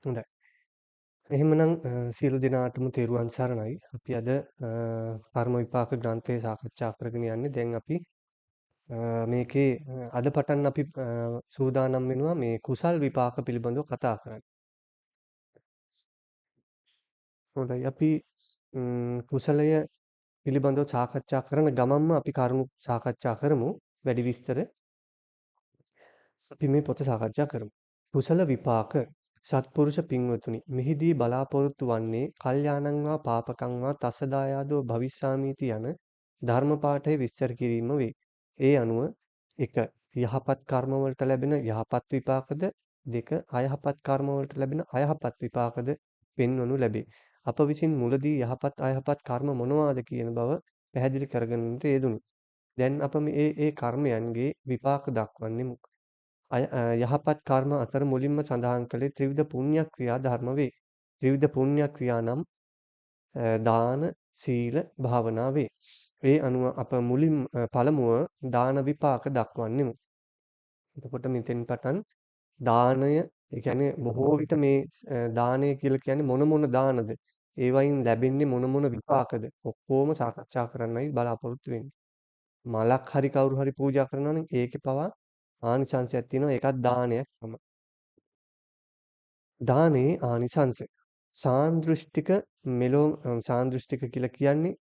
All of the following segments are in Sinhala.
හොඳයි. එහෙමනම් සියලු දෙනාටම තෙරුවන් සරණයි. අපි අද කර්ම විපාක ග්‍රන්ථය සාකච්ඡා කරගෙන යන්නේ. දැන් අපි මේකේ අද පටන් අපි සූදානම් වෙනවා මේ කුසල් විපාක පිළිබඳව කතා කරන්න. හොඳයි. අපි කුසලය පිළිබඳව සාකච්ඡා කරන ගමන්ම අපි කරුණු සාකච්ඡා කරමු. වැඩි විස්තර අපි මේ පොත සාකච්ඡා කරමු. කුසල විපාක සත්පුරුෂ පින්වතුනි මෙහිදී බලාපොරොත්තු වන්නේ කල්යාණං වා පාපකං වා තස්ස දායාදෝ භවිස්සාමීති යන ධර්ම පාඨය විස්තර කිරීම වේ. ඒ අනුව 1. යහපත් කර්ම වලට ලැබෙන යහපත් විපාකද 2. අයහපත් කර්ම වලට ලැබෙන අයහපත් විපාකද පෙන්වනු ලැබේ. අප විසින් මුලදී යහපත් අයහපත් කර්ම මොනවාද කියන බව පැහැදිලි කරගන්නට යෙදුණි. දැන් අප මේ කර්මයන්ගේ විපාක දක්වන්නේ යහපත් කර්ම අතර මුලින්ම සඳහන් කළේ ත්‍රිවිධ පුණ්‍ය ක්‍රියා ධර්ම වේ. ත්‍රිවිධ පුණ්‍ය ක්‍රියා නම් දාන, සීල, භාවනා වේ. ඒ අනුව අප මුලින් පළමුව දාන විපාක දක්වන්නෙමු. එතකොට මෙතෙන් පටන් දානය, ඒ කියන්නේ බොහෝ විට මේ දානය කියලා කියන්නේ මොන මොන දානද? ඒවයින් ලැබෙන්නේ මොන මොන විපාකද? ඔක්කොම සාකච්ඡා කරන්නයි බලාපොරොත්තු වෙන්නේ. මලක් හරි කවුරු හරි පූජා කරනවා නම් ඒකේ පවා ආනිසංසයක් තියෙනවා. ඒකත් දානයක් තමයි. දානේ ආනිසංස. සාන්දෘෂ්ටික මෙලෝ සාන්දෘෂ්ටික කියලා කියන්නේ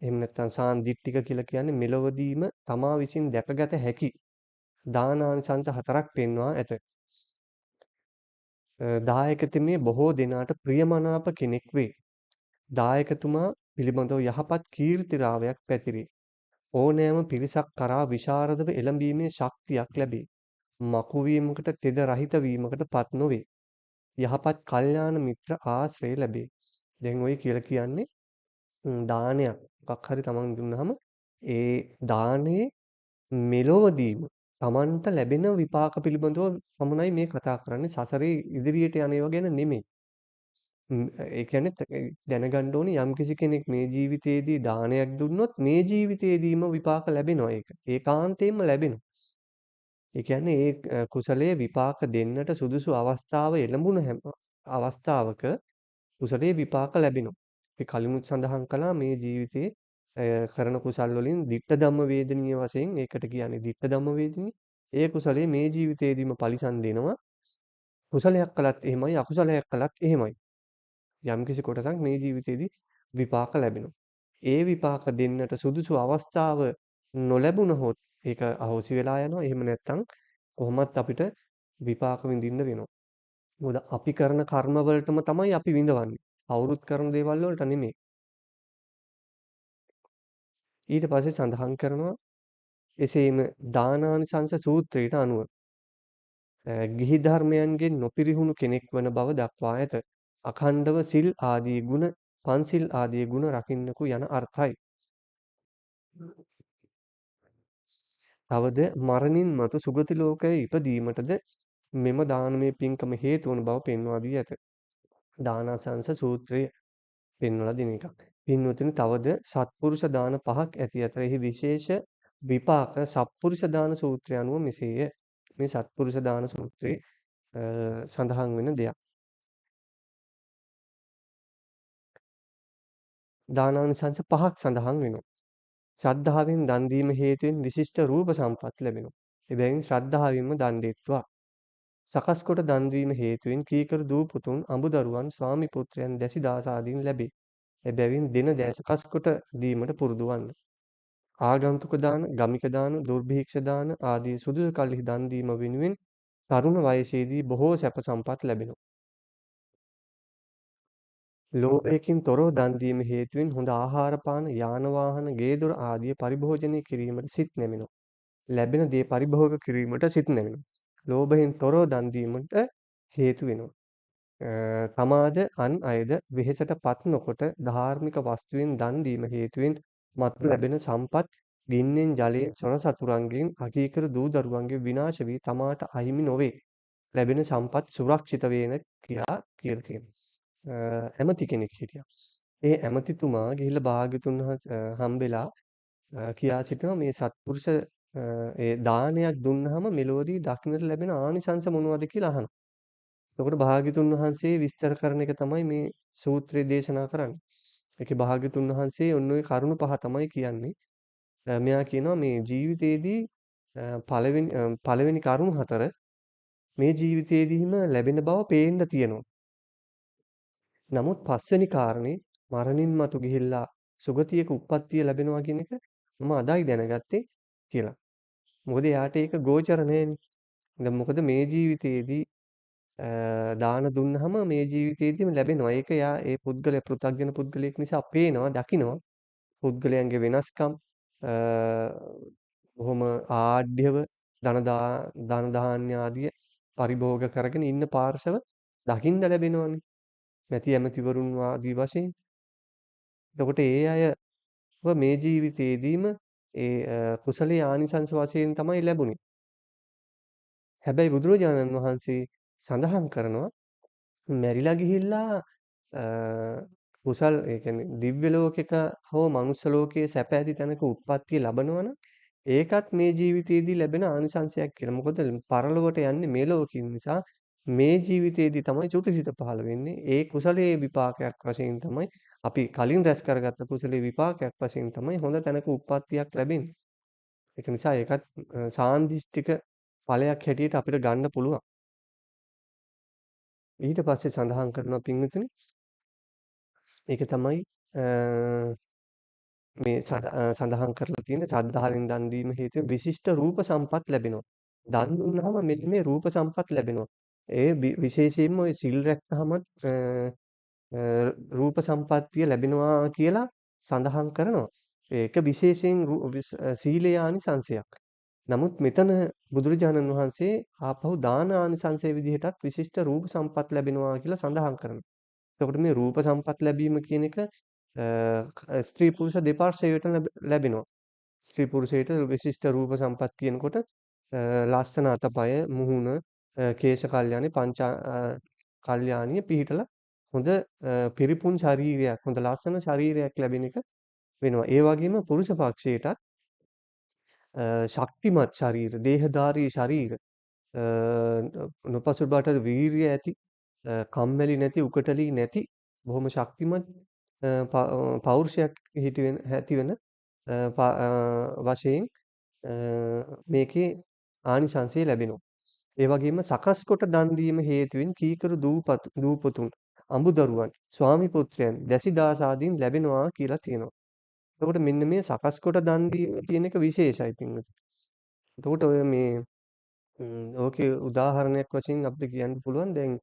එහෙම නැත්නම් සාන්දිට්ඨික කියලා කියන්නේ මෙලොවදීම තමා විසින් දැකගත හැකි දානානිසංස හතරක් පෙන්වා ඇත. දායකතුමිය බොහෝ දෙනාට ප්‍රියමනාප කෙනෙක් වේ. දායකතුමා පිළිබඳව යහපත් කීර්තිරාවයක් පැතිරේ. ඕනෑම පිරිසක් කරා විශාරදව එළඹීමේ ශක්තියක් ලැබේ. මකු වීමකට තෙද රහිත වීමකට පත් නොවේ. යහපත් කල්යාණ මිත්‍ර ආශ්‍රය ලැබේ. දැන් ඔය කියලා කියන්නේ දානයක් මොකක් හරි තමන් දුන්නාම ඒ දානේ මෙලොවදීම තමන්ට ලැබෙන විපාක පිළිබඳව පමණයි මේ කතා කරන්නේ. සසරේ ඉදිරියට යන ඒවා ගැන නෙමෙයි. ඒ කියන්නේ දැනගන්න ඕනේ යම්කිසි කෙනෙක් මේ ජීවිතයේදී දානයක් දුන්නොත් මේ ජීවිතයේදීම විපාක ලැබෙනවා ඒක. ඒකාන්තයෙන්ම ලැබෙනවා. ඒ කියන්නේ කුසලයේ විපාක දෙන්නට සුදුසු අවස්ථාව එළඹුණ හැම අවස්ථාවක කුසලයේ විපාක ලැබෙනවා. අපි කලිනුත් සඳහන් කළා මේ ජීවිතේ කරන කුසල් වලින් ditta ධම්ම වේදනීය වශයෙන් ඒකට කියන්නේ ditta ධම්ම වේදිනිය. ඒ කුසලයේ මේ ජීවිතේදීම පරිසම් දෙනවා. කුසලයක් කළත් එහෙමයි අකුසලයක් කළත් එහෙමයි. යම්කිසි කොටසක් මේ ජීවිතේදී විපාක ලැබෙනවා. ඒ විපාක දෙන්නට සුදුසු අවස්ථාව නොලැබුණහොත් ඒක අහෝසි වෙලා යනවා. එහෙම නැත්නම් කොහොමත් අපිට විපාක විඳින්න වෙනවා. මොකද අපි කරන කර්ම වලටම තමයි අපි විඳවන්නේ. කවුරුත් කරන දේවල් වලට නෙමෙයි. ඊට පස්සේ සඳහන් කරනවා එසේම දානානිසංස සූත්‍රයට අනුව ගිහි ධර්මයන්ගෙන් නොපිරිහුණු කෙනෙක් වන බව දක්වා ඇත. අඛණ්ඩව සිල් ආදී ගුණ පන්සිල් ආදී ගුණ රකින්නකු යන අර්ථයි. තවද මරණින් මතු සුගති ලෝකයේ ඉපදීමටද මෙම දානමය පින්කම හේතු වන බව පෙන්වා දී ඇත. දානාසංස සූත්‍රය පෙන්වලා දෙන එකක්. පින්වතුනි තවද සත්පුරුෂ දාන පහක් ඇති අතර එහි විශේෂ විපාක සත්පුරුෂ දාන සූත්‍රය අනුව මෙසේය. මේ සත්පුරුෂ දාන සූත්‍රයේ සඳහන් වෙන දෙයක්. දානානිසංස පහක් සඳහන් වෙනවා. ශ්‍රද්ධාවෙන් දන් දීම හේතුවෙන් විශිෂ්ට රූප සම්පත් ලැබෙනවා. එබැවින් ශ්‍රද්ධාවෙන්ම දන් දෙත්වා. සකස් කොට දන් දීම හේතුවෙන් කීකරු දූ පුතුන් අඹදරුවන් ස්වාමි පුත්‍රයන් දැසි දාස ආදීන් ලැබේ. එබැවින් දින දෑ සකස් කොට දීමට පුරුදු වන්න. ආගන්තුක දාන, ගමික දාන, දුර්භික්ෂ දාන ආදී සුදුසු කල්හි දන් දීම වෙනුවෙන් තරුණ වයසේදී බොහෝ සැප සම්පත් ලැබෙනවා. ලෝභයකින් තොරව දන් දීම හේතුවෙන් හොඳ ආහාර පාන, යාන වාහන, ගේ දොර ආදිය පරිභෝජනය කිරීමට සිත් නැමෙනවා. ලැබෙන දේ පරිභෝග කිරීමට සිත් නැමෙනවා. ලෝභයෙන් තොරව දන් දීමට හේතු වෙනවා. තමාද අන් අයද වෙහෙසටපත් නොකොට ධාර්මික වස්තුවෙන් දන් දීම හේතුවෙන් මතු ලැබෙන සම්පත් ගින්නෙන් ජලයෙන් සොර සතුරන්ගෙන් අකීකරු දූ දරුවන්ගේ විනාශ වී තමාට අහිමි නොවේ. ලැබෙන සම්පත් සුරක්ෂිත වේන කියලා කියලා තියෙනවා. ඇමති කෙනෙක් හිටියා. ඒ ඇමතිතුමා ගිහිල්ලා භාග්‍යතුන් හම්බෙලා කියා සිටිනවා මේ සත්පුරුෂ ඒ දානයක් දුන්නාම මෙලොවදී දක්නට ලැබෙන ආනිසංස මොනවද කියලා අහනවා. එතකොට භාග්‍යතුන් වහන්සේ විස්තර කරන එක තමයි මේ සූත්‍රයේ දේශනා කරන්නේ. ඒකේ භාග්‍යතුන් වහන්සේ ඔන්න ඔය කරුණු පහ තමයි කියන්නේ. මෙයා කියනවා මේ ජීවිතේදී පළවෙනි කරුණු හතර මේ ජීවිතේදීම ලැබෙන බව පේන්න තියෙනවා. නමුත් පස්වෙනි කාරණේ මරණින් මතු ගිහිල්ලා සුගතියක උප්පත්තිය ලැබෙනවා කියන එක මම අදයි දැනගත්තේ කියලා. මොකද එයාට ඒක ගෝචර නෑනේ. දැන් මොකද මේ ජීවිතේදී දාන දුන්නහම මේ ජීවිතේදීම ලැබෙනවා. ඒක එයා ඒ පුද්ගලයා පෘථග්ජන පුද්ගලයෙක් නිසා පේනවා, දකිනවා. පුද්ගලයන්ගේ වෙනස්කම් අ බොහොම ආඩ්‍යව ධන ධාන්‍ය ආදිය පරිභෝග කරගෙන ඉන්න පාර්ශව දකින්න ලැබෙනවනේ. මැති ඇමතිවරුන් ආදී වශයෙන්. එතකොට ඒ අයව මේ ජීවිතේදීම ඒ කුසලයේ ආනිසංස වශයෙන් තමයි ලැබුණේ. හැබැයි බුදුරජාණන් වහන්සේ සඳහන් කරනවා මැරිලා ගිහිල්ලා අ කුසල් ඒ කියන්නේ දිව්‍ය ලෝකෙක හෝ මනුස්ස ලෝකයේ සැප ඇති තැනක උප්පත්තිය ලබනවා නම් ඒකත් මේ ජීවිතයේදී ලැබෙන ආනිසංසයක් කියලා. මොකද පරලොවට යන්නේ මේ ලෝකෙින් නිසා මේ ජීවිතයේදී තමයි චුතිසිත පහළ වෙන්නේ. ඒ කුසලයේ විපාකයක් වශයෙන් තමයි අපි කලින් රැස් කරගත්ත කුසලයේ විපාකයක් වශයෙන් තමයි හොඳ තැනක උප්පත්තියක් ලැබෙන්නේ. ඒක නිසා ඒකත් සාන්දිෂ්ටික ඵලයක් හැටියට අපිට ගන්න පුළුවන්. ඊට පස්සේ සඳහන් කරනවා පින්විතනි ඒක තමයි මේ සඳහන් කරලා තියෙන ශ්‍රද්ධාවෙන් දන් දීම හේතුවෙන් විශිෂ්ට රූප සම්පත් ලැබෙනවා. දන් දුන්නාම මෙන්න මේ රූප සම්පත් ලැබෙනවා. ඒ විශේෂයෙන්ම ඔය සිල් රැක්කහමත් රූප සම්පත්තිය ලැබෙනවා කියලා සඳහන් කරනවා. ඒක විශේෂයෙන් සීලේ ආනිසංශයක්. නමුත් මෙතන බුදුරජාණන් වහන්සේ ආපහු දාන ආනිසංසය විදිහටත් විශිෂ්ට රූප සම්පත් ලැබෙනවා කියලා සඳහන් කරනවා. එතකොට මේ රූප සම්පත් ලැබීම කියන එක ස්ත්‍රී පුරුෂ දෙපාර්ශ්වයට ලැබෙනවා. ස්ත්‍රී පුරුෂයට විශිෂ්ට රූප සම්පත් කියනකොට ලස්සන අතපය මුහුණ කේශ කල්යාණි කල්යාණිය පිහිටලා හොඳ පිරිපුන් ශරීරයක් හොඳ ලස්සන ශරීරයක් ලැබෙන එක වෙනවා. ඒ වගේම පුරුෂ පක්ෂයටත් ශක්තිමත් ශරීර, දේහධාරී ශරීර, නොපසුබට වීරිය ඇති, කම්මැලි නැති, උකටලී නැති, බොහොම ශක්තිමත් පෞරුෂයක් ඇති වෙන වශයෙන් මේකේ ආනිසංසය ලැබෙනවා. ඒ වගේම සකස් කොට දන් දීම හේතුවෙන් කීකරු දූපතුන්, අඹදරුවන්, ස්වාමි පුත්‍රයන්, දැසිදාස ආදීන් ලැබෙනවා කියලා තියෙනවා. එතකොට මෙන්න මේ සකස් කොට දන් දීම කියන එක විශේෂයි පින්වතුනි. එතකොට ඔය මේ ඕකේ උදාහරණයක් වශයෙන් අපිට කියන්න පුළුවන් දැන්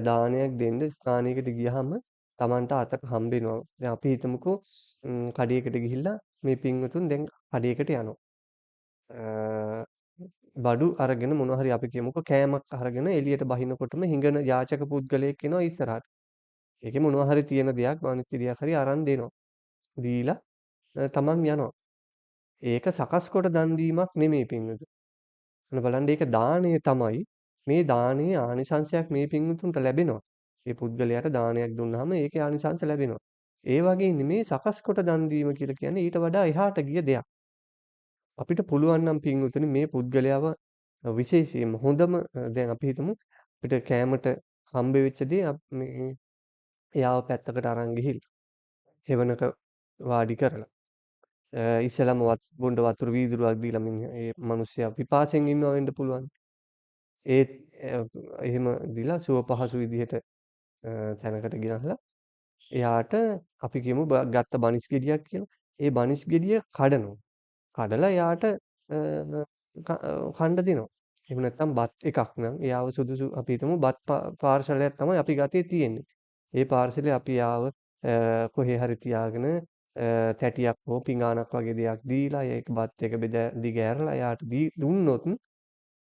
දානයක් දෙන්න ස්ථානයකට ගියහම Tamanට අතක හම්බෙනවා. දැන් අපි හිතමුකෝ කඩේකට ගිහිල්ලා මේ පින්වතුන් දැන් කඩේකට යනවා. බඩු අරගෙන මොනවා හරි අපි කියමුකෝ කෑමක් අරගෙන එළියට බහිනකොටම හිඟන යාචක පුද්ගලයෙක් එනවා ඉස්සරහට. ඒකේ මොනවා හරි තියෙන දෙයක් මානසික දෙයක් හරි අරන් දෙනවා. දීලා තමන් යනවා. ඒක සකස් කොට දන් දීමක් නෙමෙයි පින්වතුනි. අන්න බලන්න ඒක දාණය තමයි. මේ දානයේ ආනිසංශයක් මේ පින්වතුන්ට ලැබෙනවා. මේ පුද්ගලයාට දානයක් දුන්නාම ඒකේ ආනිසංශ ලැබෙනවා. ඒ වගේ නෙමේ සකස් කොට දන් දීම කියලා කියන්නේ ඊට වඩා එහාට ගිය දෙයක්. අපිට පුළුවන් නම් පින්වතුනි මේ පුද්ගලයාව විශේෂයෙන්ම හොඳම දැන් අපි හිතමු අපිට කෑමට හම්බ වෙච්ච දේ මේ එයාව පැත්තකට අරන් ගිහිල්ලා හෙවණක වාඩි කරලා ඉස්සෙල්ලාම බොණ්ඩ වතුර වීදුරුවක් දීලා ඒ මිනිස්සයා පිපාසයෙන් ඉන්නවා වෙන්න පුළුවන්. ඒත් එහෙම දීලා සුව පහසු විදිහට තැනකට ගෙනහලා එයාට අපි කියමු ගත්ත බනිස් ගෙඩියක් කියලා. ඒ බනිස් ගෙඩිය කඩනවා. කඩලා එයාට කන්න දෙනවා. එහෙම නැත්නම් බත් එකක් නම් එයාව සුදුසු අපි හිතමු බත් පාර්සලයක් තමයි අපි ගතේ තියෙන්නේ. ඒ පාර්සලේ අපි යාව කොහේ හරි තියාගෙන තැටියක් හෝ පිඟානක් වගේ දෙයක් දීලා ඒක බත් එක දිගෑරලා එයාට දුන්නොත්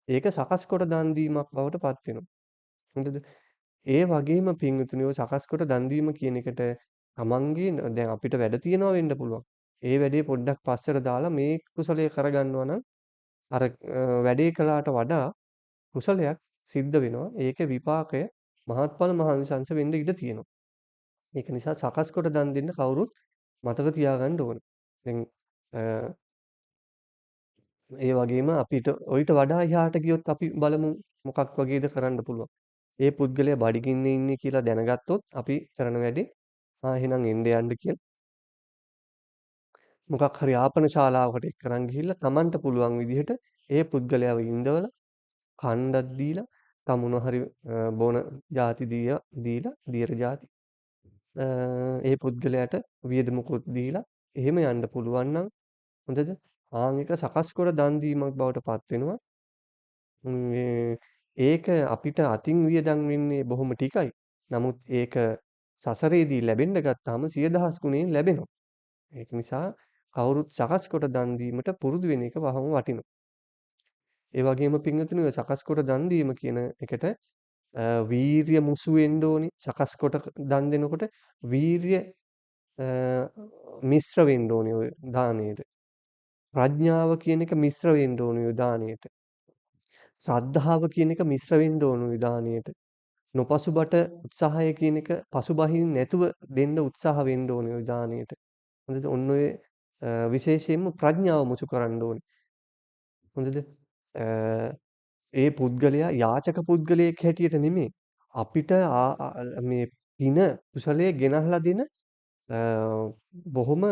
ඒක සකස් කොට දන් දීමක් බවට පත් වෙනවා. හොඳද? ඒ වගේම පින්විතුනි ඔය සකස් කොට දන් දීම කියන එකට තමන්ගේ දැන් අපිට වැඩ තියෙනවා වෙන්න පුළුවන්. ඒ වැඩේ පොඩ්ඩක් පස්සට දාලා මේ කුසලයේ කරගන්නවා නම් අර වැඩේ කළාට වඩා කුසලයක් සිද්ධ වෙනවා. ඒකේ විපාකය මහත්ඵල මහානිසංස වෙන්න ඉඩ තියෙනවා. ඒක නිසා සකස් කොට දන් දෙන්න කවුරුත් මතක තියාගන්න ඕන. දැන් ඒ වගේම අපිට ඔయిత වඩා එහාට ගියොත් අපි බලමු මොකක් වගේද කරන්න පුළුවන්. ඒ පුද්ගලයා බඩගින්නේ ඉන්නේ කියලා දැනගත්තොත් අපි කරන වැඩේ එහෙනම් එන්න යන්න කියලා මොකක් හරි ආපන ශාලාවකට එක්කරන් ගිහිල්ලා Tamanට පුළුවන් විදිහට ඒ පුද්ගලයාව ඉන්දවලා කණ්ඩක් දීලා තව මොන හරි බොන ಜಾති දීලා දියර ಜಾති ඒ පුද්ගලයාට වියදමකුත් දීලා එහෙම යන්න පුළුවන් නම් හොඳද? ඒක සකස් කොට දන් දීමක් බවට පත් වෙනවා. මේ ඒක අපිට අතින් වියදම් වෙන්නේ බොහොම ටිකයි. නමුත් ඒක සසරේදී ලැබෙන්න ගත්තාම සිය දහස් ගුණයෙන් ලැබෙනවා. ඒක නිසා කවුරුත් සකස් කොට දන් දීමට පුරුදු වෙන එක වහම වටිනවා. ඒ වගේම පින්වතුනි ඔය සකස් කොට දන් දීම කියන එකට වීරිය මුසු වෙන්න ඕනි. සකස් කොට දන් දෙනකොට වීරිය අ, මිශ්‍ර වෙන්න ඕනේ ඔය දාණයට. ප්‍රඥාව කියන එක මිශ්‍ර වෙන්න ඕනේ ඔය දාණයට. ශ්‍රද්ධාව කියන එක මිශ්‍ර වෙන්න ඕනේ ඔය දාණයට. නොපසුබට උත්සාහය කියන එක පසුබහින් නැතුව දෙන්න උත්සාහ වෙන්න ඕනේ ওই දාණයට. හොඳද? ඔන්න ඔය විශේෂයෙන්ම ප්‍රඥාව මුසු කරන්න ඕනේ. හොඳද? ඒ පුද්ගලයා යාචක පුද්ගලයෙක් හැටියට නෙමෙයි. අපිට මේ පින කුසලයේ ගෙනහලා දෙන බොහොම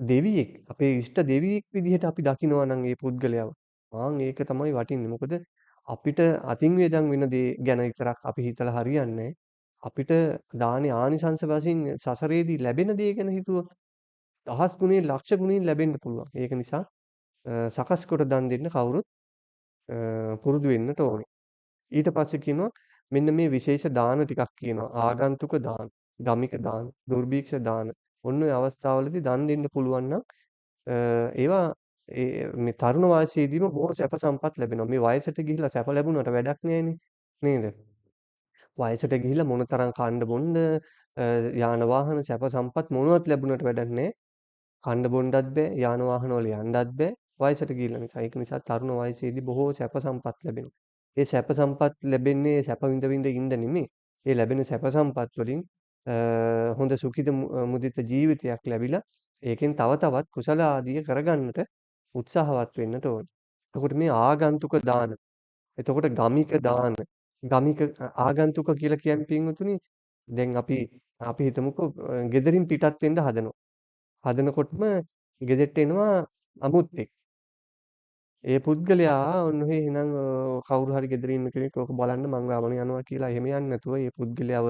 දෙවියෙක් අපේ ඉෂ්ට දෙවියෙක් විදිහට අපි දකිනවා නම් ඒ පුද්ගලයාව. ඒක තමයි වටින්නේ. මොකද අපිට අතින් වේදන් වෙන දේ ගැන විතරක් අපි හිතලා හරියන්නේ අපිට දානේ ආනිසංස වශයෙන් සසරේදී ලැබෙන දේ ගැන හිතුවොත් දහස් ගුණයෙන් ලක්ෂ ගුණයෙන් ලැබෙන්න පුළුවන්. ඒක නිසා සකස් කොට දන් දෙන්න කවුරුත් පුරුදු වෙන්නට ඕනේ. ඊට පස්සේ කියනවා මෙන්න මේ විශේෂ දාන ටිකක් කියනවා. ආගන්තුක දාන, ගමික දාන, දුර්භික්ෂ දාන. ඔන්න ඔය අවස්ථාවලදී දන් දෙන්න පුළුවන් නම් ඒවා මේ තරුණ වයසේදීම බොහෝ සැප සම්පත් ලැබෙනවා. මේ වයසට ගිහිල්ලා සැප ලැබුණාට වැඩක් නෑනේ. නේද? වයසට ගිහිල්ලා මොනතරම් කන්න බොන්න යාන වාහන සැප සම්පත් මොනවත් ලැබුණාට වැඩක් නෑ. කන්න බොන්නත් බෑ, යාන වාහන වල යන්නත් බෑ. වයසට ගිහිල්ලා නිසා. ඒක නිසා තරුණ වයසේදී බොහෝ සැප සම්පත් ලැබෙනවා. ඒ සැප සම්පත් ලැබෙන්නේ සැප විඳ විඳ ඉන්න නෙමෙයි. ඒ ලැබෙන සැප සම්පත් වලින් හොඳ සුඛිත මුදිත ජීවිතයක් ලැබිලා ඒකෙන් තව තවත් කුසල ආදිය කරගන්නට උත්සාහවත් වෙන්නට ඕනේ. එතකොට මේ ආගන්තුක දාන, එතකොට ගමික දාන, ගමික ආගන්තුක කියලා කියන්නේ පින්වතුනි දැන් අපි හිතමුකෝ ගෙදරින් පිටත් වෙන්න හදනවා. හදනකොටම ගෙදෙට්ට එනවා අමුත්තෙක්. ඒ පුද්ගලයා ඔන්න ඔහේ එහෙනම් කවුරු හරි ගෙදර ඉන්න කෙනෙක් ඕක බලන්න මං ගමන යනවා කියලා එහෙම යන්නේ නැතුව ඒ පුද්ගලයාව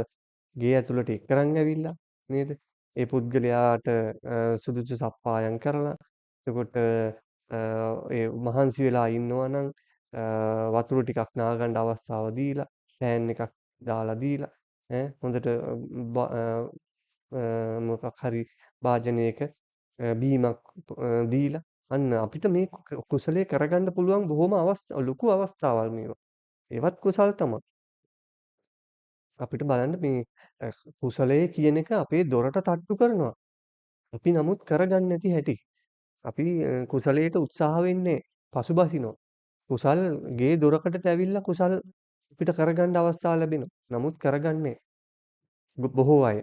ගේ ඇතුළට එක්කරන් ඇවිල්ලා නේද? ඒ පුද්ගලයාට සුදුසු සප්පායම් කරලා එතකොට ඒ මහන්සි වෙලා ඉන්නවා නම් වතුර ටිකක් නාගන්න අවස්ථාව දීලා පෑන් එකක් දාලා දීලා හොඳට මොකක් හරි වාජනයක බීමක් දීලා අන්න අපිට මේ කුසලයේ කරගන්න පුළුවන් බොහොම ලොකු අවස්ථාවල් මේවා. ඒවත් කුසල් තමයි. අපිට බලන්න මේ කුසලයේ කියන එක අපේ දොරට තට්ටු කරනවා. අපි නමුත් කරගන්නේ නැති හැටි. අපි කුසලයට උත්සාහ වෙන්නේ පසුබසිනවා. කුසල් ගේ දොරකඩට ඇවිල්ලා කුසල් අපිට කරගන්න අවස්ථාව ලැබෙනවා. නමුත් කරගන්නේ බොහෝ අය.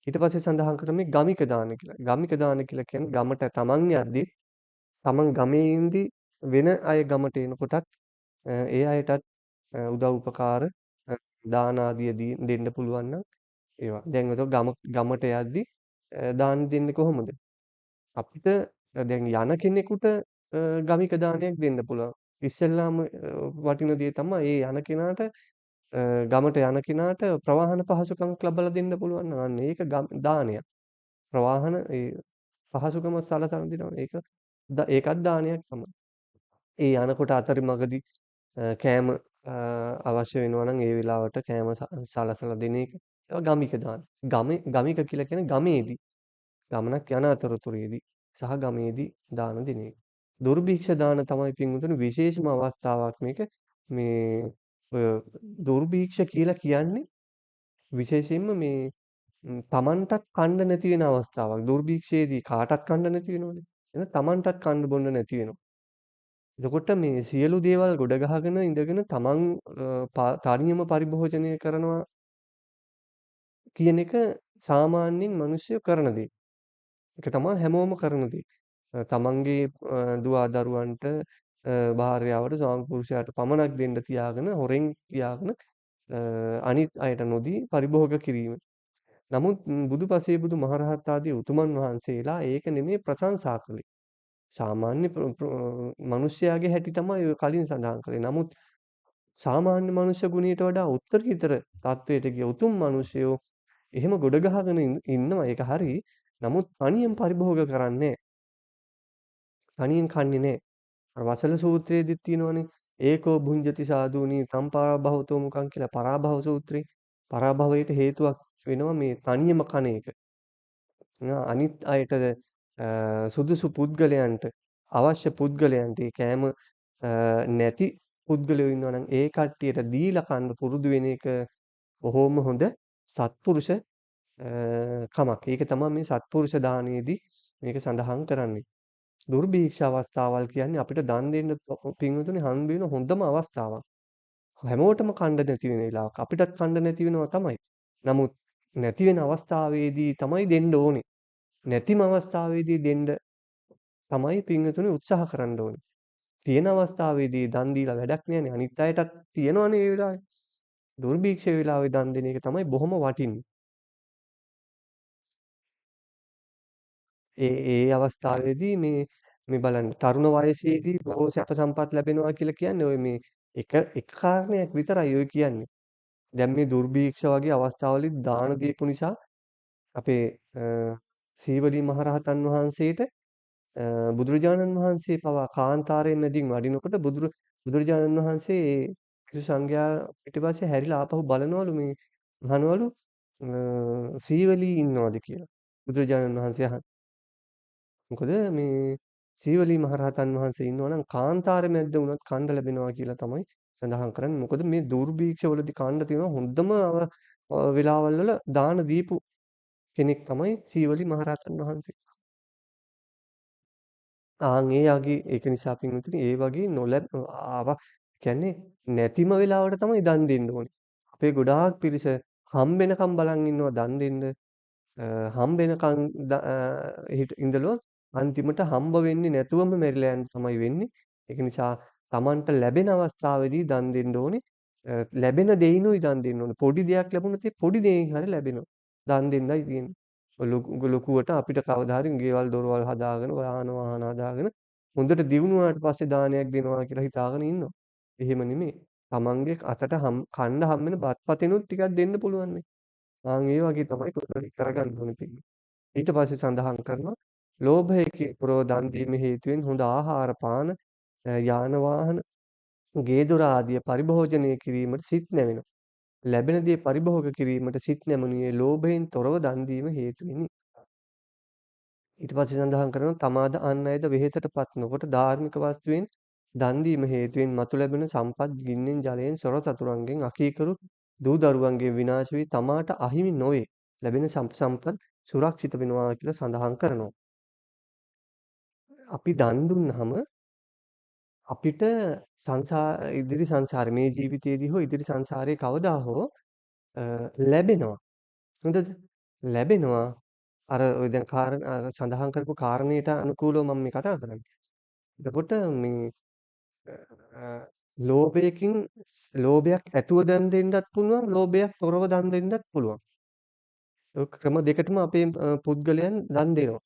ඊට පස්සේ සඳහන් කරන්නේ ගමික දාන කියලා. ගමික දාන කියලා කියන්නේ ගමට තමන් යද්දී තමන් ගමේ ඉඳි වෙන අය ගමට එනකොටත් ඒ අයටත් උදව් උපකාර දාන ආදිය දෙන්න පුළුවන් නම් ඒවා. දැන් එතකොට ගමට යද්දී දාන දෙන්නේ කොහොමද? අපිට දැන් යන කෙනෙකුට ගමික දානයක් දෙන්න පුළුවන්. ඉස්සෙල්ලාම වටින දේ තමයි ඒ යන කෙනාට ගමට යන කෙනාට ප්‍රවාහන පහසුකම් ලබා දෙන්න පුළුවන් නම් අන්න ඒක දානයක්. ප්‍රවාහන ඒ පහසුකම සලසන දෙනවා. ඒකත් දානයක් තමයි. ඒ යනකොට අතරමඟදී කෑම අවශ්‍ය වෙනවා නම් ඒ වෙලාවට කෑම සලසලා දෙන එක. ඒවා ගමික දාන. ගමික කියලා කියන්නේ ගමේදී ගමනක් යන අතරතුරේදී සහ ගමේදී දාන දෙන එක. දුර්භික්ෂ දාන තමයි පින්වතුනි විශේෂම අවස්ථාවක් මේක. මේ ඔය දුර්භික්ෂ කියලා කියන්නේ විශේෂයෙන්ම මේ තමන්ටත් කන්න නැති වෙන අවස්ථාවක්. දුර්භික්ෂයේදී කාටත් කන්න නැති වෙනවනේ. එහෙනම් තමන්ටත් කන්න බොන්න නැති වෙනවා. එතකොට මේ සියලු දේවල් ගොඩ ගහගෙන ඉඳගෙන තමන් තනියම පරිභෝජනය කරනවා කියන එක සාමාන්‍යයෙන් මිනිස්සු කරන දේ. ඒක තමයි හැමෝම කරන දේ. තමන්ගේ දුව දරුවන්ට භාර්යාවට ස්වාමි පුරුෂයාට පමණක් දෙන්න තියාගෙන හොරෙන් තියාගෙන අනිත් අයට නොදී පරිභෝග කිරීම. නමුත් බුදුපසේ බුදු මහරහත් ආදී උතුමන් වහන්සේලා ඒක නෙමෙයි ප්‍රශංසා කළේ. සාමාන්‍ය මිනිස්යාගේ හැටි තමයි ඔය කලින් සඳහන් කළේ. නමුත් සාමාන්‍ය මනුෂ්‍ය ගුණයට වඩා උත්තරීතර තත්වයට ගිය උතුම් මිනිසයෝ එහෙම ගොඩ ගහගෙන ඉන්නවා. ඒක හරි. නමුත් තනියෙන් පරිභෝග කරන්නේ තනියෙන් කන්නේ නැහැ. අර වසල සූත්‍රයේදීත් තියෙනවනේ. ඒකෝ භුඤ්ජති සාදුනි සම්පාරභවතෝ මුඛං කියලා පරාභව සූත්‍රේ. පරාභවයට හේතුවක් වෙනවා මේ තනියම කන එක. අනිත් අයට සුදුසු පුද්ගලයන්ට අවශ්‍ය පුද්ගලයන්ට ඒ කෑම නැති පුද්ගලයෝ ඉන්නවා නම් ඒ කට්ටියට දීලා කන්න පුරුදු වෙන එක බොහොම හොඳ සත්පුරුෂ කමක්. ඒක තමයි මේ සත්පුරුෂ දානයේදී මේක සඳහන් කරන්නේ. දුර්භික්ෂ අවස්ථාවල් කියන්නේ අපිට දන් දෙන්න පින්වතුනි හම්බ වෙන හොඳම අවස්ථාවක්. හැමෝටම කන්න නැති වෙන වෙලාවක අපිටත් කන්න නැති වෙනවා තමයි. නමුත් නැති වෙන අවස්ථාවේදී තමයි දෙන්න ඕනේ. නැතිම අවස්ථාවේදී දෙන්න තමයි පින්වතුනි උත්සාහ කරන්න ඕනේ. තියෙන අවස්ථාවේදී දන් දීලා වැඩක් නෑනේ. අනිත් අයටත් තියෙනවනේ ඒ වෙලාවේ. දුර්භික්ෂ වෙලාවේ දන් දෙන එක තමයි බොහොම වටින්නේ. ඒ අවස්ථාවේදී මේ බලන්න තරුණ වයසේදී බොහෝ සැප සම්පත් ලැබෙනවා කියලා කියන්නේ ඔය මේ එක කාරණයක් විතරයි ඔය කියන්නේ. දැන් මේ දුර්භික්ෂ වගේ අවස්ථාවලදී දාන දීපු නිසා අපේ සීවලී මහරහතන් වහන්සේට බුදුරජාණන් වහන්සේ පවා කාන්තාරයෙන් මැදින් වඩිනකොට බුදුරජාණන් වහන්සේ ඒ භික්ෂු සංඝයා පිටිපස්සේ හැරිලා ආපහු බලනවලු මේ අහනවලු සීවලී ඉන්නවද කියලා. බුදුරජාණන් වහන්සේ මොකද මේ සීවලී මහරහතන් වහන්සේ ඉන්නවා නම් කාන්තාරේ මැද්ද වුණත් කන්න ලැබෙනවා කියලා තමයි සඳහන් කරන්නේ. මොකද මේ දුර්භික්ෂ වලදී කන්න තියෙන හොඳම වෙලාවල් වල දාන දීපු කෙනෙක් තමයි සීවලී මහරහතන් වහන්සේ. ඒ වගේ ඒක නිසා පින්වතුනි ඒ වගේ කියන්නේ නැතිම වෙලාවට තමයි දන් දෙන්න ඕනේ. අපේ ගොඩාක් පිරිස හම්බෙනකම් බලන් ඉන්නවා දන් දෙන්න. හම්බෙනකන් ඉඳලොත් අන්තිමට හම්බ වෙන්නේ නැතුවම මැරිලා යන්න තමයි වෙන්නේ. ඒක නිසා Tamanට ලැබෙන අවස්ථාවේදී දන් දෙන්න ඕනේ. ලැබෙන දෙයිනුයි දන් දෙන්න ඕනේ. පොඩි දෙයක් ලැබුණොත් ඒ පොඩි දෙයින් හරි ලැබෙනවා. දන් දෙන්නයි තියෙන්නේ. ලොකුවට අපිට කවදා හරි ගෙවල් දොරවල් හදාගෙන යාන වාහන හදාගෙන හොඳට දියුණු වුණාට පස්සේ දානයක් දෙනවා කියලා හිතාගෙන ඉන්නවා. එහෙම නෙමෙයි. Tamange අතට කන්න හම්බෙන බත්පතෙනුත් ටිකක් දෙන්න පුළුවන් නේ. ඒ වගේ තමයි කුසල කරගන්න ඕනේ පිළිගන්න. ඊට පස්සේ සඳහන් කරනවා ලෝභයේ පුරව දන් දීම හේතුවෙන් හොඳ ආහාර පාන යාන වාහන ගේ දොර ආදිය පරිභෝජනය කිරීමට සිත් නැවෙනවා. ලැබෙන දේ පරිභෝග කිරීමට සිත් නැමනුයේ ලෝභයෙන් තොරව දන් දීම හේතුවෙනි. ඊට පස්සේ සඳහන් කරනවා තමාද අන් අයද වෙහෙසටපත් නොකොට ධාර්මික වස්තුවෙන් දන් දීම හේතුවෙන් මතු ලැබෙන සම්පත් ගින්නෙන් ජලයෙන් සොර සතුරන්ගෙන් අකීකරු දූ දරුවන්ගේ විනාශ වී තමාට අහිමි නොවේ. ලැබෙන සම්පත් සුරක්ෂිත වෙනවා කියලා සඳහන් කරනවා. අපි දන් දුන්නාම අපිට ඉදිරි සංසාරේ මේ ජීවිතයේදී හෝ ඉදිරි සංසාරේ කවදා හෝ ලැබෙනවා. හොඳද? ලැබෙනවා. අර ඔය දැන් සඳහන් කරපු කාරණේට අනුකූලව මම මේ කතා කරන්නේ. එතකොට මේ අ ලෝභයකින් ලෝභයක් ඇතුව දන් දෙන්නත් පුළුවන්, ලෝභයක් තොරව දන් දෙන්නත් පුළුවන්. ඔය ක්‍රම දෙකටම අපේ පුද්ගලයන් දන් දෙනවා.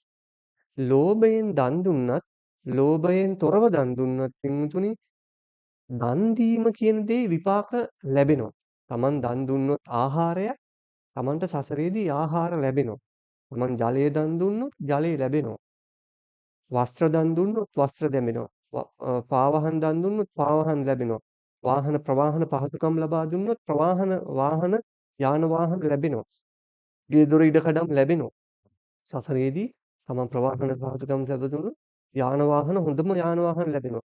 ලෝභයෙන් දන් දුන්නත්, ලෝභයෙන් තොරව දන් දුන්නත් පින්තුනි දන් දීම කියන දේ විපාක ලැබෙනවා. Taman දන් දුන්නොත් ආහාරයක් Tamanට සසරේදී ආහාර ලැබෙනවා. Taman ජලය දන් දුන්නොත් ජලය ලැබෙනවා. වස්ත්‍ර දන් දුන්නොත් වස්ත්‍ර ලැබෙනවා. පාවහන් දන් දුන්නොත් පාවහන් ලැබෙනවා. වාහන ප්‍රවාහන පහසුකම් ලබා දුන්නොත් වාහන යාන වාහන ලැබෙනවා. ගේ දොර ඉඩකඩම් ලැබෙනවා. සසරේදී තමන් ප්‍රවාහන පහසුකම් ලැබුණොත් යාන වාහන හොඳම යාන වාහන ලැබෙනවා.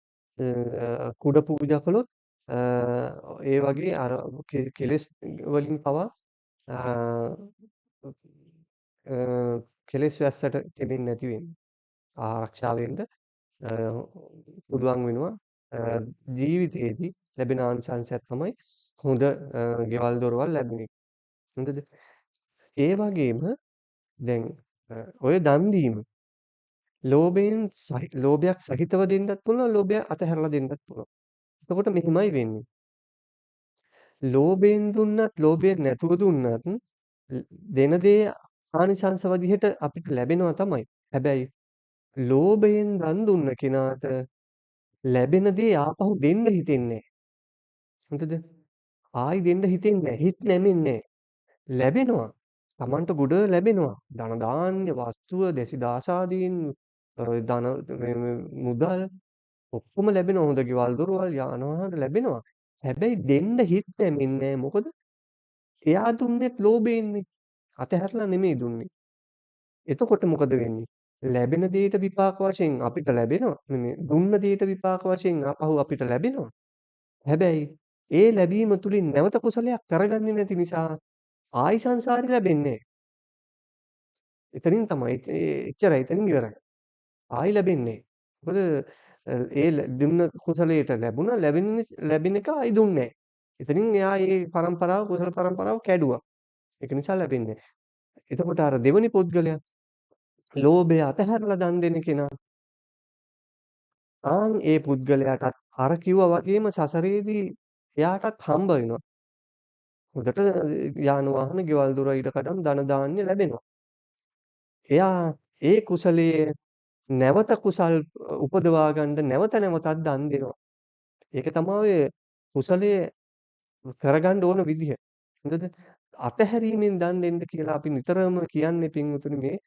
කුඩ පූජා කළොත් ඒ වගේ අර කෙලෙස් වලින් පවා අ කෙලෙස් වැස්සට කෙලින් නැති වෙන්න ආරක්ෂා වෙන්න අ පුළුවන් වෙනවා. ජීවිතයේදී ලැබෙන ආනිසංසයක් තමයි හොඳ ගෙවල් දොරවල් ලැබෙන එක. හොඳද? ඒ වගේම දැන් ඔය දන් දීම ලෝභයක් සහිතව දෙන්නත් පුළුවන්, ලෝභය අතහැරලා දෙන්නත් පුළුවන්. එතකොට මෙහිමයි වෙන්නේ. ලෝභයෙන් දුන්නත්, ලෝභයෙන් නැතුව දුන්නත් ල් දෙන දේ ආනිසංස විදිහට අපිට ලැබෙනවා තමයි. හැබැයි ලෝභයෙන් දන් දුන්න කෙනාට ලැබෙන දේ ආපහු දෙන්න හිතෙන්නේ නැහැ. හරිද? ආයි දෙන්න හිතෙන්නේ නැහැ. හිත නැමෙන්නේ නැහැ. ලැබෙනවා. Tamanට ගොඩ ලැබෙනවා. ධන ධාන්‍ය, වස්තුව, දැසි දාසාදීන්, ධන මුදල් ඔක්කොම ලැබෙනවා. හොඳ ගෙවල් දොරවල් යාන වාහන ලැබෙනවා. හැබැයි දෙන්න හිත නැමෙන්නේ නැහැ. මොකද එයා දුන්නේත් ලෝභයෙන්නේ. අතහැරලා නෙමෙයි දුන්නේ. එතකොට මොකද වෙන්නේ? ලැබෙන දේට විපාක වශයෙන් අපිට ලැබෙනවා. මේ දුන්න දේට විපාක වශයෙන් ආපහු අපිට ලැබෙනවා. හැබැයි ඒ ලැබීම තුලින් නැවත කුසලයක් කරගන්නේ නැති නිසා ආයි සංසාරේ ලැබෙන්නේ නැහැ. එතනින් තමයි එච්චරයි එතනින් ඉවරයි. ආයි ලැබෙන්නේ නැහැ. මොකද ඒ දුන්න කුසලයට ලැබුණා ලැබෙන එක ආයි දුන්නේ නැහැ. එතනින් එයා ඒ પરම්පරාව කුසල પરම්පරාව කැඩුවා. ඒක නිසා ලැබෙන්නේ නැහැ. එතකොට අර දෙවනි පුද්ගලයා ලෝභය අතහැරලා දන් දෙන කෙනා ඒ පුද්ගලයාටත් අර කිව්වා වගේම සසරේදී එයාටත් හම්බ වෙනවා. හොඳට යාන වාහන, ගෙවල් දොර ඉඩකඩම්, ධන ධාන්‍ය ලැබෙනවා. එයා ඒ කුසලයේ නැවත කුසල් උපදවා ගන්න නැවත නැවතත් දන් දෙනවා. ඒක තමයි ඔය කුසලයේ කරගන්න ඕන විදිහ. හරිද? අතහැරීමෙන් දන් දෙන්න කියලා අපි නිතරම කියන්නේ පින්වතුනි මේ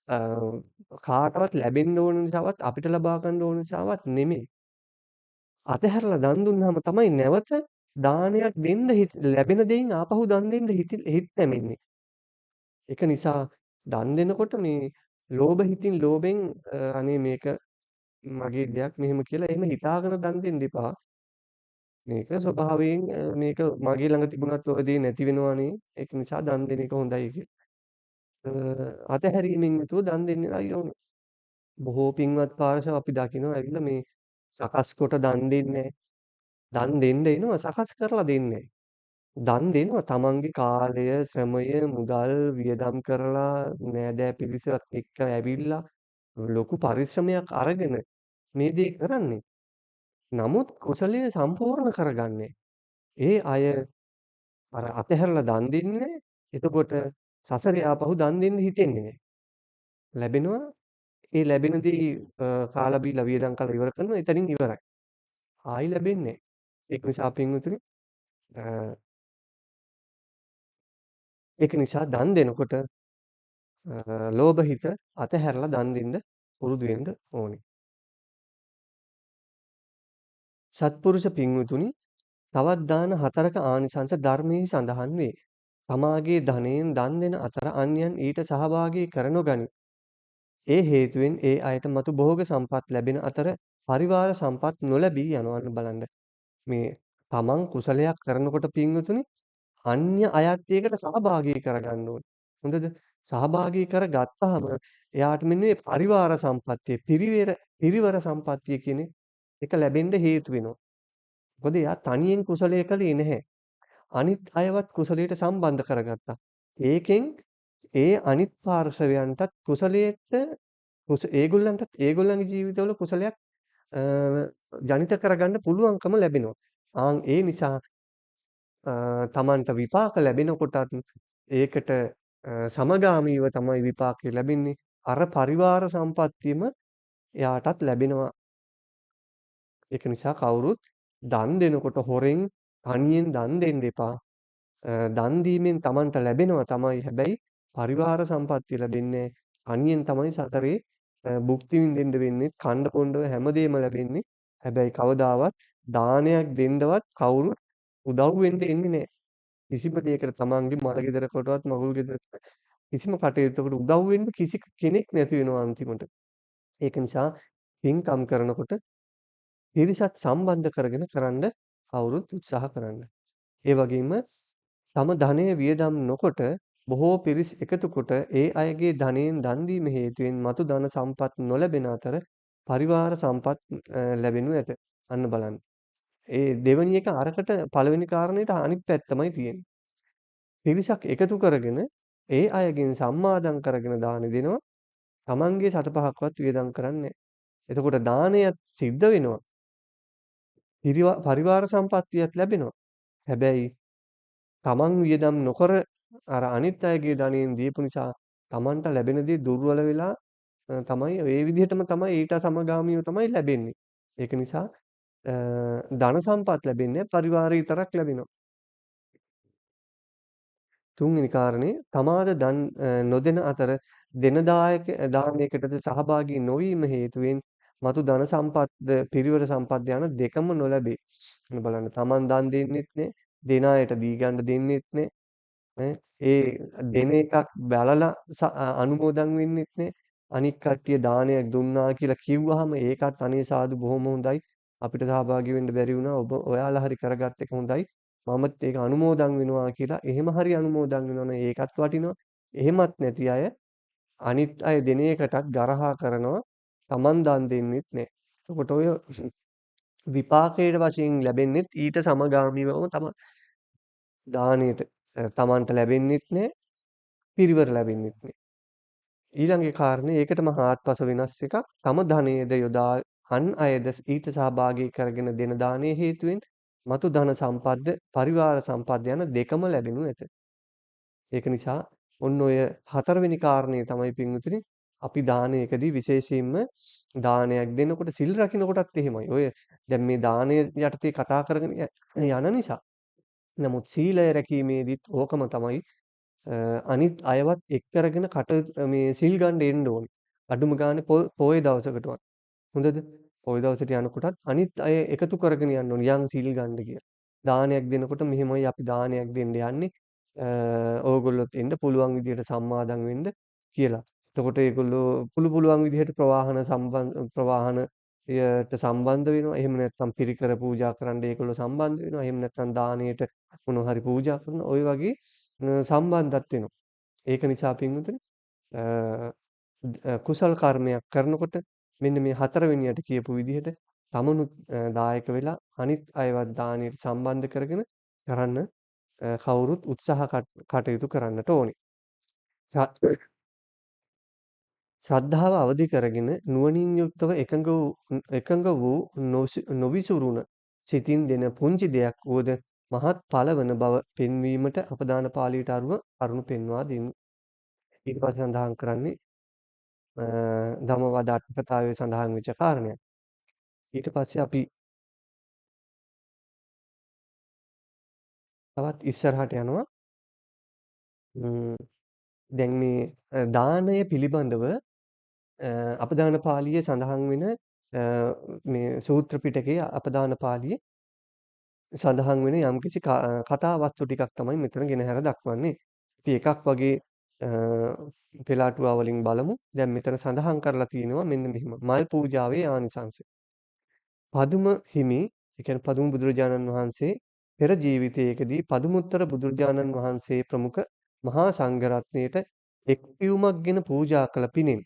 අ කාටවත් ලැබෙන්න ඕන නිසාවත් අපිට ලබා ගන්න ඕන නිසාවත් නෙමෙයි. අතහැරලා දන් දුන්නාම තමයි නැවත දානයක් දෙන්න ලැබෙන දෙයින් ආපහු දන් දෙන්න හිත නැමෙන්නේ. ඒක නිසා දන් දෙනකොට මේ ලෝභ හිතින් ලෝභෙන් අනේ මේක මගේ දෙයක් මෙහෙම කියලා එහෙම හිතාගෙන දන් දෙන්න එපා. මේක ස්වභාවයෙන් මේක මගේ ළඟ තිබුණත් ඔය දේ නැති වෙනවනේ. ඒක නිසා දන් දෙන එක හොඳයි කියලා. අතහැරීමෙන් යුතුව දන් දෙන්නයි ඕනේ. බොහෝ පින්වත් පාර්ශව අපි දකිනවා ඇවිල්ලා මේ සකස් කොට දන් දෙන්නේ දන් දෙන්න එනවා සකස් කරලා දෙන්නේ දන් දෙනවා තමන්ගේ කාලය, ශ්‍රමය, මුදල් වියදම් කරලා නෑදෑ පිරිසත් එක්ක ඇවිල්ලා ලොකු පරිශ්‍රමයක් අරගෙන මේ දේ කරන්නේ. නමුත් කුසලය සම්පූර්ණ කරගන්නේ. ඒ අය අර අතහැරලා දන් දෙන්නේ. එතකොට සසරේ ආපහු දන් දෙන්න හිතෙන්නේ නෑ. ලැබෙනවා. ඒ ලැබෙන දේ කාලා බීලා වියදම් කරලා ඉවර කරනවා. එතනින් ඉවරයි. ආයි ලැබෙන්නේ නෑ. ඒක නිසා පින්වතුනි අ ඒක නිසා දන් දෙනකොට ලෝභ හිත අතහැරලා දන් දෙන්න පුරුදු වෙන්න ඕනේ. සත්පුරුෂ පින්වතුනි තවත් දාන හතරක ආනිසංස ධර්මයේ සඳහන් වේ. තමාගේ ධනයෙන් දන් දෙන අතර අන්‍යයන් ඊට සහභාගී කර නොගනි. ඒ හේතුවෙන් ඒ අයට මතු භෝග සම්පත් ලැබෙන අතර පරිවාර සම්පත් නොලැබී යනවන්න බලන්න. මේ තමන් කුසලයක් කරනකොට පින්වතුනි අන්‍ය අයත් ඒකට සහභාගී කරගන්න ඕනේ. හොඳද? සහභාගී කරගත්තාම එයාට මෙන්න මේ පරිවාර සම්පත්තිය, පිරිවර සම්පත්තිය කියන එක ලැබෙන්න හේතු වෙනවා. මොකද එයා තනියෙන් කුසලයේ කළේ නැහැ. අනිත් අයවත් කුසලයට සම්බන්ධ කරගත්තා. ඒකෙන් ඒ අනිත් පාර්ශවයන්ටත් කුසලයට ඒගොල්ලන්ගේ ජීවිතවල කුසලයක් අ ජනිත කරගන්න පුළුවන්කම ලැබෙනවා. ඒ නිසා තමන්ට විපාක ලැබෙනකොටත් ඒකට සමගාමීව තමයි විපාකේ ලැබෙන්නේ. අර පරිවාර සම්පත්තියම එයාටත් ලැබෙනවා. ඒක නිසා කවුරුත් දන් දෙනකොට හොරෙන් තනියෙන් දන් දෙන්න එපා. දන් දීමෙන් තමන්ට ලැබෙනවා තමයි. හැබැයි පරිවාර සම්පත්තිය ලැබෙන්නේ තනියෙන් තමයි සසරේ භුක්ති විඳින්න වෙන්නේ. කන්න බොන්න හැමදේම ලැබෙන්නේ. හැබැයි කවදාවත් දානයක් දෙන්නවත් කවුරුත් උදව් වෙන්න එන්නේ නැහැ. කිසිම දෙයකට තමන්ගේ මල ගෙදර කොටවත් මගුල් ගෙදර කිසිම කටයුත්තකට උදව් වෙන්න කිසි කෙනෙක් නැති වෙනවා අන්තිමට. ඒක නිසා පින්කම් කරනකොට පිරිසත් සම්බන්ධ කරගෙන කරන්න කවුරුත් උත්සාහ කරන්න. ඒ වගේම තම ධනය වියදම් නොකොට බොහෝ පිරිස් එකතු කොට ඒ අයගේ ධනයෙන් දන් දීම හේතුවෙන් මතු ධන සම්පත් නොලැබෙන අතර පරිවාර සම්පත් ලැබෙනු ඇත. අන්න බලන්න. ඒ දෙවෙනි එක අරකට පළවෙනි කාරණේට අනිත් පැත්තමයි තියෙන්නේ. පිරිසක් එකතු කරගෙන ඒ අයගෙන් සම්මාදම් කරගෙන දාන දෙනවා. Tamanගේ සත පහක්වත් වියදම් කරන්නේ එතකොට දානයත් සිද්ධ වෙනවා. පරිවාර සම්පත්තියත් ලැබෙනවා. හැබැයි තමන් වියදම් නොකර අර අනිත් අයගේ ධනයෙන් දීපු නිසා තමන්ට ලැබෙන දේ දුර්වල වෙලා තමයි ඒ විදිහටම තමයි ඊට සමගාමීව තමයි ලැබෙන්නේ. ඒක නිසා අ ධන සම්පත් ලැබෙන්නේ පරිවාරය විතරක් ලැබෙනවා. තුන්වෙනි කාරණේ තමාද දන් නොදෙන අතර දෙන දානයකටද සහභාගී නොවීම හේතුවෙන් මතු ධන සම්පත්ද පිරිවර සම්පත් යන දෙකම නොලැබේ. අන්න බලන්න තමන් දන් දෙන්නෙත් නෑ, දෙන අයට දී ගන්න දෙන්නෙත් නෑ. ඈ ඒ දෙන එකක් බලලා අනුමෝදන් වෙන්නෙත් නෑ. අනික් කට්ටිය දානයක් දුන්නා කියලා කිව්වහම ඒකත් අනේ සාදු බොහොම හොඳයි. අපිට සහභාගී වෙන්න බැරි වුණා. ඔයාලා හරි කරගත්ත එක හොඳයි. මමත් ඒක අනුමෝදන් වෙනවා කියලා එහෙම හරි අනුමෝදන් වෙනවනේ ඒකත් වටිනවා. එහෙමත් නැති අය අනිත් අය දෙන එකටත් ගරහා කරනවා. Taman දන් දෙන්නෙත් නෑ. එතකොට ඔය විපාකයට වශයෙන් ලැබෙන්නෙත් ඊට සමගාමීවම තමයි දානෙට තමන්ට ලැබෙන්නෙත් නෑ, පිරිවර ලැබෙන්නෙත් නෑ. ඊළඟ කාරණේ ඒකටම හාත්පස වෙනස් එකක්. තම ධනයද යොදා අන් අයද ඊට සහභාගී කරගෙන දෙන දානයේ හේතුවෙන් මතු ධන සම්පත්ද පරිවාර සම්පත් යන දෙකම ලැබෙනු ඇත. ඒක නිසා ඔන්න ඔය හතරවෙනි කාරණේ තමයි පින්වතුනි අපි දානයකදී විශේෂයෙන්ම දානයක් දෙනකොට සිල් රකින්නකොටත් එහෙමයි. ඔය දැන් මේ දානය යටතේ කතා කරගෙන යන නිසා. නමුත් සීලය රැකීමේදීත් ඕකම තමයි අනිත් අයවත් එක් කරගෙන මේ සිල් ගන්න එන්න ඕනේ. අඩුම ගානේ පොය දවසකටවත්. හොඳද? පොය දවසට යනකොටත් අනිත් අය එකතු කරගෙන යන්න ඕනේ යන් සිල් ගන්න කියලා. දානයක් දෙනකොට මෙහෙමයි අපි දානයක් දෙන්න යන්නේ. ඕගොල්ලොත් එන්න පුළුවන් විදිහට සම්මාදම් වෙන්න කියලා. එතකොට ඒගොල්ලෝ පුළුවන් විදිහට ප්‍රවාහනයට සම්බන්ධ වෙනවා. එහෙම නැත්නම් පිරිකර පූජා කරන්න ඒගොල්ලෝ සම්බන්ධ වෙනවා. එහෙම නැත්නම් දානයට මොනවා හරි පූජා කරනවා. ওই වගේ සම්බන්ධත් වෙනවා. ඒක නිසා පින්වතුනි කුසල් කර්මයක් කරනකොට මෙන්න මේ හතරවෙනියට කියපු විදිහට තමනුත් දායක වෙලා අනිත් අයවත් දානයට සම්බන්ධ කරගෙන කරන්න කවුරුත් උත්සාහ කටයුතු කරන්නට ඕනේ. ශ්‍රද්ධාව අවදි කරගෙන නුවණින් යුක්තව එකඟ වූ නොවිසුරුන සිතින් දෙන පුංචි දෙයක් වුවද මහත් ඵල වන බව පෙන්වීමට අපදාන පාළියට අරුව කරුණු පෙන්වා දෙමු. ඊට පස්සේ සඳහන් කරන්නේ ධම්මවද අට කතාවේ සඳහන් වෙච්ච කාරණයක්. ඊට පස්සේ අපි තවත් ඉස්සරහට යනවා. දැන් මේ දානය පිළිබඳව අපදාන පාළියේ සඳහන් වෙන මේ සූත්‍ර පිටකයේ අපදාන පාළියේ සඳහන් වෙන යම්කිසි කතා වස්තු ටිකක් තමයි මෙතන ගෙනහැර දක්වන්නේ. අපි එකක් වගේ පෙළාටුවා වලින් බලමු. දැන් මෙතන සඳහන් කරලා තියෙනවා මෙන්න මෙහෙම. මල් පූජාවේ ආනිසංශ. පදුම හිමි, ඒ කියන්නේ පදුම බුදුරජාණන් වහන්සේ පෙර ජීවිතයකදී පදුමුත්තර බුදුරජාණන් වහන්සේ ප්‍රමුඛ මහා සංඝරත්නයට එක් පියුමක් ගෙන පූජා කළ පිණින්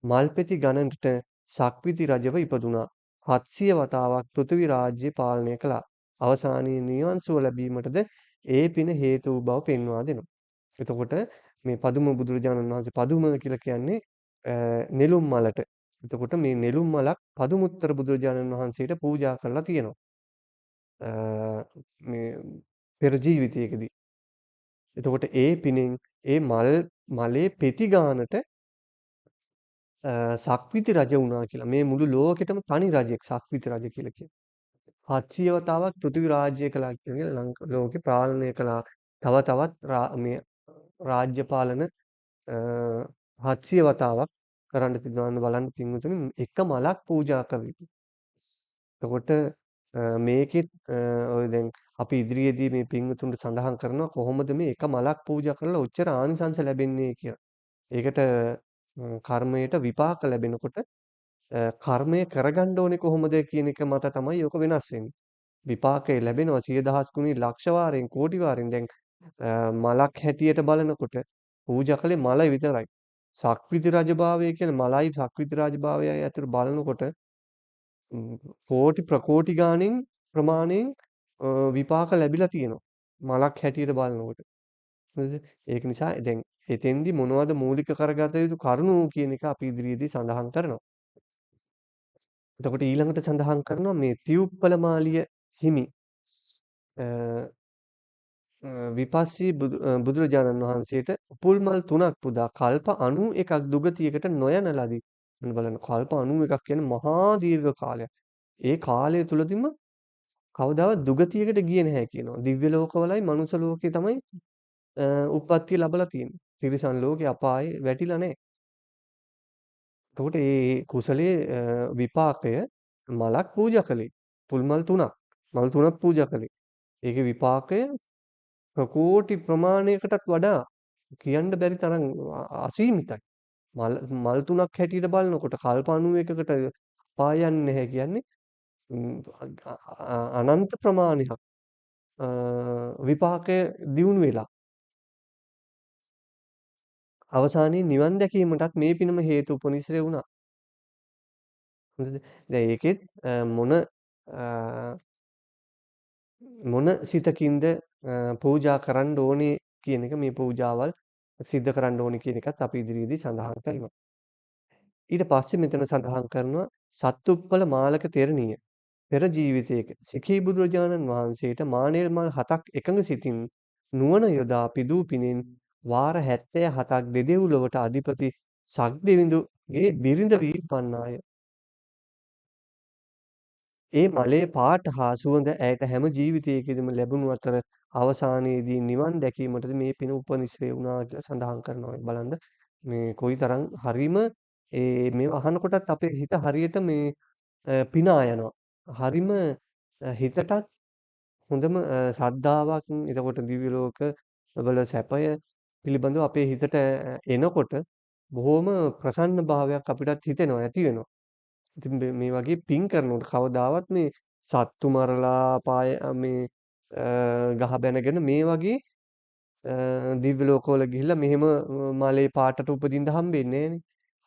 මල්පෙති ගණනට සක්විති රජව ඉපදුනා. 700 වතාවක් පෘථිවි රාජ්‍ය පාලනය කළා. අවසානයේ නිවන් සුව ලැබීමටද ඒ පින හේතු වූ බව පෙන්වා දෙනවා. එතකොට මේ පදුම බුදුරජාණන් වහන්සේ පදුම කියලා කියන්නේ නෙළුම් මලට. එතකොට මේ නෙළුම් මලක් පදුමුත්තර බුදුරජාණන් වහන්සේට පූජා කරලා තියෙනවා. මේ පෙර ජීවිතයකදී. එතකොට ඒ පිනෙන් ඒ මලේ පෙති ගානට සක්විති රජ වුණා කියලා. මේ මුළු ලෝකෙටම තනි රජෙක් සක්විති රජ කියලා කියනවා. 700 වතාවක් පෘථිවි රාජ්‍ය කළා කියන්නේ ලෝකේ පාලනය කළා. තව තවත් මේ රාජ්‍ය පාලන 700 වතාවක් කරන්න තිබුණාන්න බලන්න පින්වතුනි එක මලක් පූජා කරලා. එතකොට මේකෙත් ඔය දැන් අපි ඉදිරියේදී මේ පින්වතුන්ට සඳහන් කරනවා කොහොමද මේ එක මලක් පූජා කරලා ඔච්චර ආනිසංස ලැබෙන්නේ කියලා. ඒකට කර්මයට විපාක ලැබෙනකොට කර්මය කරගන්න ඕනේ කොහොමද කියන එක මත තමයි ඔක වෙනස් වෙන්නේ. විපාකය ලැබෙනවා 10000 ගුණී ලක්ෂ වාරයෙන් කෝටි වාරයෙන් දැන් මලක් හැටියට බලනකොට පූජා කළේ මල විතරයි. සක්විති රජභාවය කියන්නේ මලයි සක්විති රාජභාවයයි අතර බලනකොට කෝටි ප්‍රකෝටි ගාණෙන් ප්‍රමාණයෙන් විපාක ලැබිලා තියෙනවා. මලක් හැටියට බලනකොට. හරිද? ඒක නිසා දැන් එතෙන්දි මොනවද මූලික කරගත යුතු කරුණු කියන එක අපි ඉදිරියේදී සඳහන් කරනවා. එතකොට ඊළඟට සඳහන් කරනවා මේ තියුප්පල මාලිය හිමි විපස්සී බුදුරජාණන් වහන්සේට උපුල් මල් 3ක් පුදා කල්ප 91ක් දුගතියකට නොයන ලදී. අන්න බලන්න කල්ප 91ක් කියන්නේ මහා දීර්ඝ කාලයක්. ඒ කාලය තුලදීම කවදාවත් දුගතියකට ගියේ නැහැ කියනවා. දිව්‍ය ලෝකවලයි මනුෂ්‍ය ලෝකේ තමයි උප්පත්තිය ලැබලා තියෙන්නේ. තිරිසන් ලෝකේ අපායේ වැටිලා නැහැ. එතකොට මේ කුසලයේ විපාකය මලක් පූජා කළේ. පුල් මල් 3ක්. මල් 3ක් පූජා කළේ. ඒකේ විපාකය ප්‍රකෝටි ප්‍රමාණයකටත් වඩා කියන්න බැරි තරම් අසීමිතයි. මල් 3ක් හැටියට බලනකොට කල්ප 91කට පාය යන්නේ නැහැ කියන්නේ අනන්ත ප්‍රමාණයක් විපාකය දියුණු වෙලා අවසානයේ නිවන් දැකීමටත් මේ පිනම හේතු උපනිශ්‍රේ වුණා. හරිද? දැන් ඒකෙත් මොන සිතකින්ද පූජා කරන්න ඕනේ කියන එක මේ පූජාවල් සිද්ධ කරන්න ඕනේ කියන එකත් අපි ඉදිරියේදී සඳහන් කරනවා. ඊට පස්සේ මෙතන සඳහන් කරනවා සත්තුප්පල මාලක තෙරණිය පෙර ජීවිතයක සිඛී බුදුරජාණන් වහන්සේට මානෙල් මල් 7ක් එකඟ සිතින් නුවණ යොදා පිදූ පිනෙන් වාර 77ක් දෙදෙව් ලොවට අධිපති සක්දෙවිඳුගේ බිරිඳ වී උපන්නාය. ඒ මලේ පාට හා සුවඳ ඇයට හැම ජීවිතයකදීම ලැබුණු අතර අවසානයේදී නිවන් දැකීමටද මේ පින උපනිශ්‍රේ වුණා කියලා සඳහන් කරනවා. බලන්න මේ කොයිතරම් හරීම මේ අහනකොටත් අපේ හිත හරියට මේ පිනා යනවා. හරිම හිතටත් හොඳම ශ්‍රද්ධාවක් එතකොට දිව්‍ය ලෝක වල සැපය පිළිබඳව අපේ හිතට එනකොට බොහොම ප්‍රසන්න භාවයක් අපිටත් හිතෙනවා ඇති වෙනවා. ඉතින් මේ වගේ පින් කරනකොට කවදාවත් මේ සත්තු මරලා මේ ගහ බැනගෙන මේ වගේ දිව්‍ය ලෝකවල ගිහිල්ලා මෙහෙම මලේ පාටට උපදින්න හම්බෙන්නේ නෑනේ.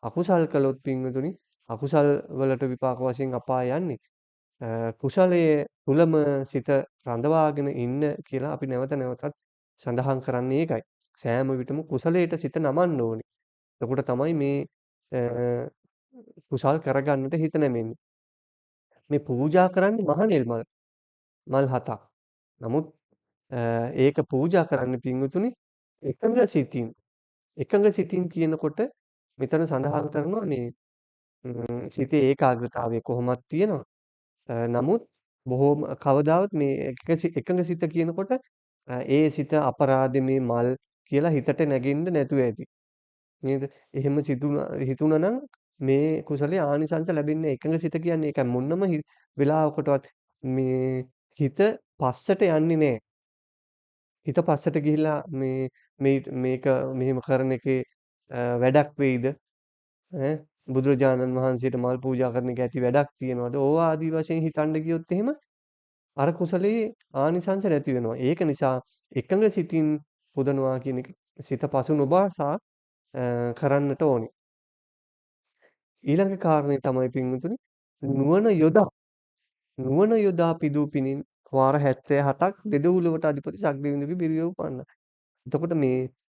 අකුසල් කළොත් පින්වතුනි අකුසල් වලට විපාක වශයෙන් අපාය යන්නේ. කුසලයේ තුලම සිත රඳවාගෙන ඉන්න කියලා අපි නැවත නැවතත් සඳහන් කරන්නේ ඒකයි. සෑම විටම කුසලයට සිත නමන්න ඕනේ. එතකොට තමයි මේ කුසල් කරගන්නට හිත නැමෙන්නේ. මේ පූජා කරන්නේ මහණෙල් මල් 7ක්. නමුත් ඒක පූජා කරන්න පින්වතුනි එකඟ සිතින් එකඟ සිතින් කියනකොට මෙතන සඳහන් කරනවා මේ සිතේ ඒකාග්‍රතාවය කොහොමද තියෙනවා. නමුත් බොහෝම කවදාවත් මේ එකඟ සිත කියනකොට ඒ සිත අපරාධමේ මල් කියලා හිතට නැගෙන්න නැතුව ඇති. නේද? එහෙම හිතුණා නම් මේ කුසලයේ ආනිසංස ලැබෙන්නේ එකඟ සිත කියන්නේ ඒකයි මොන්නම වෙලාවකටවත් මේ හිත පස්සට යන්නේ නැහැ. හිත පස්සට ගිහිල්ලා මේක මෙහෙම කරන එකේ වැඩක් වෙයිද? ඈ බුදුරජාණන් වහන්සේට මල් පූජා කරන එක ඇති වැඩක් තියනවාද? ඕවා ආදී වශයෙන් හිතන්න ගියොත් එහෙම අර කුසලයේ ආනිසංස නැති වෙනවා. ඒක නිසා එකඟ සිතින් පුදනවා කියන එක සිත පසු නොබාසා කරන්නට ඕනේ. ඊළඟ කාරණේ තමයි පින්වතුනි නුවණ යොදා පිදූ පිනින් වාර 77ක් දෙදෙව්ලොවට අධිපති සක්දෙවිඳුගේ බිරිය උපන්නා. එතකොට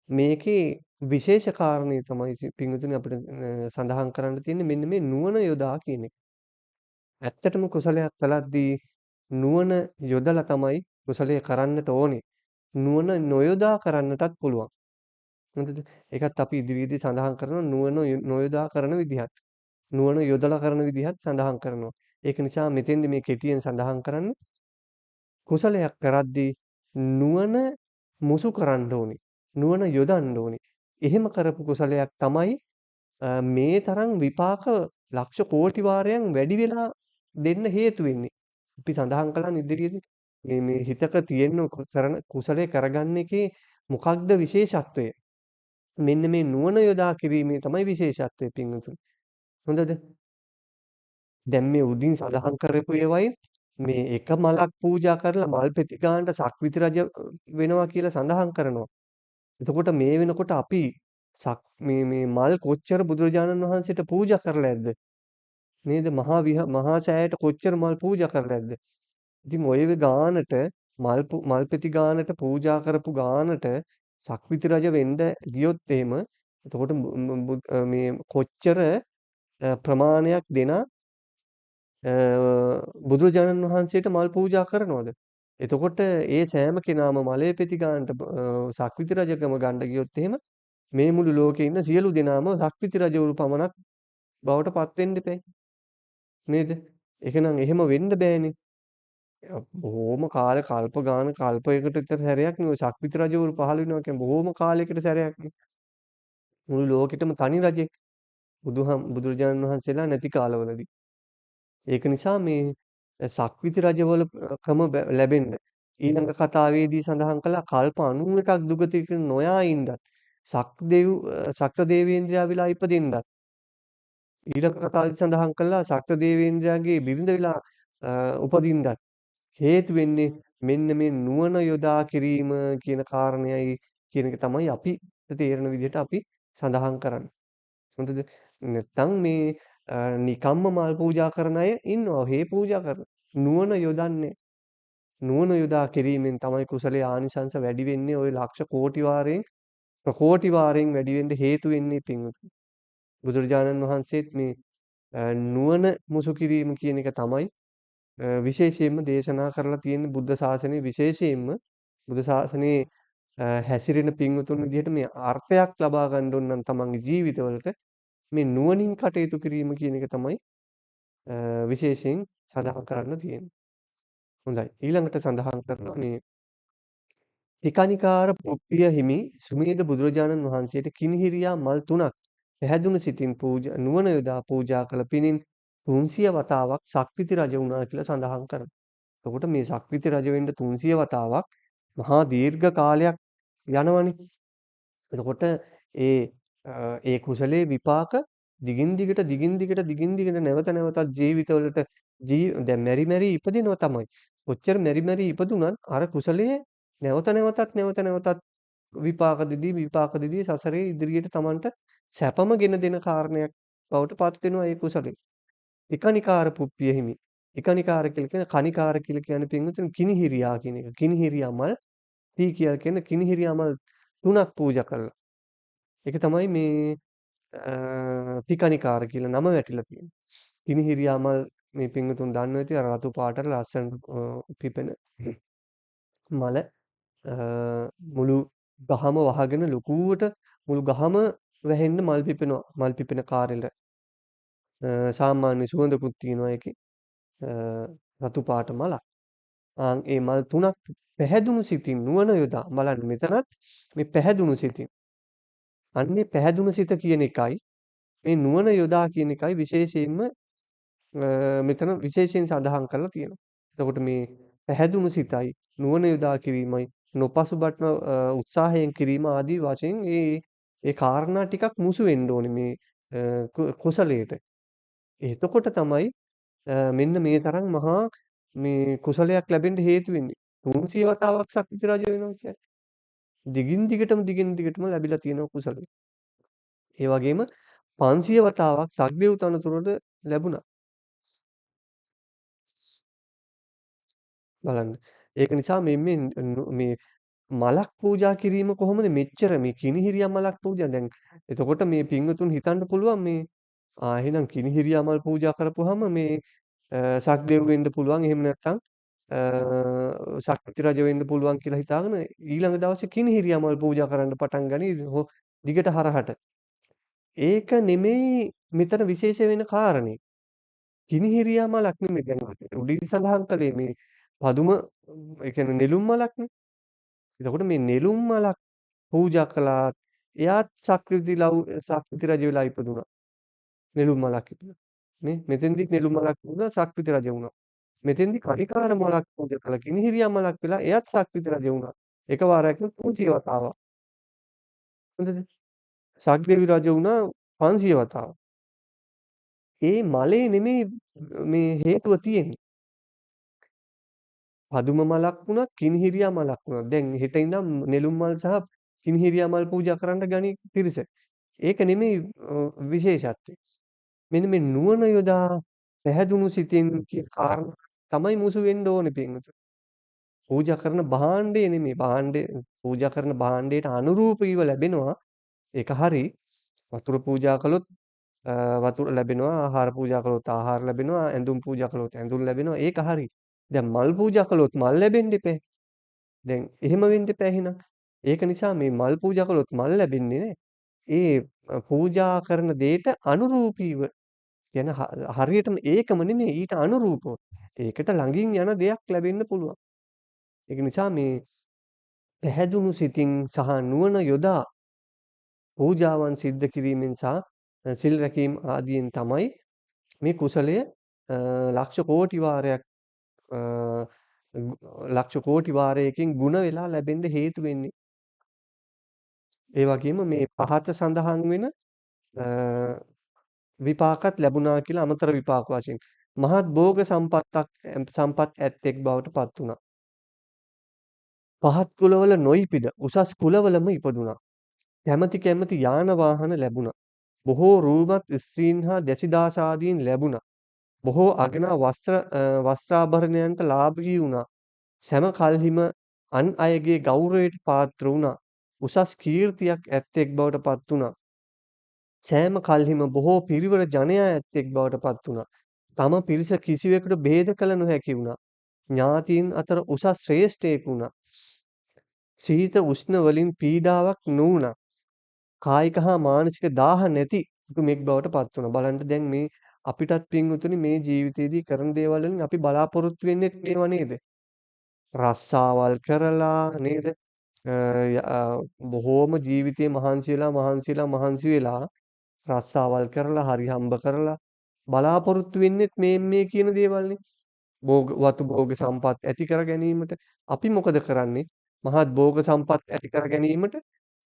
මේකේ විශේෂ කාරණේ තමයි පින්වතුනි අපිට සඳහන් කරන්න තියෙන්නේ මෙන්න මේ නුවණ යොදා කියන එක. ඇත්තටම කුසලයක් කළද්දී නුවණ යොදලා තමයි කුසලය කරන්නට ඕනේ. නුවණ නොයොදා කරන්නටත් පුළුවන්. හරිද? ඒකත් අපි ඉදිරියේදී සඳහන් කරනවා නුවණ නොයොදා කරන විදිහත්. නුවණ යොදලා කරන විදිහත් සඳහන් කරනවා. ඒක නිසා මෙතෙන්දි මේ කෙටියෙන් සඳහන් කරන්නේ කුසලයක් කරද්දී නුවණ මුසු කරන්න ඕනේ. නුවණ යොදන්න ඕනේ. එහෙම කරපු කුසලයක් තමයි මේ තරම් විපාක ලක්ෂ කෝටි වාරයන් වැඩි වෙලා දෙන්න හේතු වෙන්නේ. අපි සඳහන් කළා ඉදිරියේදී මේ හිතක තියෙන කරන කුසලයේ කරගන්න එකේ මොකක්ද විශේෂත්වය? මෙන්න මේ නුවණ යොදා කිරීමේ තමයි විශේෂත්වය පින්වතුනි. හොඳද? දැන් මේ උඩින් සඳහන් කරපු ඒවායින් මේ එක මලක් පූජා කරලා මල් පෙති ගානට සක්විති රජ වෙනවා කියලා සඳහන් කරනවා. එතකොට මේ වෙනකොට අපි මේ මල් කොච්චර බුදුරජාණන් වහන්සේට පූජා කරලා ඇද්ද? නේද? මහා සෑයට කොච්චර මල් පූජා කරලා ඇද්ද? ඉතින් ඔය ගානට මල් පෙති ගානට පූජා කරපු ගානට සක්විති රජ වෙන්න ගියොත් එහෙම එතකොට මේ කොච්චර ප්‍රමාණයක් දෙනා බුදුරජාණන් වහන්සේට මල් පූජා කරනවද? එතකොට ඒ සෑම කෙනාම මලේ පෙති ගන්නට සක්විති රජකම ගන්න ගියොත් එහෙම මේ මුළු ලෝකේ ඉන්න සියලු දෙනාම සක්විති රජවරු පමණක් බවට පත් වෙන්න එපැයි. නේද? එහෙනම් එහෙම වෙන්න බෑනේ. බොහෝම කල්ප ගාන කල්පයකට විතර සැරයක් නේ ඔය සක්විති රජවරු පහළ වෙනවා කියන්නේ බොහෝම කාලයකට සැරයක්නේ. මුළු ලෝකෙටම තනි රජෙක්. බුදුරජාණන් වහන්සේලා නැති කාලවලදී. ඒක නිසා මේ සක්විති රජවල ක්‍රම ලැබෙන්න ඊළඟ කතාවේදී සඳහන් කළා කල්ප 91ක් දුගතික නොයා ඉන්නත් සක්‍ර දේවේන්ද්‍රයා වෙලා ඉපදෙන්නත් ඊළඟ කතාවේදී සඳහන් කළා සක්‍ර දේවේන්ද්‍රයාගේ බිරිඳ වෙලා උපදින්නත් හේතු වෙන්නේ මෙන්න මේ නුවණ යොදා කිරීම කියන කාරණයයි කියන එක තමයි අපි තේරෙන විදිහට අපි සඳහන් කරන්නේ. හොඳද? නැත්තම් මේ නිකම්ම මල් පූජා කරන අය ඉන්නවා. හේ පූජා කරන. නුවණ යොදන්නේ. නුවණ යොදා කිරීමෙන් තමයි කුසලයේ ආනිසංස වැඩි වෙන්නේ. ওই ලක්ෂ කෝටි වාරයෙන් ප්‍රකෝටි වාරයෙන් වැඩි වෙන්න හේතු වෙන්නේ පින්වතුනි. බුදුරජාණන් වහන්සේත් මේ නුවණ මුසු කිරීම කියන එක තමයි විශේෂයෙන්ම දේශනා කරලා තියෙන්නේ බුද්ධ ශාසනයේ විශේෂයෙන්ම බුද්ධ ශාසනයේ හැසිරෙන පින්වතුන් විදිහට මේ අර්ථයක් ලබා ගන්න ඕන නම් තමන්ගේ ජීවිතවලට මේ නුවණින් කටයුතු කිරීම කියන එක තමයි විශේෂයෙන් සඳහන් කරන්න තියෙන්නේ. හොඳයි. ඊළඟට සඳහන් කරනවා මේ තිකණිකාර පුප්පිය හිමි සුමේද බුදුරජාණන් වහන්සේට කිනිහිරියා මල් 3ක් පැහැදුණු සිතින් නුවණ යොදා පූජා කළ පිණින් 300 වතාවක් සක්විති රජ වුණා කියලා සඳහන් කරනවා. එතකොට මේ සක්විති රජ වෙන්න 300 වතාවක් මහා දීර්ඝ කාලයක් යනවනේ. එතකොට ඒ කුසලයේ විපාක දිගින් දිගට නැවත නැවතත් ජීවිතවලට දැන් මෙරි මෙරි ඉපදිනවා තමයි. කොච්චර මෙරි මෙරි ඉපදුනත් අර කුසලයේ නැවත නැවතත් විපාක දෙදී සසරේ ඉදිරියට Tamanට සැපම ගෙන දෙන කාරණයක් බවට පත් වෙනවා ඒ කුසලේ. එකනිකාර පුප්පිය හිමි. එකනිකාර කියලා කියන්නේ කනිකාර කියලා කියන්නේ පින්වතුනි කිනිහිරියා කියන එක. කිනිහිරියා මල් තී කියලා කියන කිනිහිරියා මල් 3ක් පූජා කළා. ඒක තමයි මේ තිකණිකාර කියලා නම වැටිලා තියෙන්නේ. කිනිහිරියා මල් මේ පින්වතුන් දන්නවා ඇති අර රතු පාටට ලස්සනට පිපෙන මල මුළු ගහම වහගෙන ලොකුවට මුළු ගහම වැහෙන්න මල් පිපෙනවා. මල් පිපෙන කාරෙල සාමාන්‍ය සුවඳකුත් තියෙනවා ඒකේ. රතු පාට මලක්. ඒ මල් 3ක් පැහැදුණු සිතින් නුවණ යොදා බලන්න මෙතනත් මේ පැහැදුණු සිතින් අන්නේ පැහැදුණු සිත කියන එකයි මේ නුවණ යොදා කියන එකයි විශේෂයෙන්ම මෙතන විශේෂයෙන් සඳහන් කරලා තියෙනවා. එතකොට මේ පැහැදුණු සිතයි නුවණ යොදා කිරීමයි නොපසුබට උත්සාහයෙන් කිරීම ආදී වශයෙන් ඒ කාරණා ටිකක් මුසු වෙන්න ඕනේ මේ කුසලයට. එතකොට තමයි මෙන්න මේ තරම් මහා මේ කුසලයක් ලැබෙන්න හේතු වෙන්නේ. 300 වතාවක් සක්විති රජ වෙනවා කියන්නේ. දිගින් දිගටම ලැබිලා තියෙන කුසලය. ඒ වගේම 500 වතාවක් සක්දෙව් තනතුරට ලැබුණා. බලන්න. ඒක නිසා මේ මලක් පූජා කිරීම කොහොමද මෙච්චර මේ කිනිහිරියා මලක් පූජා දැන් එතකොට මේ පින්වතුන් හිතන්න පුළුවන් මේ එහෙනම් කිනිහිරියා මල් පූජා කරපුවාම මේ සක්දෙව් වෙන්න පුළුවන් එහෙම නැත්නම් සක්විති රජ වෙන්න පුළුවන් කියලා හිතාගෙන ඊළඟ දවසේ කිනිහිරියා මල් පූජා කරන්න පටන් ගනී දිගට හරහට. ඒක නෙමෙයි මෙතන විශේෂ වෙන කාරණේ. කිනිහිරියා මලක් නෙමෙයි දැන් උඩින් සඳහන් කළේ මේ පදුම ඒ කියන්නේ නෙළුම් මලක්නේ. එතකොට මේ නෙළුම් මලක් පූජා කළාත් එයාත් සක්විති රජ වෙලා ඉපදුනා. නෙළුම් මලක් ඉපදුනා. නේ මෙතෙන්දිත් නෙළුම් මලක් වුණා සක්විති රජ වුණා. මෙතෙන්දි කණිකාර මලක් පූජා කළා කිනිහිරියා මලක් වෙලා එයාත් සක්විති රජ වුණා. එකවරක් 300 වතාවක්. හොඳද? සක්දෙවි රජ වුණා 500 වතාවක්. ඒ මලේ නෙමෙයි මේ හේතුව තියෙන්නේ. පදුම මලක් වුණත් කිනිහිරියා මලක් වුණත් දැන් හෙට ඉඳන් නෙළුම් මල් සහ කිනිහිරියා මල් පූජා කරන්න ගනි පිරිස. ඒක නෙමෙයි විශේෂත්වය. මෙන්න මේ නුවණ යොදා පැහැදුණු සිතින් කියන කාරණා තමයි මුසු වෙන්න ඕනේ පින්වතුනි. පූජා කරන භාණ්ඩය නෙමෙයි පූජා කරන භාණ්ඩයට අනුරූපීව ලැබෙනවා. ඒක හරි. වතුර පූජා කළොත් වතුර ලැබෙනවා. ආහාර පූජා කළොත් ආහාර ලැබෙනවා. ඇඳුම් පූජා කළොත් ඇඳුම් ලැබෙනවා. ඒක හරි. දැන් මල් පූජා කළොත් මල් ලැබෙන්න එපා. දැන් එහෙම වෙන්න එපා එහෙනම්. ඒක නිසා මේ මල් පූජා කළොත් මල් ලැබෙන්නේ නැහැ. ඒ පූජා කරන දෙයට අනුරූපීව කියන හරියටම ඒකම නෙමෙයි ඊට අනුරූපව. ඒකට ළඟින් යන දෙයක් ලැබෙන්න පුළුවන්. ඒක නිසා මේ පැහැදුණු සිතින් සහ නුවණ යොදා පූජාවන් සිද්ධ කිරීමෙන් සහ සිල් රැකීම ආදියෙන් තමයි මේ කුසලය ලක්ෂ කෝටි වාරයක් අ, ලක්ෂ කෝටි වාරයකින් ගුණ වෙලා ලැබෙන්න හේතු වෙන්නේ. ඒ වගේම මේ පහත සඳහන් වෙන අ, විපාකත් ලැබුණා කියලා අමතර විපාක වශයෙන්. මහත් භෝග සම්පත් ඇත්තෙක් බවට පත් වුණා. පහත් කුලවල නොඉපිද උසස් කුලවලම ඉපදුණා. කැමැති කැමැති යාන වාහන ලැබුණා. බොහෝ රූමත් ස්ත්‍රීන් හා දැසිදාස ආදීන් ලැබුණා. බොහෝ අගනා වස්ත්‍රාභරණයන්ට ලාභී වුණා. සෑම කල්හිම අන් අයගේ ගෞරවයට පාත්‍ර වුණා. උසස් කීර්තියක් ඇත්තෙක් බවට පත් වුණා. සෑම කල්හිම බොහෝ පිරිවර ජනයා ඇත්තෙක් බවට පත් වුණා. තම පිරිස කිසිවෙකුට බේද කළ නොහැකි වුණා. ඥාතීන් අතර උසස් ශ්‍රේෂ්ඨයෙක් වුණා. සීත උෂ්ණ වලින් පීඩාවක් නොවුණා. කායික හා මානසික දාහ නැති උතුමෙක් බවට පත් වුණා. බලන්න දැන් මේ අපිටත් පින්වතුනි මේ ජීවිතේදී කරන දේවල් වලින් අපි බලාපොරොත්තු වෙන්නේ මේවා නේද? රස්සාවල් කරලා නේද? බොහෝම ජීවිතේ මහන්සි වෙලා රස්සාවල් කරලා හරි හම්බ කරලා බලාපොරොත්තු වෙන්නෙත් මේ කියන දේවල්නේ. වතු භෝග සම්පත් ඇති කර ගැනීමට අපි මොකද කරන්නේ? මහත් භෝග සම්පත් ඇති කර ගැනීමට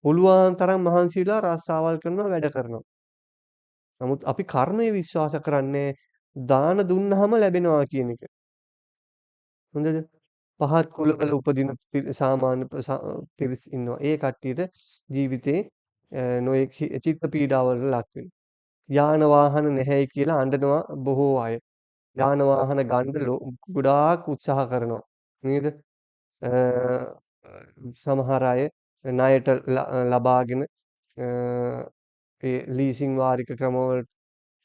පුළුවන් තරම් මහන්සි වෙලා රස්සාවල් කරනවා වැඩ කරනවා. නමුත් අපි කර්මය විශ්වාස කරන්නේ දාන දුන්නහම ලැබෙනවා කියන එක. හොඳද? පහත් කුලවල උපදින සාමාන්‍ය පිරිස් ඉන්නවා. ඒ කට්ටියට ජීවිතේ නොයෙක් චිත්ත පීඩාවලට ලක් වෙනවා. යාන වාහන නැහැයි කියලා අඬනවා බොහෝ අය. යාන වාහන ගන්න ගොඩාක් උත්සාහ කරනවා. නේද? අ සමහර අය ණයට ලබාගෙන ඒ ලීසින් වාරික ක්‍රමවල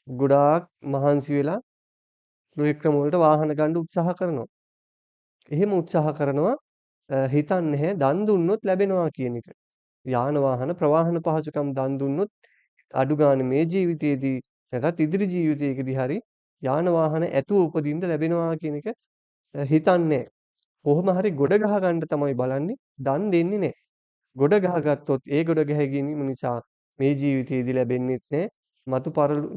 ගොඩාක් මහන්සි වෙලා නොයෙක් ක්‍රමවලට වාහන ගන්න උත්සාහ කරනවා. එහෙම උත්සාහ කරනවා හිතන්නේ නැහැ දන් දුන්නොත් ලැබෙනවා කියන එක. යාන වාහන ප්‍රවාහන පහසුකම් දන් දුන්නොත් අඩු ගානේ මේ ජීවිතයේදී නැත්නම් ඉදිරි ජීවිතයකදී හරි යාන වාහන ඇතුව උපදින්න ලැබෙනවා කියන එක හිතන්නේ. කොහොම හරි ගොඩ ගහ ගන්න තමයි බලන්නේ දන් දෙන්නේ නැහැ. ගොඩ ගහගත්තොත් ඒ ගොඩ ගැනීම නිසා මේ ජීවිතයේදී ලැබෙන්නෙත් නැහැ. මතු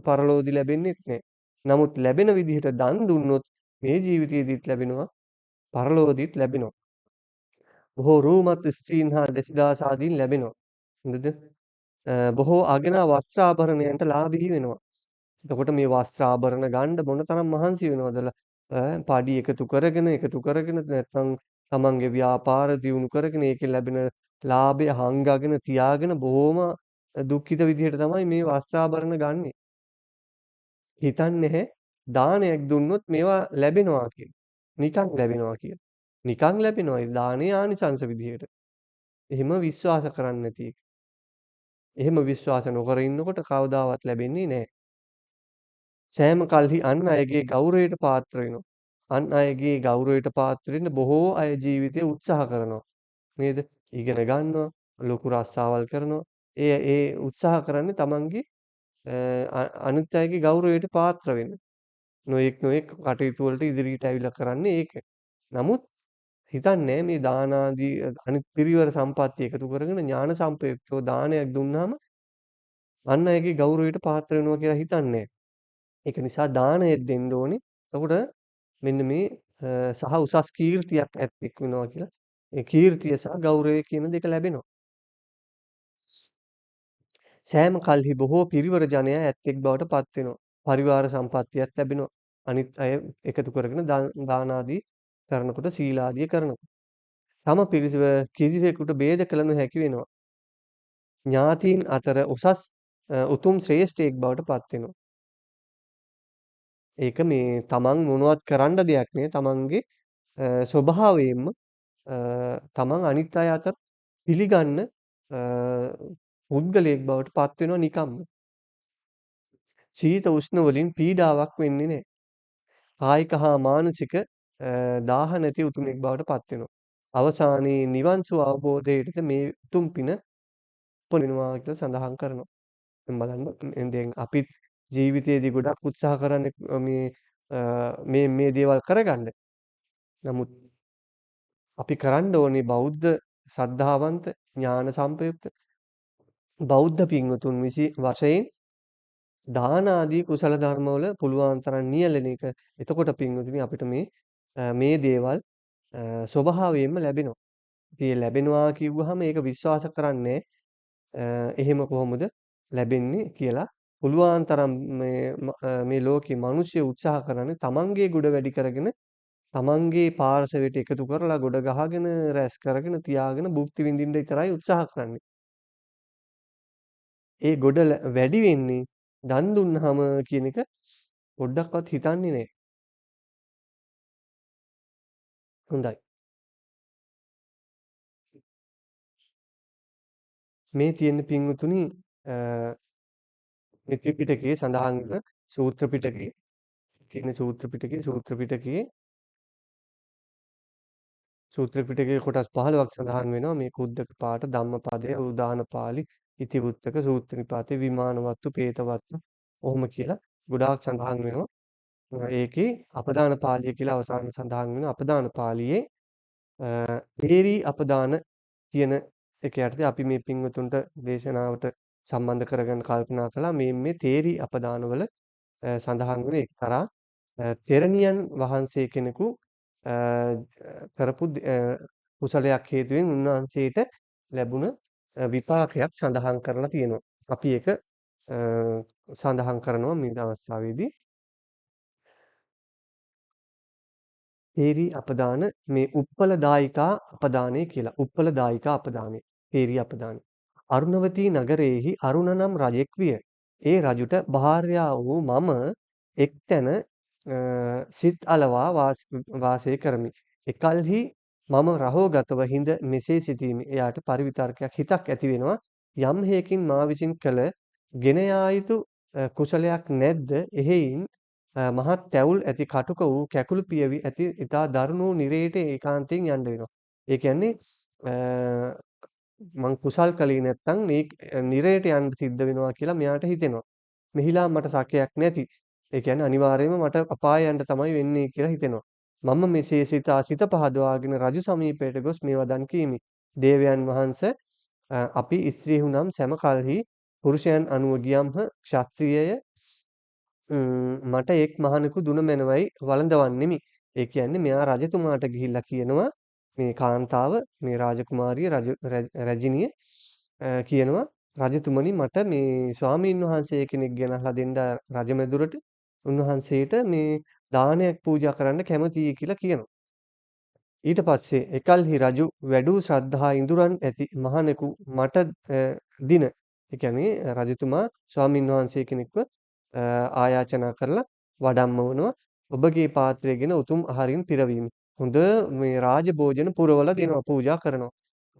පරලෝකදී ලැබෙන්නෙත් නැහැ. නමුත් ලැබෙන විදිහට දන් දුන්නොත් මේ ජීවිතයේදීත් ලැබෙනවා පරලෝකදීත් ලැබෙනවා. බොහෝ රූමත් ස්ත්‍රීන් හා දැසිදාස ආදීන් ලැබෙනවා. හොඳද? බොහෝ අගනා වස්ත්‍රාභරණයන්ට ලාභී වෙනවා. එතකොට මේ වස්ත්‍රාභරණ ගන්න මොනතරම් මහන්සි වෙනවද? පඩි එකතු කරගෙන නැත්නම් තමන්ගේ ව්‍යාපාර දියුණු කරගෙන ඒකෙන් ලැබෙන ලාභය හංගගෙන තියාගෙන බොහොම දුක්ඛිත විදිහට තමයි මේ වස්ත්‍රාභරණ ගන්නෙ. හිතන්නේ නැහැ දානයක් දුන්නොත් මේවා ලැබෙනවා කියලා. නිකන් ලැබෙනවා කියලා. නිකන් ලැබෙනවා. ඒ දානේ ආනිසංස විදිහට. එහෙම විශ්වාස කරන්නේ නැති එක. එහෙම විශ්වාස නොකර ඉන්නකොට කවදාවත් ලැබෙන්නේ නැහැ. සෑම කල්හි අන් අයගේ ගෞරවයට පාත්‍ර වෙනවා. අන් අයගේ ගෞරවයට පාත්‍ර වෙන්න බොහෝ අය ජීවිතේ උත්සාහ කරනවා. නේද? ඉගෙන ගන්නවා, ලොකු රස්සාවල් කරනවා. ඒ උත්සාහ කරන්නේ තමන්ගේ අනිත් අයගේ ගෞරවයට පාත්‍ර වෙන්න. නොයෙක් කටයුතු වලට ඉදිරියට ඇවිල්ලා කරන්නේ ඒක. නමුත් හිතන්නේ මේ දාන ආදී අනිත් පිරිවර සම්පatti එකතු කරගෙන ඥාන සම්ප්‍රයුක්තව දානයක් දුන්නාම අන් අයගේ ගෞරවයට පාත්‍ර වෙනවා කියලා හිතන්නේ. ඒක නිසා දානයක් දෙන්න ඕනේ. එතකොට මෙන්න මේ සහ උසස් කීර්තියක් ඇත්තෙක් වෙනවා කියලා. ඒ කීර්තිය සහ ගෞරවය කියන දෙක ලැබෙනවා. සෑම කල්හි බොහෝ පිරිවර ජනයා ඇත්තෙක් බවට පත් වෙනවා. පරිවාර සම්පත්තියක් ලැබෙනවා. අනිත් අය එකතු කරගෙන දාන ආදී කරනකොට සීල ආදිය කරනකොට. තම පිරිස කිසිවෙකුට බේද කළ නොහැකි වෙනවා. ඥාතීන් අතර උසස් උතුම් ශ්‍රේෂ්ඨයෙක් බවට පත් වෙනවා. ඒක මේ තමන් මොනවත් කරන්න දෙයක් නෙවෙයි තමන්ගේ ස්වභාවයෙන්ම තමන් අනිත් අය අතර පිළිගන්න පුද්ගලයෙක් බවට පත් වෙනවා නිකම්ම. සීත උෂ්ණ වලින් පීඩාවක් වෙන්නේ නැහැ. කායික හා මානසික දාහ නැති උතුමෙක් බවට පත් වෙනවා. අවසානයේ නිවන් සුව අවබෝධයටද මේ උතුම් පින වෙනවා කියලා සඳහන් කරනවා. දැන් බලන්න දැන් අපිත් ජීවිතයේදී ගොඩක් උත්සාහ කරන්නේ මේ දේවල් කරගන්න. නමුත් අපි කරන්න ඕනේ බෞද්ධ සද්ධාවන්ත ඥාන සම්පයුක්ත බෞද්ධ පින්වතුන් වශයෙන් දාන ආදී කුසල ධර්මවල පුළුවන් තරම් නියැලෙන එක. එතකොට පින්වතුනි අපිට මේ දේවල් ස්වභාවයෙන්ම ලැබෙනවා. ඉතින් ලැබෙනවා කිව්වහම ඒක විශ්වාස කරන්නේ එහෙම කොහොමද ලැබෙන්නේ කියලා පුළුවන් තරම් මේ ලෝකේ මිනිස්සු උත්සාහ කරන්නේ තමන්ගේ ගුණ වැඩි කරගෙන තමන්ගේ පාර්ශවයට එකතු කරලා ගොඩ ගහගෙන රැස් කරගෙන තියාගෙන භුක්ති විඳින්න විතරයි උත්සාහ කරන්නේ. ඒ ගොඩ වැඩි වෙන්නේ දන් දුන්නාම කියන එක පොඩ්ඩක්වත් හිතන්නේ නැහැ. හොඳයි. මේ තියෙන පින්වතුනි මේ ත්‍රිපිටකයේ සඳහන් වන සූත්‍ර පිටකයේ කොටස් 15ක් සඳහන් වෙනවා. මේ කුද්දක පාඨ, ධම්මපදය, උදාන පාළි, ඉතිවුත්තක, සූත්‍ර නිපාතේ, විමානවත්තු, පේතවත්තු ඔහොම කියලා ගොඩාක් සඳහන් වෙනවා. ඒකේ අපදාන පාළිය කියලා අවසාන සඳහන් වෙන අපදාන පාළියේ තේරී අපදාන කියන එක යටතේ අපි මේ පින්වතුන්ට දේශනාවට සම්බන්ධ කරගන්න කල්පනා කළා. මේ තේරී අපදානවල සඳහන් වෙන එක්තරා තෙරණියන් වහන්සේ කෙනෙකු අ, කරපු කුසලයක් හේතුවෙන් උන්වහන්සේට ලැබුණ විපාකයක් සඳහන් කරලා තියෙනවා. අපි ඒක සඳහන් කරනවා මේ අවස්ථාවේදී. තේරී අපදාන මේ උප්පලදායිකා අපදානය කියලා. උප්පලදායිකා අපදානය. තේරී අපදානය. අරුණවතී නගරයේහි අරුණ නම් රජෙක් විය. ඒ රජුට භාර්යාව වූ මම එක්තැන සිත් අලවා වාසය කරමි. එකල්හි මම රහෝගතව හිඳ මෙසේ සිටීමි. එයාට පරිවිතර්කයක් හිතක් ඇති වෙනවා. යම් හේකින් මා විසින් කළ ගෙන යා යුතු කුසලයක් නැද්ද? එහෙයින් මහත් තැවුල් ඇති කටුක වූ කැකුළු පියවි ඇති ඉතා දරුණු නිරයට ඒකාන්තයෙන් යන්න වෙනවා. ඒ කියන්නේ මං කුසල් කළේ නැත්නම් මේ නිරයට යන්න සිද්ධ වෙනවා කියලා මෙයාට හිතෙනවා. මෙහිලා මට සැකයක් නැති. ඒ කියන්නේ අනිවාර්යයෙන්ම මට අපාය යන්න තමයි වෙන්නේ කියලා හිතෙනවා. මම මෙසේ සිත පහදවාගෙන රජු සමීපයට ගොස් මේ වදන් කීමි. දේවයන් වහන්සේ අපි ස්ත්‍රීහු නම් සෑම කල්හි පුරුෂයන් අනුව ගියම්හ ක්ෂත්‍රියය මට එක් මහණෙකු දුන මැනවයි වළඳවන්නෙමි. ඒ කියන්නේ මෙයා රජතුමාට ගිහිල්ලා කියනවා මේ කාන්තාව මේ රාජකුමාරිය රජිනිය කියනවා රජතුමනි මට මේ ස්වාමීන් වහන්සේ කෙනෙක් ගෙනල්ලා දෙන්න රජමැදුරට උන්වහන්සේට මේ දානයක් පූජා කරන්න කැමතියි කියලා කියනවා. ඊට පස්සේ එකල්හි රජු වැඩූ ශ්‍රද්ධා ඉඳුරන් ඇති මහණෙකු මට දින ඒ කියන්නේ රජතුමා ස්වාමින් වහන්සේ කෙනෙක්ව ආයාචනා කරලා වඩම්මවනවා ඔබගේ පාත්‍රයගෙන උතුම් ආහාරින් පිරවීම. හොඳ මේ රාජ භෝජන පුරවලා දෙනවා පූජා කරනවා.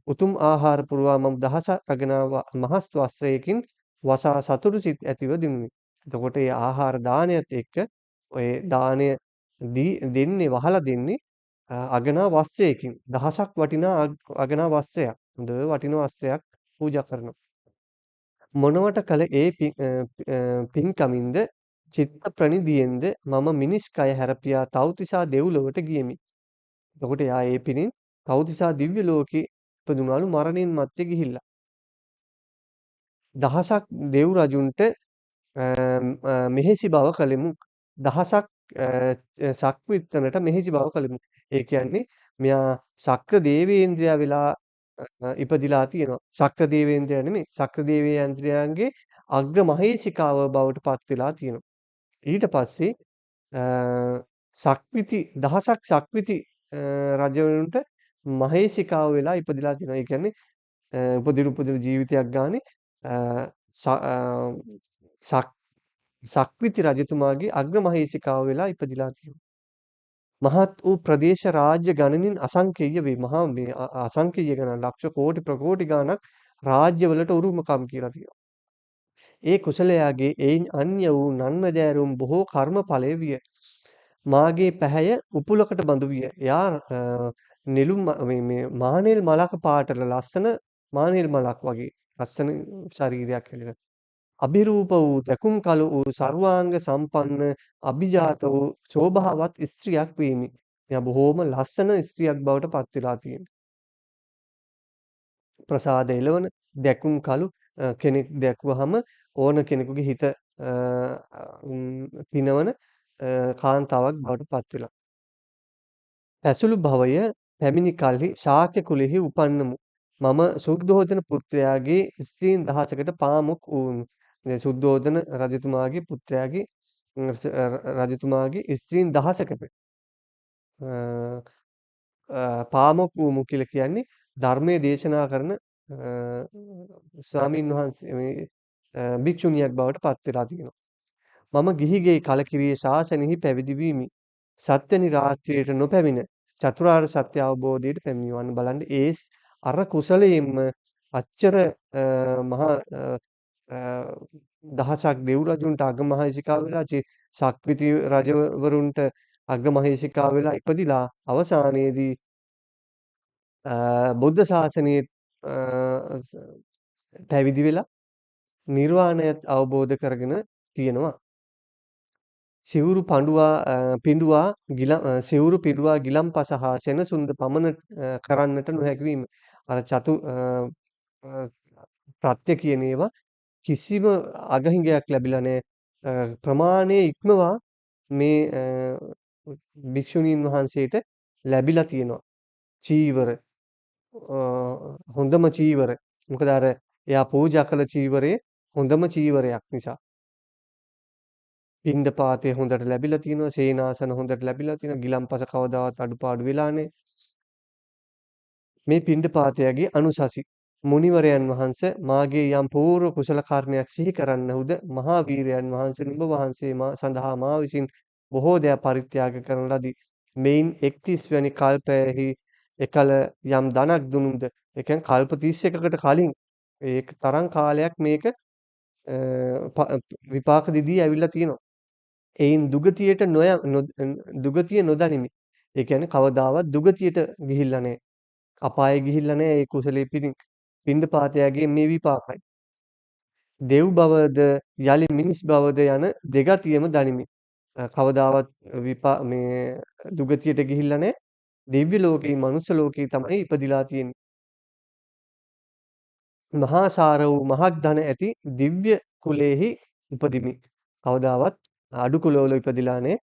උතුම් ආහාර පුරවා මම දහසක් අගනා මහස් වස්ත්‍රයකින් වසා සතුටු සිත් ඇතිව දිනුනි. එතකොට මේ ආහාර දානයත් එක්ක ඔය දාණය දෙන්නේ වහලා දෙන්නේ අගනා වස්ත්‍රයකින් දහසක් වටිනා අගනා වස්ත්‍රයක්. හොඳ වටිනා වස්ත්‍රයක් පූජා කරනවා. මොනවට කළ ඒ පින්කමින්ද චිත්ත ප්‍රනිදියෙන්ද මම මිනිස් කය හැරපියා තව්තිසා දෙව්ලොවට ගියෙමි. එතකොට යා ඒ පිනින් තව්තිසා දිව්‍ය ලෝකේ ඉපදුනාලු මරණින් මත්තේ ගිහිල්ලා. දහසක් දෙව් රජුන්ට මෙහෙසි බව කලෙමු. දහසක් සක්විත්තනට මෙහෙසි බව කලෙමු. ඒ කියන්නේ මෙයා ශක්‍ර දේවේන්ද්‍රයා වෙලා ඉපදිලා තියෙනවා. ශක්‍ර දේවේන්ද්‍රයා නෙමෙයි. ශක්‍ර දේවේන්ද්‍රයන්ගේ අග්‍ර මහේශිකාව බවට පත් වෙලා තියෙනවා. ඊට පස්සේ සක්විති දහසක් සක්විති රජවරුන්ට මහේශිකාව වෙලා ඉපදිලා තියෙනවා. ඒ කියන්නේ උපදින ජීවිතයක් ගානේ සක්විති රජතුමාගේ අග්‍ර මහේශිකාව වෙලා ඉපදිලා තියෙනවා. මහත් වූ ප්‍රදේශ රාජ්‍ය ගණනින් අසංකේය වේ. මහා මේ අසංකේය ගණන් ලක්ෂ කෝටි ප්‍රකෝටි ගණනක් රාජ්‍යවලට උරුමකම් කියලා තියෙනවා. ඒ කුසලයාගේ එයින් අන්‍ය වූ නන්මදෑරුම් බොහෝ කර්මඵලය විය. මාගේ පැහැය උපුලකට බඳු විය. එයා නෙළුම් මේ මානෙල් මලක පාටට ලස්සන මානෙල් මලක් වගේ ලස්සන ශරීරයක් හැලිලා. අභිරූප වූ දැකුම් කළු වූ සර්වාංග සම්පන්න අභිජාත වූ ශෝභාවත් ස්ත්‍රියක් වීමි. එයා බොහෝම ලස්සන ස්ත්‍රියක් බවට පත් වෙලා තියෙනවා. ප්‍රසාද එළවන දැකුම් කළු කෙනෙක් දැක්වහම ඕන කෙනෙකුගේ හිත පිනවන කාන්තාවක් බවට පත් වෙලා. පැසුළු භවය පැමිණි කල්හි ශාක්‍ය කුලෙහි උපන්නමු. මම සුද්ධෝදන පුත්‍රයාගේ ස්ත්‍රීන් දහසකට පාමුක් වූමි. සුද්ධෝදන රජතුමාගේ පුත්‍රයාගේ රජතුමාගේ ස්ත්‍රීන් දහසකට පාමොක් වූමු කියලා කියන්නේ ධර්මයේ දේශනා කරන ස්වාමින් වහන්සේ මේ භික්ෂුණියක් බවට පත් වෙලා තියෙනවා. මම ගිහිගේ කලකිරියේ ශාසනයෙහි පැවිදි වීමි. සත්‍යනි රාත්‍රියට නොපැමිණ චතුරාර්ය සත්‍ය අවබෝධයට පැමිණිවන්න බලන්න අර කුසලයෙන්ම අච්චර මහා දහසක් දෙව් රජුන්ට අගමහේසිකා වෙලා සක්විති රජවරුන්ට අගමහේසිකා වෙලා ඉපදිලා අවසානයේදී බුද්ධ ශාසනයේ පැවිදි වෙලා නිර්වාණයත් අවබෝධ කරගෙන තියෙනවා. සිවුරු පිඬුවා ගිලන්පස හා සෙනසුන්ද පමණ කරන්නට නොහැකි වීම. අර ප්‍රත්‍ය කියන ඒවා කිසිම අගහිඟයක් ලැබිලා නැහැ. ප්‍රමාණයේ ඉක්මවා මේ භික්ෂුණීන් වහන්සේට ලැබිලා තියෙනවා. චීවර හොඳම චීවර. මොකද අර එයා පූජා කළ චීවරය හොඳම චීවරයක් නිසා. පිණ්ඩපාතය හොඳට ලැබිලා තියෙනවා. සේනාසන හොඳට ලැබිලා තියෙනවා. ගිලන්පස කවදාවත් අඩුපාඩු වෙලා නැහැ. මේ පිණ්ඩපාතයගේ අනුසසි මුනිවරයන් වහන්සේ මාගේ යම් පූර්ව කුසල කර්මයක් සිහි කරන්නහුද මහා වීරයන් වහන්සේ නුඹ වහන්සේ සඳහා මා විසින් බොහෝ දෑ පරිත්‍යාග කරන ලදී. මෙයින් 31 වැනි කල්පයෙහි එකල යම් ධනක් දුනුද ඒ කියන්නේ කල්ප 31කට කලින් ඒක තරම් කාලයක් මේක විපාක දිදී ඇවිල්ලා තියෙනවා. එයින් දුගතිය නොදනිමි. ඒ කියන්නේ කවදාවත් දුගතියට ගිහිල්ලා නැහැ. අපායේ ගිහිල්ලා නැහැ ඒ කුසලයේ පිණ්ඩපාතයාගේ මේ විපාකයි. දෙව් භවද යලි මිනිස් භවද යන දෙගතියම දනිමි. කවදාවත් මේ දුගතියට ගිහිල්ලා නැහැ. දිව්‍ය ලෝකේ මනුස්ස ලෝකේ තමයි ඉපදිලා තියෙන්නේ. මහා සාර වූ මහත් ධන ඇති දිව්‍ය කුලෙහි උපදිමි. කවදාවත් අඩු කුලවල ඉපදිලා නැහැ.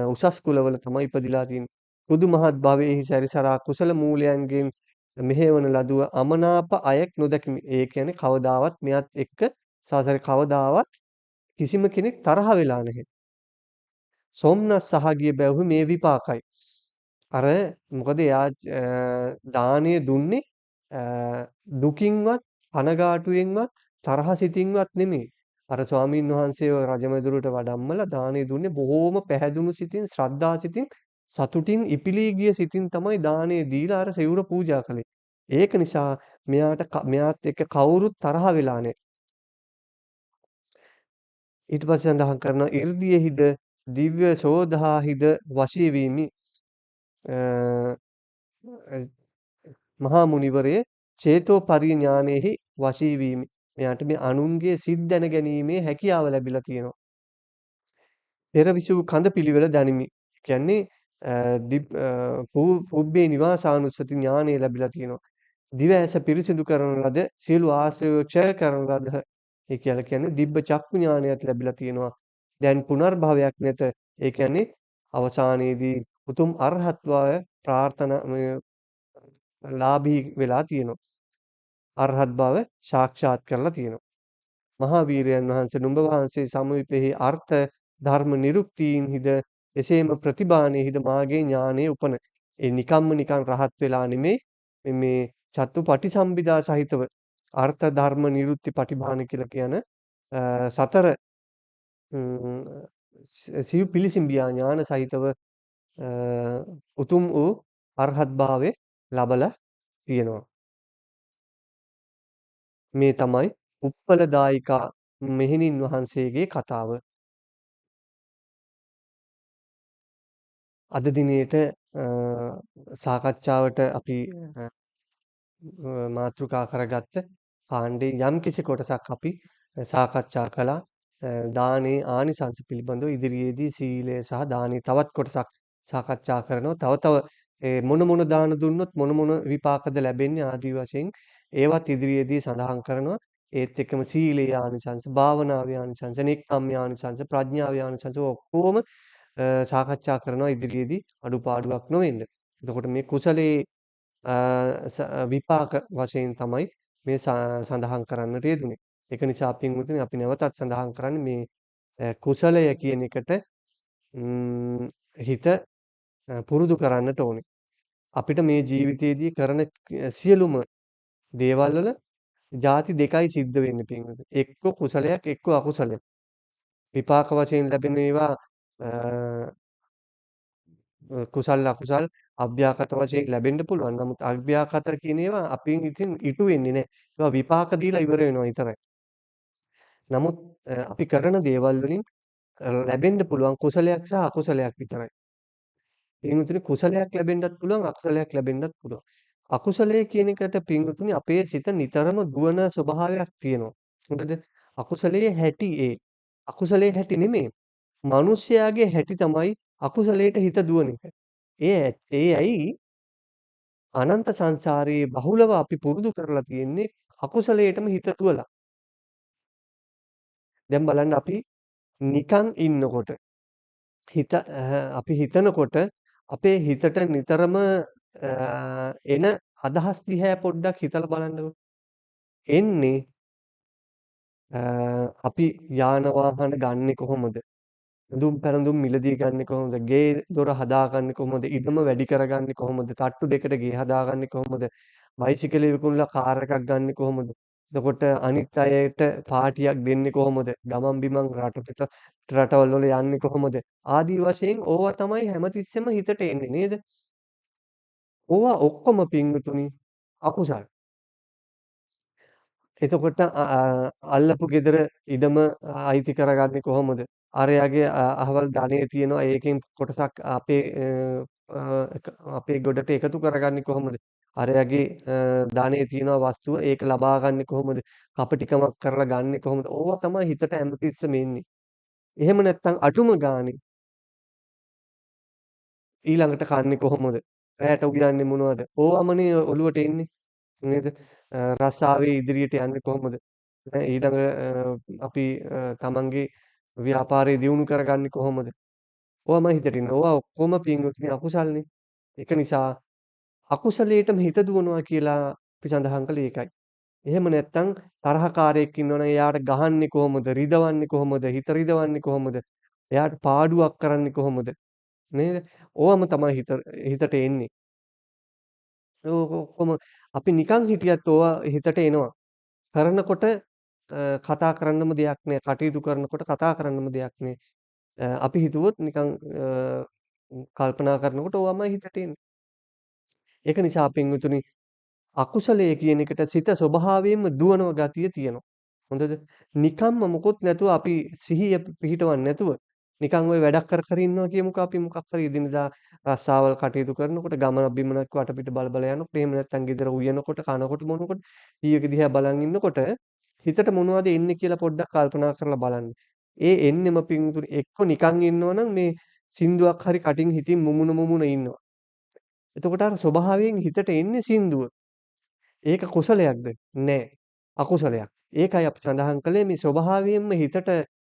උසස් කුලවල තමයි ඉපදිලා තියෙන්නේ. කුදු මහත් භවයේහි සැරිසරා කුසල මූලයන්ගෙන් මෙහෙවන ලදුව අමනාප අයෙක් නොදකිමි. ඒ කියන්නේ කවදාවත් මෙයත් එක්ක සසරේ කවදාවත් කිසිම කෙනෙක් තරහ වෙලා නැහැ. සොම්නස් සහගිය බැව්හු මේ විපාකයි. අර මොකද එයා දානීය දුන්නේ දුකින්වත් කනගාටුවෙන්වත් තරහ සිතින්වත් නෙමෙයි. අර ස්වාමීන් වහන්සේව රජමැදුරට වඩම්මලා දානේ දුන්නේ බොහෝම පැහැදුණු සිතින් ශ්‍රද්ධා සිතින් සතුටින් ඉපිලී ගිය සිතින් තමයි දානේ දීලා අර සිවුර පූජා කළේ. ඒක නිසා මෙයාත් එක්ක කවුරුත් තරහ වෙලා නැහැ. ඊට පස්සේ සඳහන් කරනවා 이르දියෙහිද දිව්‍ය සෝදාහිද වශී වීමි. මහා මුනිවරයේ චේතෝ පරිඥානෙහි වශී වීමි. මෙයාට මේ අනුන්ගේ සිත් දැන ගැනීමේ හැකියාව ලැබිලා තියෙනවා. පෙර විසූ කඳ පිළිවෙල දනිමි. කියන්නේ පුබ්බේ නිවාසානුස්සති ඥානෙ ලැබිලා තියෙනවා. දිව ඇස පිරිසිදු කරන ලද සියලු ආශ්‍රය ක්ෂය කරන ලද ඒ කියලා කියන්නේ දිබ්බ චක්කු ඥානයත් ලැබිලා තියෙනවා. දැන් පුනර්භවයක් නැත. ඒ කියන්නේ අවසානයේදී උතුම් අරහත්වය ප්‍රාර්ථනා ලාභී වෙලා තියෙනවා. අරහත් බව සාක්ෂාත් කරලා තියෙනවා. මහා වීරයන් වහන්සේ නුඹ වහන්සේ සමීපෙහි අර්ථ ධර්ම නිරුක්තීන්හිද එසේම ප්‍රතිබාණයෙහිද මාගේ ඥානයේ උපන. ඒ නිකම්ම නිකන් රහත් වෙලා නෙමෙයි මේ චත්තු පටිසම්භිදා සහිතව අර්ථ ධර්ම නිරුක්ති පටිභාන කියලා කියන සතර සිව් පිළිසිඹියා ඥාන සහිතව උතුම් වූ අරහත් භාවය ලබලා තියෙනවා. මේ තමයි උප්පලදායිකා මෙහෙණින් වහන්සේගේ කතාව. අද දිනේට සාකච්ඡාවට අපි මාතෘකා කරගත්ත කාණ්ඩේ යම්කිසි කොටසක් අපි සාකච්ඡා කළා. දානේ ආනිසංස පිළිබඳව ඉදිරියේදී සීලය සහ දානේ තවත් කොටසක් සාකච්ඡා කරනවා. තව තව මොන මොන දාන දුන්නොත් මොන මොන විපාකද ලැබෙන්නේ ආදී වශයෙන් ඒවත් ඉදිරියේදී සඳහන් කරනවා. ඒත් එක්කම සීලේ ආනිසංස, භාවනාවේ ආනිසංස, නෙක්ඛම්මේ ආනිසංස, ප්‍රඥාවේ ආනිසංස ඔක්කොම සාකච්ඡා කරනවා ඉදිරියේදී අඩුපාඩුවක් නොවෙන්න. එතකොට මේ කුසලයේ අ ස විපාක වශයෙන් තමයි මේ සඳහන් කරන්නට යෙදුනේ. ඒක නිසා පින්වතුනි අපි නැවතත් සඳහන් කරන්නේ මේ කුසලය කියන එකට හිත පුරුදු කරන්නට ඕනේ. අපිට මේ ජීවිතයේදී කරන සියලුම දේවල් වල ಜಾති දෙකයි සිද්ධ වෙන්නේ පින්වතුනි. එක්ක කුසලයක් එක්ක අකුසලයක්. විපාක වශයෙන් ලැබෙන ඒවා කුසල් අකුසල් අභ්‍යාකත වශයෙන් ලැබෙන්න පුළුවන්. නමුත් අභ්‍යාකත කියන ඒවා අපෙන් ඉතින් ඉටු වෙන්නේ නැහැ. ඒවා විපාක දීලා ඉවර වෙනවා විතරයි. නමුත් අපි කරන දේවල් වලින් ලැබෙන්න පුළුවන් කුසලයක් සහ අකුසලයක් විතරයි. පින්වතුනි කුසලයක් ලැබෙන්නත් පුළුවන් අකුසලයක් ලැබෙන්නත් පුළුවන්. අකුසලයේ කියන එකට පින්වතුනි අපේ සිත නිතරම දුවන ස්වභාවයක් තියෙනවා. මොකද අකුසලයේ හැටි ඒ. අකුසලයේ හැටි නෙමෙයි. මිනිස්යාගේ හැටි තමයි අකුසලයට හිත දුවන එක. ඒ ඇයි අනන්ත සංසාරයේ බහුලව අපි පුරුදු කරලා තියෙන්නේ අකුසලයටම හිත දුවලා. දැන් බලන්න අපි නිකන් ඉන්නකොට අපි හිතනකොට අපේ හිතට නිතරම එන අදහස් දිහා පොඩ්ඩක් හිතලා බලන්නකෝ. එන්නේ අපි යාන වාහන ගන්නෙ කොහොමද? ඇඳුම් පැළඳුම් මිලදී ගන්නෙ කොහොමද? ගේ දොර හදාගන්නේ කොහොමද? ඉඩම වැඩි කරගන්නේ කොහොමද? තට්ටු දෙකට ගේ හදාගන්නේ කොහොමද? බයිසිකලෙ විකුණලා කාර් එකක් ගන්නෙ කොහොමද? එතකොට අනිත් අයට පාටියක් දෙන්නේ කොහොමද? ගමන් බිමන් රට පිට රටවල් වල යන්නේ කොහොමද? ආදී වශයෙන් ඕවා තමයි හැමතිස්සෙම හිතට එන්නේ නේද? ඕවා ඔක්කොම පින්විතුනි අකුසල්. එතකොට අල්ලපු ගෙදර ඉඩම අයිති කරගන්නේ කොහොමද? අරයාගේ අහවල් ධනෙ තියෙනවා ඒකෙන් කොටසක් අපේ ගොඩට එකතු කරගන්නේ කොහොමද? අරයාගේ ධනෙ තියෙනවා වස්තුව ඒක ලබා ගන්නේ කොහොමද? කපටිකමක් කරලා ගන්නෙ කොහොමද? ඕවා තමයි හිතට හැමතිස්සෙම එන්නේ. එහෙම නැත්නම් අටුම ගානේ ඊළඟට කන්නේ කොහොමද? රැට උයන්නේ මොනවද? ඕවමනේ ඔලුවට එන්නේ. නේද? රස්සාවේ ඉදිරියට යන්නේ කොහොමද? ඊළඟ අපි තමන්ගේ ව්‍යාපාරය දියුණු කරගන්නේ කොහොමද? ඕවාම හිතට එන්නේ. ඕවා ඔක්කොම පින්වතුනි අකුසල්නේ. ඒක නිසා අකුසලයටම හිත දුවනවා කියලා අපි සඳහන් කළේ ඒකයි. එහෙම නැත්නම් තරහකාරයෙක් ඉන්නවනම් එයාට ගහන්නේ කොහොමද? රිදවන්නේ කොහොමද? හිත රිදවන්නේ කොහොමද? එයාට පාඩුවක් කරන්නේ කොහොමද? නේද? ඕවම තමයි හිතට එන්නේ. ඕක ඔක්කොම අපි නිකන් හිටියත් ඕවා හිතට එනවා. කරනකොට කතා කරන්නම දෙයක් නෑ. කටයුතු කරනකොට කතා කරන්නම දෙයක් නෑ. අපි හිතුවොත් නිකන් කල්පනා කරනකොට ඕවමයි හිතට එන්නේ. ඒක නිසා පින්වතුනි අකුසලයේ කියන එකට සිත ස්වභාවයෙන්ම දුවන ගතිය තියෙනවා. හොඳද? නිකම්ම මොකොත් නැතුව අපි සිහිය පිහිටවන්නේ නැතුව නිකන් ওই වැඩක් කර කර ඉන්නවා කියමුකෝ අපි මොකක් හරි එදිනදා රස්සාවල් කටයුතු කරනකොට ගමන බිමනක් වටපිට බල බල යනකොට එහෙම නැත්නම් ගෙදර උයනකොට කනකොට මොනකොට ටීවී එක දිහා බලන් ඉන්නකොට හිතට මොනවද එන්නේ කියලා පොඩ්ඩක් කල්පනා කරලා බලන්න. ඒ එන්නෙම පින්තුනි එක්ක නිකන් ඉන්නවනම් මේ සින්දුවක් හරි කටින් හිතින් මුමුණ ඉන්නවා. එතකොට අර ස්වභාවයෙන් හිතට එන්නේ සින්දුව. ඒක කුසලයක්ද? නෑ. අකුසලයක්. ඒකයි අපි සඳහන් කළේ මේ ස්වභාවයෙන්ම හිතට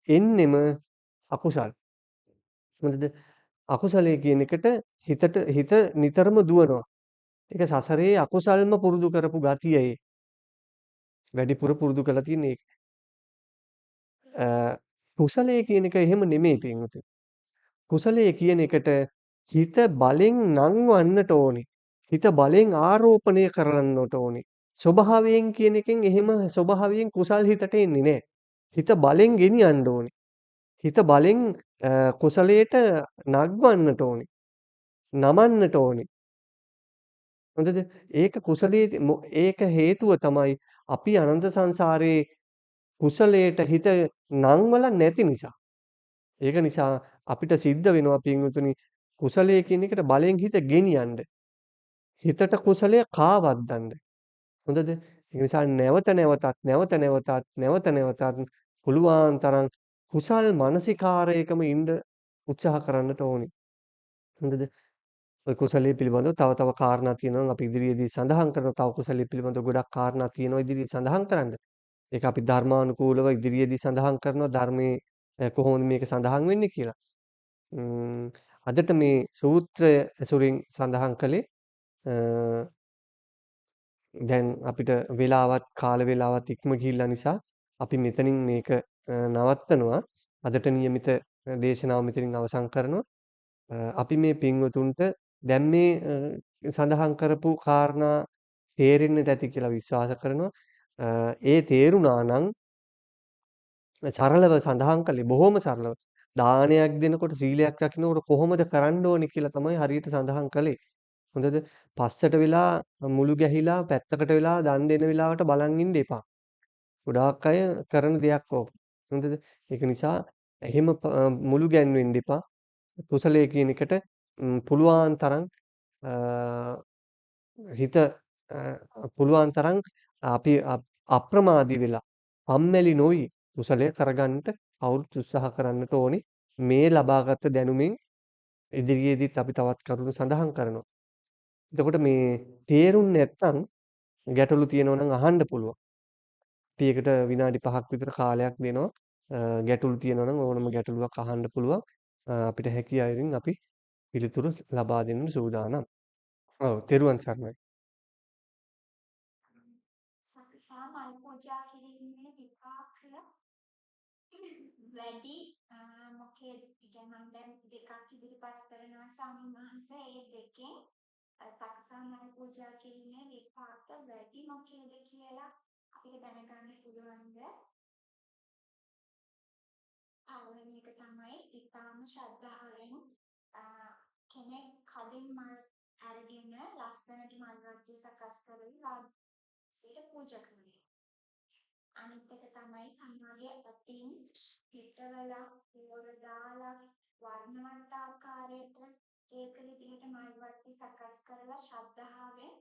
එන්නෙම අකුසල්. මොකද අකුසලයේ කියන එකට හිත නිතරම දුවනවා. ඒක සසරේ අකුසල්ම පුරුදු කරපු ගතිය ඒ. වැඩිපුර පුරුදු කරලා තියෙන්නේ ඒක. කුසලයේ කියන එක එහෙම නෙමෙයි පින්වතුනි. කුසලයේ කියන එකට හිත බලෙන් නංවන්නට ඕනේ. හිත බලෙන් ආරෝපණය කරන්නට ඕනේ. ස්වභාවයෙන් කියන එකෙන් එහෙම ස්වභාවයෙන් කුසල් හිතට එන්නේ නැහැ. හිත බලෙන් ගෙනියන්න ඕනේ. හිත බලෙන් කුසලයට නග්වන්නට ඕනේ. නමන්නට ඕනේ. හොඳද? ඒක කුසලයේ ඒක හේතුව තමයි අපි අනන්ත සංසාරේ කුසලයට හිත නංවලා නැති නිසා. ඒක නිසා අපිට සිද්ධ වෙනවා පින්වතුනි කුසලයේ කියන එකට බලෙන් හිත ගෙනියන්න. හිතට කුසලය කාවද්දන්න. හොඳද? ඒ නිසා නැවත නැවතත් නැවත නැවතත් නැවත නැවතත් පුළුවන් තරම් කුසල් මානසිකාරයකම ඉන්න උත්සාහ කරන්නට ඕනි. හොඳද? ඔය කුසලයේ පිළිබඳව තව තව කාරණා තියෙනවා අපි ඉදිරියේදී සඳහන් කරන තව කුසලයේ පිළිබඳව ගොඩක් කාරණා තියෙනවා ඉදිරියේ සඳහන් කරන්න. ඒක අපි ධර්මානුකූලව ඉදිරියේදී සඳහන් කරනවා ධර්මයේ කොහොමද මේක සඳහන් වෙන්නේ කියලා. ම්ම් අදට මේ සූත්‍රය ඇසුරින් සඳහන් කළේ දැන් අපිට වෙලාවත් කාල වේලාවත් ඉක්ම ගිහිල්ලා නිසා අපි මෙතනින් මේක නවත්තනවා. අදට નિયમિત දේශනාව මෙතනින් අවසන් කරනවා. අපි මේ පින්වතුන්ට දැන් මේ සඳහන් කරපු කාරණා තේරෙන්නට ඇති කියලා විශ්වාස කරනවා. ඒ තේරුණා නම් සරලව සඳහන් කළේ බොහොම සරලව. දානයක් දෙනකොට සීලයක් රකින්නකොට කොහොමද කරන්න ඕනේ කියලා තමයි හරියට සඳහන් කළේ. හොඳද? පස්සට වෙලා මුළු ගැහිලා පැත්තකට වෙලා දන් දෙන වෙලාවට බලන් ඉන්න එපා. ගොඩාක් අය කරන දෙයක් ඕක. හොඳද? ඒක නිසා එහෙම මුළු ගැන්වෙන්න එපා. කුසලයේ කියන එකට පුළුවන් තරම් හිත පුළුවන් තරම් අපි අප්‍රමාදී වෙලා අම්මැලි නොවි කුසලය කරගන්නට කවුරුත් උත්සාහ කරන්නට ඕනේ. මේ ලබාගත් දැනුමින් ඉදිරියේදීත් අපි තවත් කරුණු සඳහන් කරනවා. එතකොට මේ තේරුම් නැත්තම් ගැටලු තියෙනවා නම් අහන්න පුළුවන්. අපි ඒකට විනාඩි 5ක් විතර කාලයක් දෙනවා. ගැටලු තියෙනවා නම් ඕනම ගැටලුවක් අහන්න පුළුවන්. අපිට හැකි අයුරින් අපි පිළිතුරු ලබා දෙන්න සූදානම්. ඔව්, තෙරුවන් සරණයි. සකසා මල් පූජා කිරීමේ විපාකය වැඩි මොකද ඉතින් මම දැන් දෙකක් ඉදිරිපත් කරනවා ස්වාමීන් වහන්සේ ඒ දෙකෙන් සකසා මල් පූජා කිරීමේ විපාක වැඩි මොකේද කියලා අපිට දැනගන්න පුළුවන්ද? පළවෙනි එක තමයි ඊටාම ශ්‍රද්ධාවෙන් කෙනෙක් කලින් මල් අරගෙන ලස්සනට මල් වට්ටිය සකස් කරලා සිට පූජා කරනවා. අනිත් එක තමයි සම්මාගේ අතින් පිටවලා පොර දාලා වර්ණවත් ආකාරයට ඒක විදිහට මල් වට්ටි සකස් කරලා ශ්‍රද්ධාවෙන්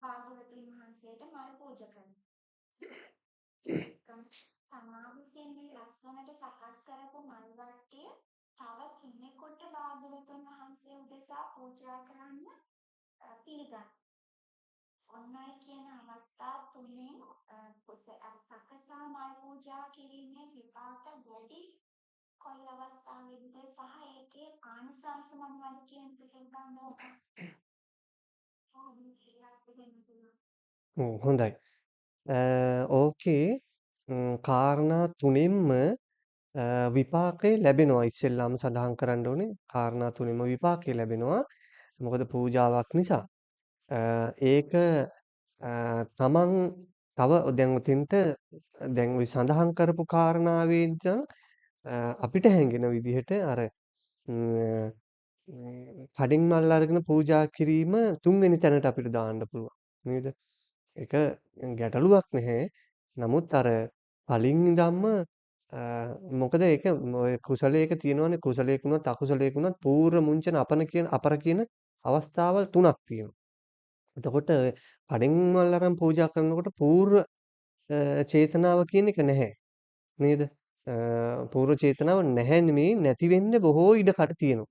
භාග්‍යවතුන් වහන්සේට මල් පූජා කරනවා. තමා විසින් මේ ලස්සනට සකස් කරපු මල් වට්ටිය තව කෙනෙකුට භාග්‍යවතුන් වහන්සේ උදෙසා පූජා කරන්න පිළිගන්නවා. ඔන්නයි කියන අවස්ථා තුනෙන් සකසා මල් පූජා කිරීමේ විපාක වැඩි කොයි අවස්ථාවෙන්ද සහ ඒකේ ආනිසංස මොනවද කියන එකෙන් ගන්න හොඳයි. ඕකේ කාරණා තුනෙන්ම විපාකේ ලැබෙනවා. ඉස්සෙල්ලාම සඳහන් කරන්න ඕනේ කාරණා තුනෙන්ම විපාකේ ලැබෙනවා. මොකද පූජාවක් නිසා. ඒක තමන් තව දැන් උතින්ට දැන් ওই සඳහන් කරපු කාරණාවේ ඉඳන් අපිට හැඟෙන විදිහට අර කඩින් මල් අරගෙන පූජා කිරීම තුන්වෙනි තැනට අපිට දාන්න පුළුවන් නේද? ඒක ගැටලුවක් නැහැ. නමුත් අර කලින් ඉඳන්ම මොකද ඒක ඔය කුසලයක තියෙනවනේ කුසලයක වුණත් අකුසලයක වුණත් පූර්ව මුංචන අපර කියන අවස්ථාවල් තුනක් තියෙනවා. එතකොට කඩින් මල් අරන් පූජා කරනකොට පූර්ව චේතනාව කියන එක නැහැ. නේද? පූර්ව චේතනාව නැහැ නෙමෙයි නැති වෙන්න බොහෝ ඉඩකඩ තියෙනවා.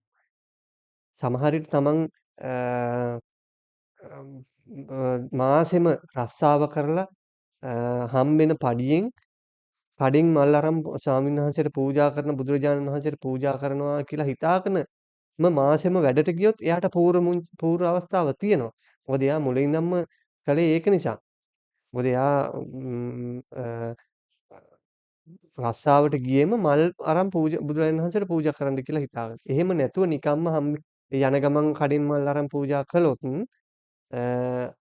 සමහර විට තමන් මාසෙම රස්සාව කරලා හම්බෙන පඩියෙන් කඩින් මල් අරන් ස්වාමීන් වහන්සේට පූජා කරන බුදුරජාණන් වහන්සේට පූජා කරනවා කියලා හිතාගෙන මාසෙම වැඩට ගියොත් එයාට පූර්ව අවස්ථාව තියෙනවා. මොකද එයා මුලින්දම්ම කළේ ඒක නිසා. මොකද එයා රස්සාවට ගියේම මල් අරන් බුදුරජාණන් වහන්සේට පූජා කරන්න කියලා හිතාගෙන. එහෙම නැතුව නිකම්ම යන ගමන් කඩින් මල් අරන් පූජා කළොත්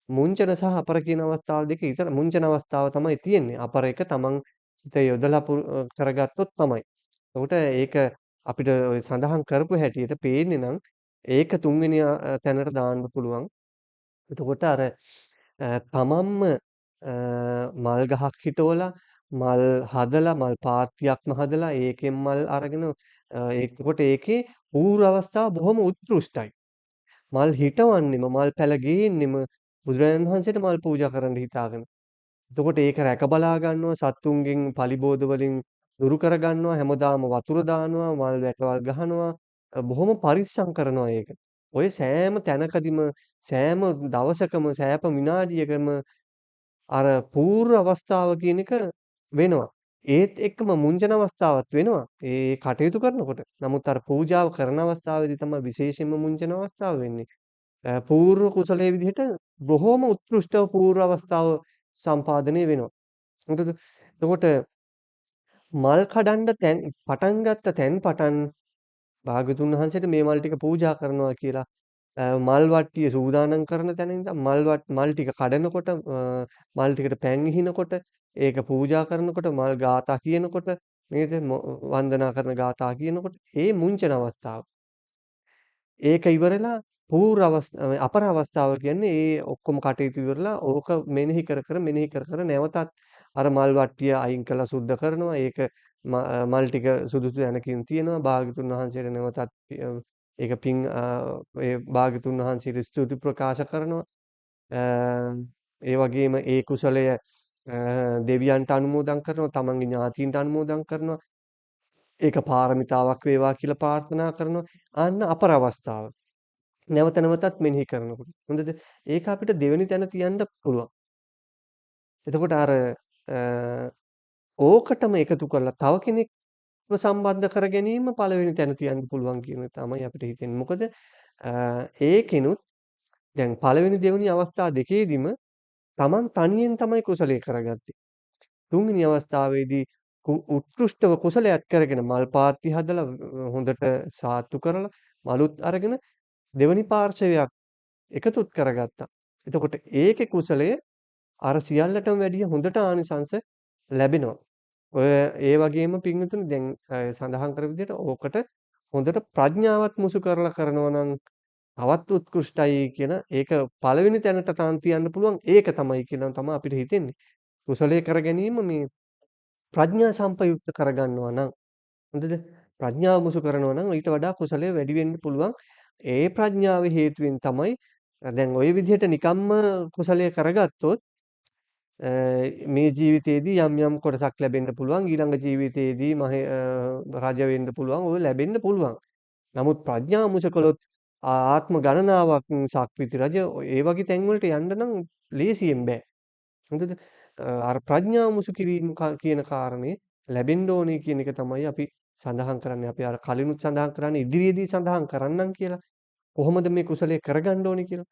මුංචන සහ අපර කියන අවස්ථාව දෙක විතර මුංචන අවස්ථාව තමයි තියෙන්නේ. අපර එක තමන් හිත යොදලා කරගත්තොත් තමයි. එතකොට ඒක අපිට ඔය සඳහන් කරපු හැටියට පේන්නේ නම් ඒක තුන්වෙනි තැනට දාන්න පුළුවන්. එතකොට අර තමන්ම මල් ගහක් හිටවලා මල් හදලා මල් පාත්තියක්ම හදලා ඒකෙන් මල් අරගෙන එතකොට ඒකේ පූර්ව අවස්ථාව බොහොම උත්කෘෂ්ටයි. මල් හිටවන්නෙම මල් පැල ගේන්නෙම බුදුරජාණන් වහන්සේට මල් පූජා කරන්න හිතාගෙන. එතකොට ඒක රැක බලා ගන්නවා සත්තුන්ගෙන් පලිබෝධ වලින් දුරු කර ගන්නවා හැමදාම වතුර දානවා මල් වැටවල් ගහනවා බොහොම පරිස්සම් කරනවා ඒක. ඔය සෑම තැනකදීම සෑම දවසකම සෑම විනාඩියකම අර පූර්ව අවස්ථාව කියන එක වෙනවා. ඒත් එක්කම මුංජන අවස්ථාවත් වෙනවා. ඒ කටයුතු කරනකොට. නමුත් අර පූජාව කරන අවස්ථාවේදී තමයි විශේෂයෙන්ම මුංජන අවස්ථාව වෙන්නේ. පූර්ව කුසලයේ විදිහට බොහොම උත්කෘෂ්ටව පූර්ව අවස්ථාව සම්පාදනය වෙනවා. මොකද එතකොට මල් කඩන්න තැන් පටන් ගත්ත තැන් පටන් භාග්‍යතුන් වහන්සේට මේ මල් ටික පූජා කරනවා කියලා මල් වට්ටිය සූදානම් කරන තැන ඉඳන් මල් ටික කඩනකොට මල් ටිකට පැන් ඉහිනකොට ඒක පූජා කරනකොට මල් ගාථා කියනකොට නේද වන්දනා කරන ගාථා කියනකොට ඒ මුංචන අවස්ථාව. ඒක ඉවරලා අපර අවස්ථාව කියන්නේ ඒ ඔක්කොම කටයුතු ඉවරලා ඕක මෙනෙහි කර කර නැවතත් අර මල් වට්ටිය අයින් කරලා සුද්ධ කරනවා. ඒක මල් ටික සුදුසු තැනකින් තියනවා. භාග්‍යතුන් වහන්සේට නැවතත් ඒක පින් ඒ භාග්‍යතුන් වහන්සේට ස්තුති ප්‍රකාශ කරනවා. ඒ වගේම ඒ කුසලය දෙවියන්ට අනුමෝදන් කරනවා. තමන්ගේ ඥාතීන්ට අනුමෝදන් කරනවා. ඒක පාරමිතාවක් වේවා කියලා ප්‍රාර්ථනා කරනවා. අන්න අපර අවස්ථාව. නැවත නැවතත් මෙනෙහි කරනකොට. හොඳද? ඒක අපිට දෙවෙනි තැන තියන්න පුළුවන්. එතකොට අර ඕකටම එකතු කරලා තව කෙනෙක්ව සම්බන්ධ කර ගැනීම පළවෙනි තැන තියන්න පුළුවන් කියන තමයි අපිට හිතෙන්නේ. මොකද ඒකෙනුත් දැන් පළවෙනි දෙවෙනි අවස්ථා දෙකේදීම Taman තනියෙන් තමයි කුසලයේ කරගත්තේ. තුන්වෙනි අවස්ථාවේදී උත්කෘෂ්ඨව කුසලයක් කරගෙන මල් පාත්ති හදලා හොඳට සාත්තු කරලා මලුත් අරගෙන දෙවනි පාර්ශවයක් එකතුත් කරගත්තා. එතකොට ඒකේ කුසලය අර සියල්ලටම වැඩිය හොඳට ආනිසංස ලැබෙනවා. ඔය ඒ වගේම පින්විතුනි දැන් සඳහන් කර විදිහට ඕකට හොඳට ප්‍රඥාවත් මුසු කරලා කරනවා නම් තවත් උත්කෘෂ්ටයි කියන ඒක පළවෙනි තැනට තාන් තියන්න පුළුවන් ඒක තමයි කියලා තමයි අපිට හිතෙන්නේ. කුසලයේ කර ගැනීම මේ ප්‍රඥා සම්පයුක්ත කරගන්නවා නම් හොඳද? ප්‍රඥාව මුසු කරනවා නම් ඊට වඩා කුසලය වැඩි වෙන්න පුළුවන්. ඒ ප්‍රඥාවේ හේතුවෙන් තමයි දැන් ওই විදිහට නිකම්ම කුසලය කරගත්තොත් මේ ජීවිතේදී යම් යම් කොටසක් ලැබෙන්න පුළුවන් ඊළඟ ජීවිතේදී රජ වෙන්න පුළුවන් ඔය ලැබෙන්න පුළුවන්. නමුත් ප්‍රඥාව මුසු කළොත් ආත්ම ගණනාවක් සක්විති රජ ඒ වගේ තැන් වලට යන්න නම් ලේසියෙන් බෑ. හොඳද? අර ප්‍රඥාව මුසු කිරීම කියන කාරණේ ලැබෙන්න ඕනේ කියන එක තමයි අපි සඳහන් කරන්නේ. අපි අර කලිනුත් සඳහන් කරන්නේ ඉදිරියේදී සඳහන් කරන්නම් කියලා. කොහොමද මේ කුසලයේ කරගන්න ඕනේ කියලා.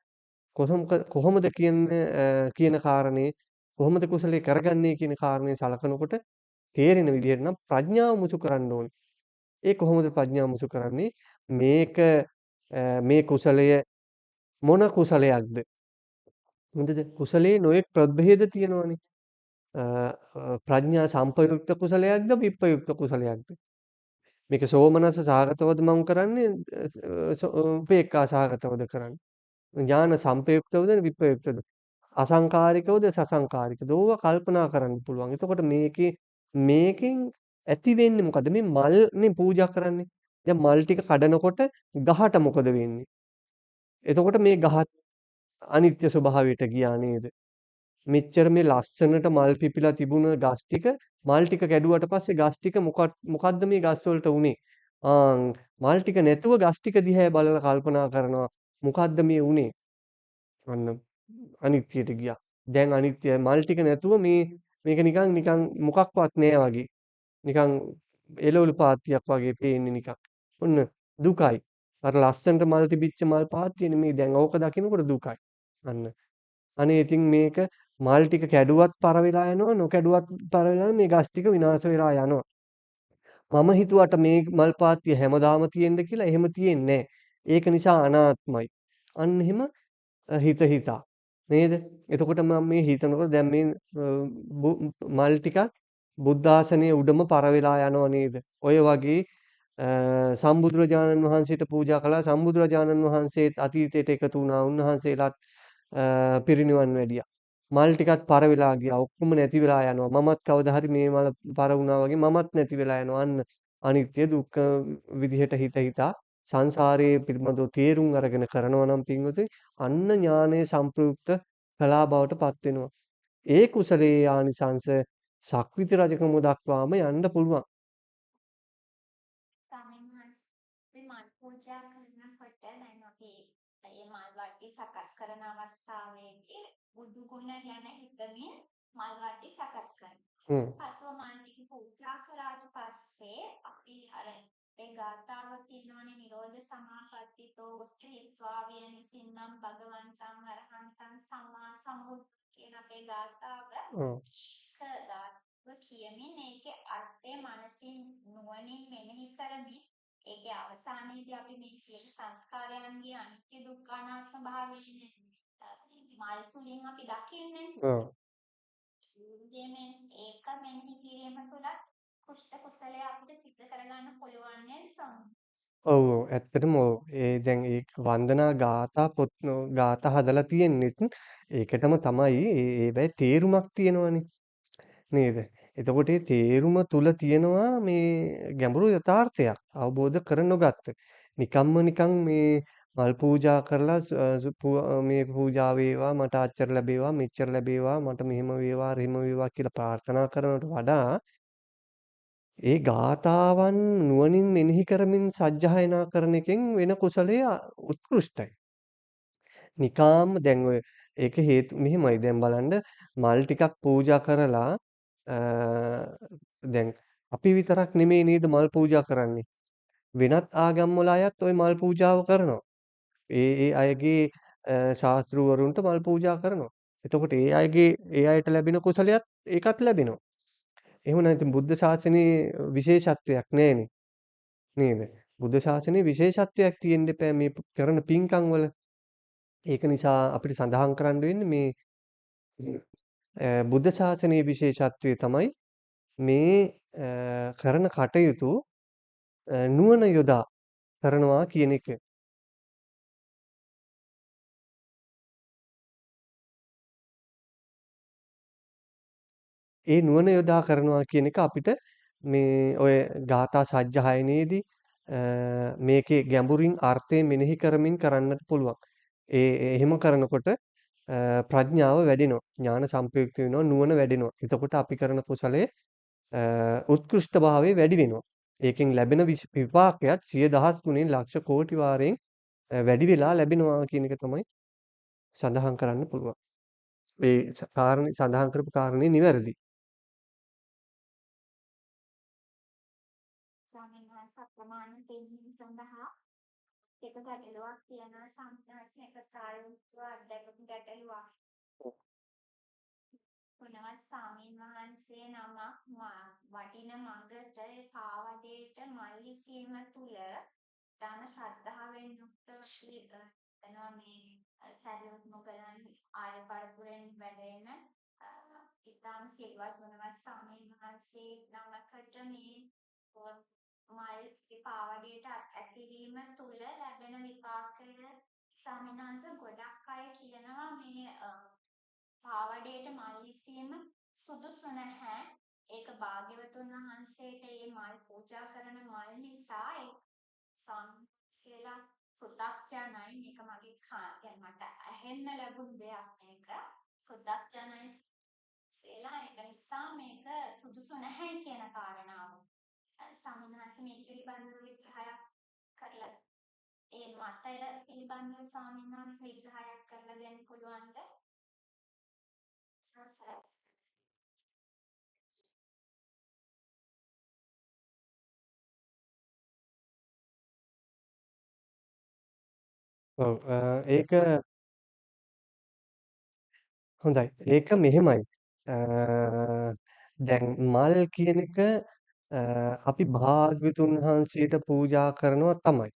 කොහොමද කියන කාරණේ කොහොමද කුසලයේ කරගන්නේ කියන කාරණේ සලකනකොට තේරෙන විදිහට නම් ප්‍රඥාව මුසු කරන්න ඕනේ. ඒ කොහොමද ප්‍රඥාව මුසු කරන්නේ? මේක මේ කුසලය මොන කුසලයක්ද? හොඳද? කුසලයේ නොයෙක් ප්‍රභේද තියෙනවානේ. ප්‍රඥා සම්පයුක්ත කුසලයක්ද විප්‍රයුක්ත කුසලයක්ද? මේක සෝමනස්ස සහගතවද මම කරන්නේ උපේක්ඛා සහගතවද කරන්නේ? ඥාන සම්පයුක්තවද විප්‍රයුක්තද? අසංකාරිකවද සසංකාරිකද? ඕවා කල්පනා කරන්න පුළුවන්. එතකොට මේකෙන් ඇති වෙන්නේ මොකද? මේ මල්නේ පූජා කරන්නේ. දැන් මල් ටික කඩනකොට ගහට මොකද වෙන්නේ? එතකොට මේ ගහත් අනිත්‍ය ස්වභාවයට ගියා නේද? මෙච්චර මේ ලස්සනට මල් පිපිලා තිබුණ ගස් ටික මල් ටික කැඩුවට පස්සේ ගස් ටික මොකද්ද මේ ගස් වලට උනේ? මල් ටික නැතුව ගස් ටික දිහා බලලා කල්පනා කරනවා මොකද්ද මේ උනේ? අන්න අනිත්‍යයට ගියා. දැන් අනිත්‍යයි මල් ටික නැතුව මේක නිකන් මොකක්වත් නෑ වගේ. නිකන් එළවලු පාත්තියක් වගේ පේන්නේ නිකන්. ඔන්න දුකයි. අර ලස්සනට මල් තිබිච්ච මල් පාත්තිය නෙමෙයි දැන් ඕක දකිනකොට දුකයි. අන්න. අනේ ඉතින් මේක මල් ටික කැඩුවත් පර වෙලා යනවා නොකැඩුවත් පර වෙලා මේ ගස් ටික විනාශ වෙලා යනවා. මම හිතුවට මේ මල් පාත්තිය හැමදාම තියෙන්න කියලා එහෙම තියෙන්නේ නැහැ. ඒක නිසා අනාත්මයි. අන්න එහෙම හිතා නේද? එතකොට මම මේ හිතනකොට දැන් මේ මල් ටිකක් බුද්ධ ආසනයේ උඩම පර වෙලා යනවා නේද? ඔය වගේ සම්බුදුරජාණන් වහන්සේට පූජා කළා සම්බුදුරජාණන් වහන්සේත් අතීතයට එකතු වුණා. උන්වහන්සේලාත් පිරිනිවන් වැඩියා. මල් ටිකත් පර වෙලා ගියා. ඔක්කොම නැති වෙලා යනවා. මමත් කවදා හරි මේ මල පර වුණා වගේ මමත් නැති වෙලා යනවා. අන්න අනිත්‍ය දුක්ඛ විදිහට හිතා සංසාරයේ පිළිබඳව තේරුම් අරගෙන කරනවා නම් පින්වතුනි අන්න ඥානයේ සම්ප්‍රයුක්ත කලා බවට පත් වෙනවා. ඒ කුසලයේ ආනිසංස සක්විති රජකම දක්වාම යන්න පුළුවන්. ස්වාමීන් වහන්සේ අපි මල් පූජා කරනකොට දැන් අපි මේ මල් වට්ටි සකස් කරන අවස්ථාවේදී බුදු ගුණ ගැන හිතමින් මල් වට්ටි සකස් කරනවා. හ්ම්. පසුව මල් ටික පූජා කරාට පස්සේ අපි අර ඒ ගාථාව තියෙනවනේ නිරෝධ සමාපත්තිතෝ උත්ථිත්වා වියනසින්නම් භගවන්තං අරහන්තං සම්මා සම්බුද්ධ කියන අපේ ගාථාව ඔව්. කියමින් ඒකේ අර්ථය මනසින් නුවණින් මෙනෙහි කරමින් ඒකේ අවසානයේදී අපි මේ සියලු සංස්කාරයන්ගේ අනිත්‍ය දුක්ඛ අනාත්ම භාවය මල් තුලින් අපි දකින්නේ. ඔව්. දෙමෙන් ඒක මෙනෙහි කිරීම තුළ කුෂ්ඨ කුසලයේ අපිට සිද්ධ කරගන්න පුළුවන් නේද සම්. ඔව් ඔව් ඇත්තටම ඔව්. ඒ දැන් ඒ වන්දනා ගාථා පොත් ගාථා හදලා තියෙන්නෙත් ඒකටම තමයි ඒවැයි තේරුමක් තියෙනවනේ නේද? එතකොට ඒ තේරුම තුල තියෙනවා මේ ගැඹුරු යථාර්ථයක් අවබෝධ කර නොගත්ත. නිකම්ම නිකන් මේ මල් පූජා කරලා මේ පූජා වේවා මට අච්චර ලැබේවා මෙච්චර ලැබේවා මට මෙහෙම වේවා එහෙම වේවා කියලා ප්‍රාර්ථනා කරනවට වඩා ඒ ගාථාවන් නුවණින් මෙනෙහි කරමින් සජ්ජායනා කරන එකෙන් වෙන කුසලයේ උත්කෘෂ්ටයි. නිකාම්ම දැන් ඔය ඒක හේතු මෙහෙමයි දැන් බලන්න මල් ටිකක් පූජා කරලා අ දැන් අපි විතරක් නෙමෙයි නේද මල් පූජා කරන්නේ. වෙනත් ආගම් වල අයත් ওই මල් පූජාව කරනවා. ඒ අයගේ ශාස්තෘවරුන්ට මල් පූජා කරනවා. එතකොට ඒ අයට ලැබෙන කුසලයක් ඒකත් ලැබෙනවා. එහෙම නැත්නම් බුද්ධ ශාසනයේ විශේෂත්වයක් නැහැනේ නේද? බුද්ධ ශාසනයේ විශේෂත්වයක් තියෙන්න එපා මේ කරන පින්කම් වල. ඒක නිසා අපිට සඳහන් කරන්න වෙන්නේ මේ බුද්ධ ශාසනයේ විශේෂත්වය තමයි මේ කරන කටයුතු නුවණ යොදා කරනවා කියන එක. ඒ නුවණ යොදා කරනවා කියන එක අපිට මේ ඔය ගාථා සජ්ජායනයේදී මේකේ ගැඹුරින් අර්ථය මෙනෙහි කරමින් කරන්නට පුළුවන්. එහෙම කරනකොට ප්‍රඥාව වැඩෙනවා. ඥාන සම්ප්‍රයුක්ත වෙනවා, නුවණ වැඩෙනවා. එතකොට අපි කරන කුසලයේ උත්කෘෂ්ඨභාවය වැඩි වෙනවා. ඒකෙන් ලැබෙන විපාකයක් සිය දහස් ගුණෙන් ලක්ෂ කෝටි වාරයෙන් වැඩි වෙලා ලැබෙනවා කියන එක තමයි සඳහන් කරන්න පුළුවන්. ඒ කාරණේ සඳහන් කරපු කාරණේ නිවැරදි. ස්වාමීන් වහන්සේ අප්‍රමාණ තේජීන් සඳහා එක ගැටලුවක් තියෙනවා සම්ප්‍රදායික එක ප්‍රායෝගිකව අත්දැකපු ගැටලුවක්. ගුණවත් ස්වාමීන් වහන්සේ නමක් වටින මඟට පාවඩේට මල් ඉසීම තුල ධන ශ්‍රද්ධාවෙන් යුක්තව වෙනවා මේ සරියුත් මොගලන් ආර්ය පරපුරෙන් වැඩෙන ඉතාම සිල්වත් ගුණවත් ස්වාමීන් වහන්සේ නමකට මේ මල් පාවඩේට ඇතිවීම තුල ලැබෙන විපාකය ස්වාමීන් වහන්සේ ගොඩක් අය කියනවා මේ පාවඩේට මල් ඉසීම සුදුසු නැහැ. ඒක භාග්‍යවතුන් වහන්සේට මේ මල් පූජා කරන මල් නිසා ඒ සංසේලා පු탁ජනයි මේක මගේ කියන්නේ මට ඇහෙන්න ලැබුණ දෙයක් මේක. පු탁ජනයි සේලා ඒක නිසා මේක සුදුසු නැහැ කියන කාරණාව. සමිනහස මේ පිළිබඳව විග්‍රහයක් කරලා ඒ මතය පිළිබඳව සමිනහස විග්‍රහයක් කරලා දෙන්න පුළුවන්ද? ඔව් ඒක හොඳයි. ඒක මෙහෙමයි. අ දැන් මල් කියන එක අපි භාග්‍යවතුන් වහන්සේට පූජා කරනවා තමයි.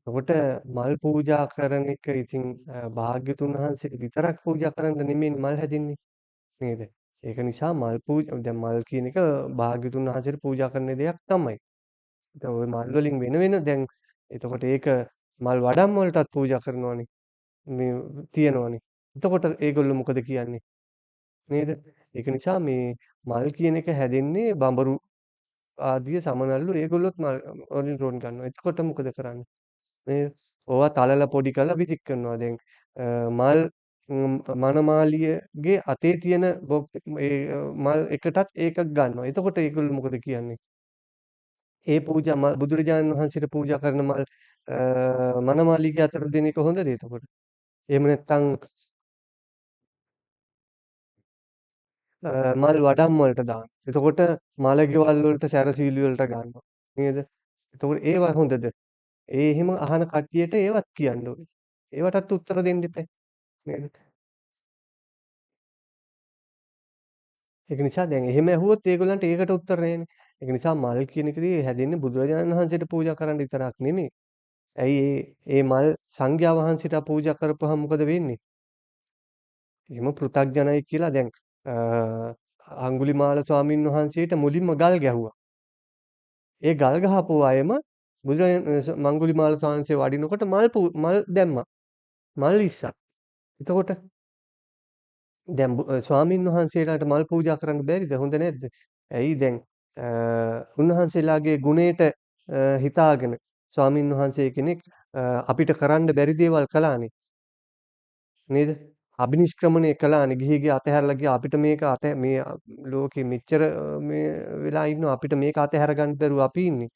එතකොට මල් පූජා කරන එක ඉතින් භාග්‍යවතුන් වහන්සේට විතරක් පූජා කරන්න නෙමෙයි මල් හැදින්නේ නේද? ඒක නිසා දැන් මල් කියන එක භාග්‍යවතුන් වහන්සේට පූජා කරන දෙයක් තමයි. දැන් ওই මල් වලින් වෙන වෙන දැන් එතකොට ඒක මල් වඩම් වලටත් පූජා කරනවානේ. මේ තියනවානේ. එතකොට ඒගොල්ලෝ මොකද කියන්නේ? නේද? ඒක නිසා මේ මල් කියන එක හැදෙන්නේ බඹරු ආදිය සමනල්ලු ඒගොල්ලොත් මල් වලින් රෝන් ගන්නවා. එතකොට මොකද කරන්නේ? නේද? ඕවා තලලා පොඩි කරලා විසික් කරනවා. දැන් මල් මනමාලියගේ අතේ තියෙන මල් එකටත් ඒකක් ගන්නවා. එතකොට ඒගොල්ලෝ මොකද කියන්නේ? ඒ පූජා බුදුරජාණන් වහන්සේට පූජා කරන මල් මනමාලිගේ අතට දෙන එක හොඳද එතකොට? එහෙම නැත්නම් මල් වඩම් වලට දානවා. එතකොට මල ගෙවල් වලට සැරසිලි වලට ගන්නවා. නේද? එතකොට ඒවා හොඳද? එහෙම අහන කට්ටියට ඒවත් කියන්න ඕනේ. ඒවටත් උත්තර දෙන්න එපා. නේද? ඒක නිසා දැන් එහෙම ඇහුවොත් ඒගොල්ලන්ට ඒකට උත්තර නැහැනේ. ඒක නිසා මල් කියන එකදී හැදෙන්නේ බුදුරජාණන් වහන්සේට පූජා කරන්න විතරක් නෙමෙයි. ඇයි ඒ මල් සංඝයා වහන්සේට පූජා කරපුවාම මොකද වෙන්නේ? එහෙම පෘථග්ජනයි කියලා දැන් අ අඟුලිමාල ස්වාමීන් වහන්සේට මුලින්ම ගල් ගැහුවා. ඒ ගල් ගහපු අයම මංගුලිමාල ස්වාමීන් වහන්සේ වඩිනකොට මල් දැම්මා. මල් ඉස්සා. එතකොට දැන් ස්වාමින් වහන්සේලාට මල් පූජා කරන්න බැරිද? හොඳ නැද්ද? ඇයි දැන් උන්වහන්සේලාගේ ගුණයට හිතාගෙන ස්වාමින් වහන්සේ කෙනෙක් අපිට කරන්න බැරි දේවල් කළානේ. නේද? අබිනිෂ්ක්‍රමණය කළානේ. ගිහි අතහැරලා ගියා. අපිට මේක මේ ලෝකෙ මෙච්චර මේ වෙලා ඉන්නවා. අපිට මේක අතහැර ගන්න බැරුව අපි ඉන්නේ.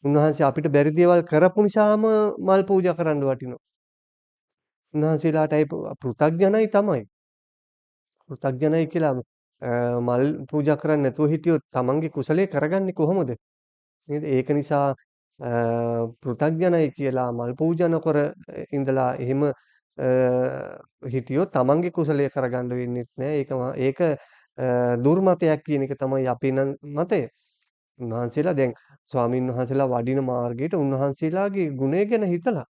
උන්වහන්සේ අපිට බැරි දේවල් කරපු නිසාම මල් පූජා කරන්න වටිනවා. උන්වහන්සේලාට ඒ පෘථග්ජනයි තමයි. පෘථග්ජනයි කියලා මල් පූජා කරන්නේ නැතුව හිටියොත් තමන්ගේ කුසලයේ කරගන්නේ කොහොමද? නේද? ඒක නිසා පෘථග්ජනයි කියලා මල් පූජා නොකර ඉඳලා එහෙම හිටියොත් තමන්ගේ කුසලයේ කරගන්න වෙන්නේත් නෑ. ඒක දුර්මතයක් කියන එක තමයි අපේ මතය. උන්වහන්සේලා දැන් ස්වාමින් වහන්සේලා වඩින මාර්ගයට උන්වහන්සේලාගේ ගුණය ගැන හිතලා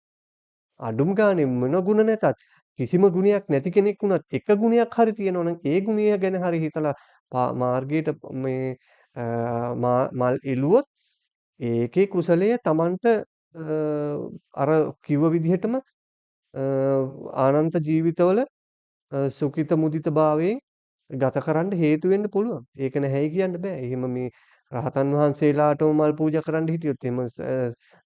අඩුම ගානේ මොන ගුණ නැතත් කිසිම ගුණයක් නැති කෙනෙක් වුණත් එක ගුණයක් හරි තියෙනවා නම් ඒ ගුණය ගැන හරි හිතලා මාර්ගයට මේ මල් එළුවොත් ඒකේ කුසලය Tamanට අර කිව්ව විදිහටම ආනන්ත ජීවිතවල සුඛිත මුදිත භාවයෙන් ගතකරන්න හේතු වෙන්න පුළුවන්. ඒක නැහැයි කියන්න බෑ. එහෙම මේ රහතන් වහන්සේලාටම මල් පූජා කරන්න හිටියොත් එහෙම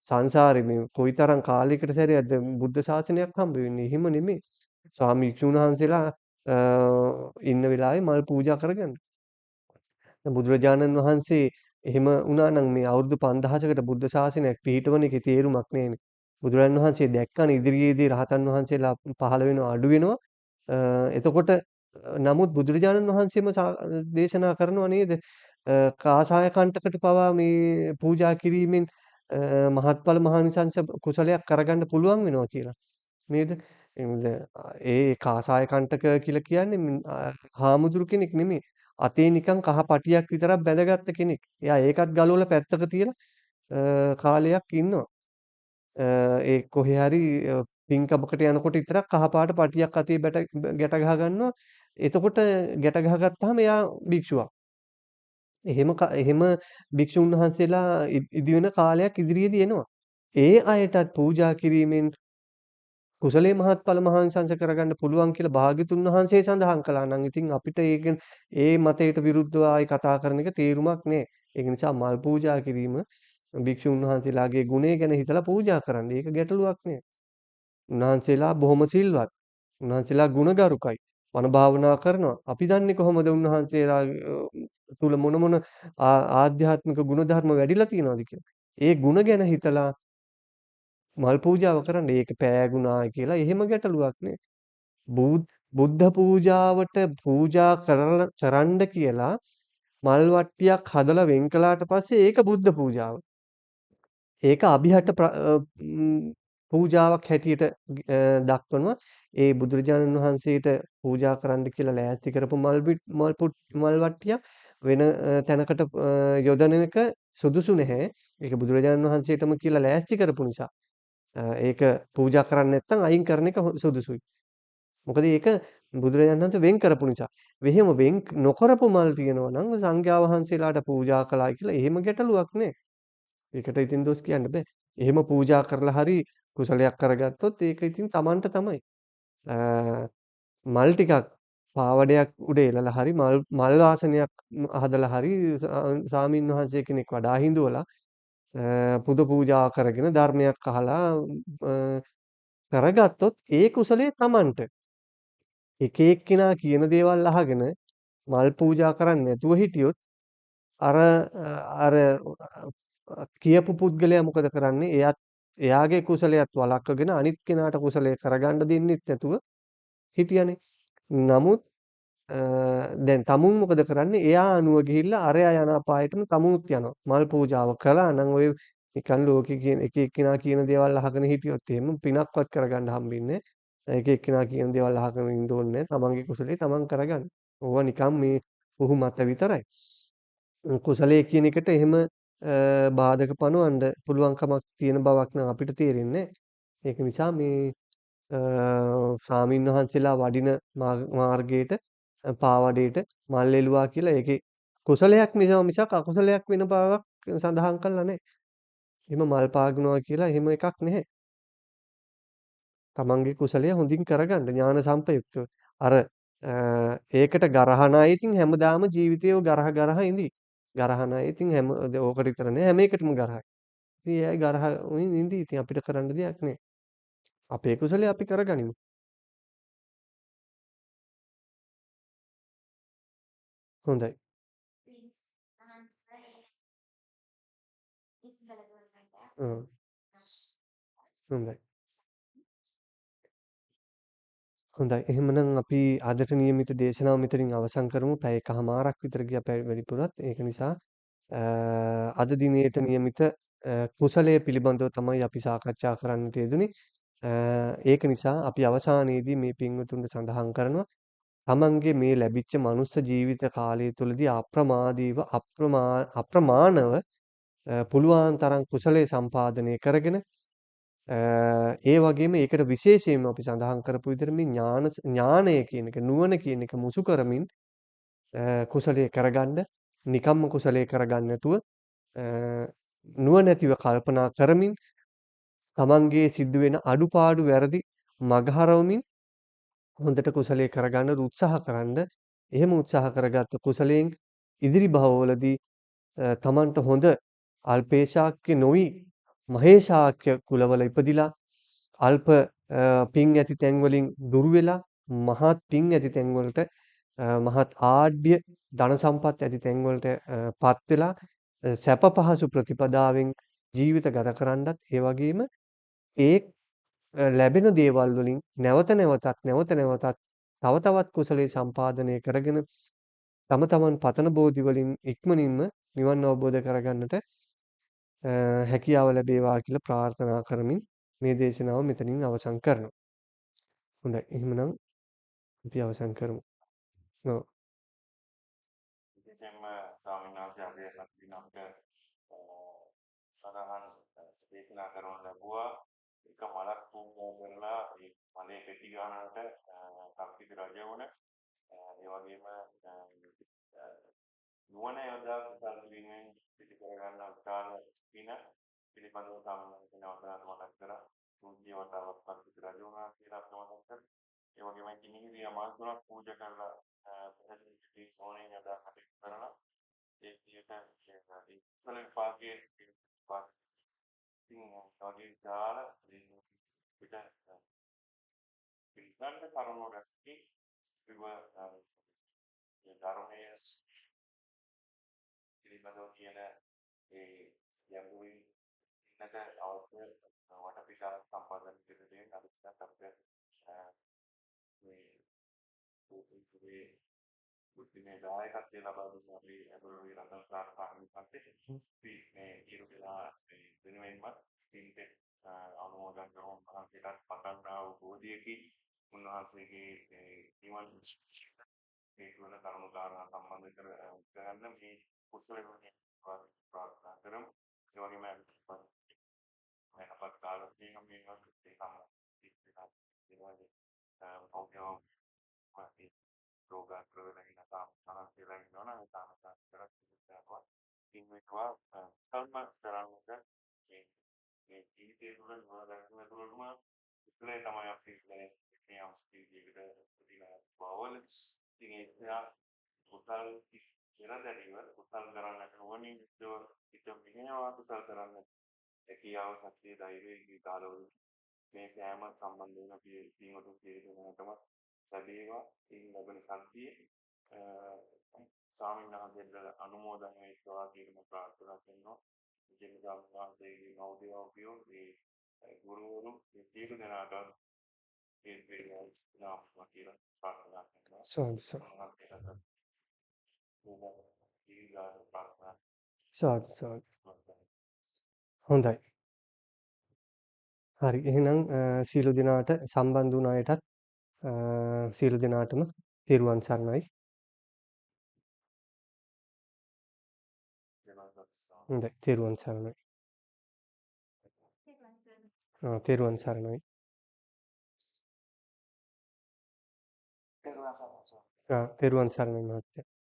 සංසාරේ මේ කොයිතරම් කාලයකට සැරයක්ද බුද්ධ ශාසනයක් හම්බ වෙන්නේ. එහෙම නෙමෙයි. ස්වාමීන් වහන්සේලා ඉන්න වෙලාවේ මල් පූජා කරගන්න. බුදුරජාණන් වහන්සේ එහෙම වුණා නම් මේ අවුරුදු 5000කට බුද්ධ ශාසනයක් පිහිටවන එකේ තේරුමක් නැහැනේ. බුදුරජාණන් වහන්සේ දැක්කනේ ඉදිරියේදී රහතන් වහන්සේලා පහළ වෙනවා අඩු වෙනවා. එතකොට නමුත් බුදුරජාණන් වහන්සේම දේශනා කරනවා නේද? කාසාය කණ්ඨකට පවා මේ පූජා කිරීමෙන් මහත්ඵල මහානිසංස කුසලයක් කරගන්න පුළුවන් වෙනවා කියලා. නේද? ඒ කාසාය කණ්ඨක කියලා කියන්නේ හාමුදුරු කෙනෙක් නෙමෙයි. අතේ නිකන් කහ පටියක් විතරක් බැඳගත්ත කෙනෙක්. එයා ඒකත් ගලවලා පැත්තක තියලා කාලයක් ඉන්නවා. ඒ කොහේ හරි පින්කමකට යනකොට විතරක් කහ පාට පටියක් අතේ ගැට ගහ ගන්නවා. එතකොට ගැට ගහගත්තාම එයා භික්ෂුවක්. එහෙම භික්ෂුන් වහන්සේලා ඉදි වෙන කාලයක් ඉදිරියේදී එනවා. ඒ අයටත් පූජා කිරීමෙන් කුසලයේ මහත්ඵල මහානිසංස කරගන්න පුළුවන් කියලා භාග්‍යතුන් වහන්සේ සඳහන් කළා නම් ඉතින් අපිට ඒ මතයට විරුද්ධව ආයි කතා කරන එක තේරුමක් නෑ. ඒක නිසා මල් පූජා කිරීම භික්ෂුන් වහන්සේලාගේ ගුණය ගැන හිතලා පූජා කරන්න. ඒක ගැටලුවක් නෑ. උන්වහන්සේලා බොහොම සිල්වත්. උන්වහන්සේලා ගුණගරුකයි. බණ භාවනා කරනවා. අපි දන්නේ කොහොමද උන්වහන්සේලා තුල මොන ආධ්‍යාත්මික ගුණධර්ම වැඩිලා තියෙනවද කියලා. ඒ ගුණ ගැන හිතලා මල් පූජාව කරන්න. ඒක පෑගුණායි කියලා එහෙම ගැටලුවක් නේ. බුද්ධ පූජාවට පූජා කරන්න කියලා මල් වට්ටියක් හදලා වෙන් කළාට පස්සේ ඒක බුද්ධ පූජාව. ඒක අභිහට පූජාවක් හැටියට දක්වනවා. ඒ බුදුරජාණන් වහන්සේට පූජා කරන්න කියලා ලෑස්ති කරපු මල් වට්ටියක් වෙන තැනකට යොදන එක සුදුසු නැහැ. ඒක බුදුරජාණන් වහන්සේටම කියලා ලෑස්ති කරපු නිසා. ඒක පූජා කරන්නේ නැත්නම් අයින් කරන එක සුදුසුයි. මොකද ඒක බුදුරජාණන් වහන්සේ වෙන් කරපු නිසා. වෙහෙම වෙන් නොකරපු මල් තියෙනවා නම් සංඝයා වහන්සේලාට පූජා කළා කියලා එහෙම ගැටලුවක් නෑ. ඒකට ඉතින් දොස් කියන්න බෑ. එහෙම පූජා කරලා හරි කුසලයක් කරගත්තොත් ඒක ඉතින් Tamanට තමයි. මල් ටිකක් පාවඩයක් උඩ එලලා හරි මල් ආසනයක් හදලා හරි සාමීන් වහන්සේ කෙනෙක් වඩා හිඳුවලා පුද පූජා කරගෙන ධර්මයක් අහලා කරගත්තොත් ඒ කුසලයේ Tamanට එක එක්කිනා කියන දේවල් අහගෙන මල් පූජා කරන්නේ නැතුව හිටියොත් අර කියපු පුද්ගලයා මොකද කරන්නේ? එයාගේ කුසලයක් වළක්වගෙන අනිත් කෙනාට කුසලයේ කරගන්න දෙන්නෙත් නැතුව හිටියනේ. නමුත් දැන් තමුන් මොකද කරන්නේ? එයා අනුව ගිහිල්ලා අරයා යන අපායටම තමුත් යනවා. මල් පූජාව කළා නම් ඔය නිකන් ලෝකේ කියන එක එක්කිනා කියන දේවල් අහගෙන හිටියොත් එහෙම පිනක්වත් කරගන්න හම්බෙන්නේ නැහැ. එක එක්කිනා කියන දේවල් අහගෙන ඉන්න ඕනේ නැහැ. තමන්ගේ කුසලයේ තමන් කරගන්න. ඕවා නිකන් මේ පුහු මත විතරයි. කුසලයේ කියන එකට එහෙම බාධක පනවන්න පුළුවන් කමක් තියෙන බවක් නම් අපිට තේරෙන්නේ නැහැ. ඒක නිසා මේ ස්වාමින්වහන්සේලා වඩින මාර්ගයට පාවඩේට මල් එළුවා කියලා ඒකේ කුසලයක් මිසක් අකුසලයක් වෙන බවක් සඳහන් කරලා නැහැ. එහෙම මල් පාගනවා කියලා එහෙම එකක් නැහැ. තමන්ගේ කුසලය හොඳින් කරගන්න ඥාන සම්පයුක්තව. අර ඒකට ගරහන අය ඉතින් හැමදාම ජීවිතේව ගරහ ඉඳී. ගරහන අය ඉතින් ඕකට විතර නෑ හැම එකටම ගරහයි. ඉතින් ඒ අය ගරහ ඉඳී. ඉතින් අපිට කරන්න දෙයක් නෑ. අපේ කුසලයේ අපි කරගනිමු. හොඳයි. හොඳයි. හොඳයි. එහෙමනම් අපි අදට නියමිත දේශනාව මෙතනින් අවසන් කරමු. පැය එකහමාරක් විතර ගියා පැය වැඩිපුරත්. ඒක නිසා අද දිනේට නියමිත කුසලයේ පිළිබඳව තමයි අපි සාකච්ඡා කරන්නට යෙදුනේ. ඒක නිසා අපි අවසානයේදී මේ පින්වතුන්ට සඳහන් කරනවා තමන්ගේ මේ ලැබිච්ච මනුස්ස ජීවිත කාලය තුළදී අප්‍රමාදීව අප්‍රමාණව පුළුවන් තරම් කුසලයේ සම්පාදනය කරගෙන ඒ වගේම ඒකට විශේෂයෙන්ම අපි සඳහන් කරපු විදිහට මේ ඥානය කියන එක නුවණ කියන එක මුසු කරමින් කුසලයේ කරගන්න නිකම්ම කුසලයේ කරගන්න නැතුව නුවණැතිව කල්පනා කරමින් තමන්ගේ සිදුවෙන අඩුපාඩු වැරදි මගහරවමින් හොඳට කුසලයේ කරගන්න උත්සාහ කරන්න. එහෙම උත්සාහ කරගත්ත කුසලයෙන් ඉදිරි භවවලදී තමන්ට හොඳ අල්පේශාක්‍ය නොවි මහේශාක්‍ය කුලවල ඉපදිලා අල්ප පින් ඇති තැන් වලින් දුර වෙලා මහත් පින් ඇති තැන් වලට මහත් ආඩ්‍ය ධන සම්පත් ඇති තැන් වලට පත් වෙලා සැප පහසු ප්‍රතිපදාවෙන් ජීවිත ගත කරන්නත් ඒ වගේම ඒ ලැබෙන දේවල් වලින් නැවත නැවතත් තව තවත් කුසලයේ සම්පාදනය කරගෙන තම තමන් පතන බෝධි වලින් ඉක්මනින්ම නිවන් අවබෝධ කරගන්නට හැකියාව ලැබේවා කියලා ප්‍රාර්ථනා කරමින් මේ දේශනාව මෙතනින් අවසන් කරනවා. හොඳයි. එහෙමනම් අපි අවසන් කරමු. ඔව්. විශේෂයෙන්ම ස්වාමීන් වහන්සේ අපේ සත්‍යින අපිට සදාහන් දේශනා කරන ලැබුවා එක මලක් පූජා කරලා ඒ මලේ පෙටි ගන්නට කප්පිට රජ වුණ ඒ වගේම නුවණ යොදා කුසල් කිරීමෙන් පිටි කරගන්න උත්සාහ පින පිළිබඳව සාමාන්‍යයෙන් නවතත් මතක් කරා සූර්ය වතාවක් කප්පිට රජ වුණා කියලා ප්‍රමතක් කරා ඒ වගේම කිනිහිරිය අමාල් තුනක් පූජා කරලා පැහැදිලි සෝණේ යොදා කටයුතු කරලා ඒ විදිහට ඉස්සල විපාකයේ ඉතින් වගේ දාලා පිට පිළිගන්න කරුණු රැස්කී විව ධර්මයේ පිළිබඳව කියන ඒ යම්ුයි ඉන්නක අවශ්‍ය වටපිටාව සම්පාදනය කිරීමෙන් අනිත් අපිට මේ පොසිටිව් බුද්ධිමය දායකත්වය ලබා දුන්න අපි අගොල්ලෝ රටන සාර්ථකව පස්සේ මේ ඉරුදලා මේ වෙනුවෙන්ම පින්තේ අනුමෝදන් කරන මහන්සියටත් පතන්නා වූ බෝධියකින් උන්වහන්සේගේ නිවන් මේ වන කරුණු කාරණා සම්බන්ධ කරගන්න මේ කුසල වලින් ප්‍රාර්ථනා කරමු. ඒ වගේම අපත් කාලයේ මේ වගේ සම්පූර්ණ මාති රෝගාක්‍ර වෙලා ඉන්න තාම කියලා ඉන්නවනම් ඒ තාම කරත් ඉන්නවා. ඉන්නවා කර්ම කරන්නේ මේ ජීවිතේ තුළ නෝදාගෙන තුළම ඉස්ලේ තමයි අපි මේ අවස්ථීයකට දින බවල ඉතින් ඒ නිසා කුසල් ඉරදැරිව කුසල් කරන්නට ඕනින් යුක්තව හිත මෙහෙයවා කුසල් කරන්න හැකියාව ශක්තිය ධෛර්යය කාලවල මේ සෑම සම්බන්ධ වෙන පින්වතුන් සියලුම ලැබේවා. ඉන් ලැබෙන ශක්තිය ස්වාමීන් වහන්සේට අනුමෝදන් වේවා කියලා ප්‍රාර්ථනා කරනවා. ජීවිත සම්පන්නයේ නවෝදයෝපියෝ මේ ගුරුවරු සියලු දෙනාට ඒ වේලාව නාමවා කියලා ප්‍රාර්ථනා කරනවා. සාදු සාදු ප්‍රාර්ථනා සාදු සාදු. හොඳයි. හරි. එහෙනම් සියලු දෙනාට සම්බන්ධ වුණ අයටත් සියලු දෙනාටම තෙරුවන් සරණයි. හොඳයි. තෙරුවන් සරණයි. තෙරුවන් සරණයි. තෙරුවන් සරණයි මහත්තයා.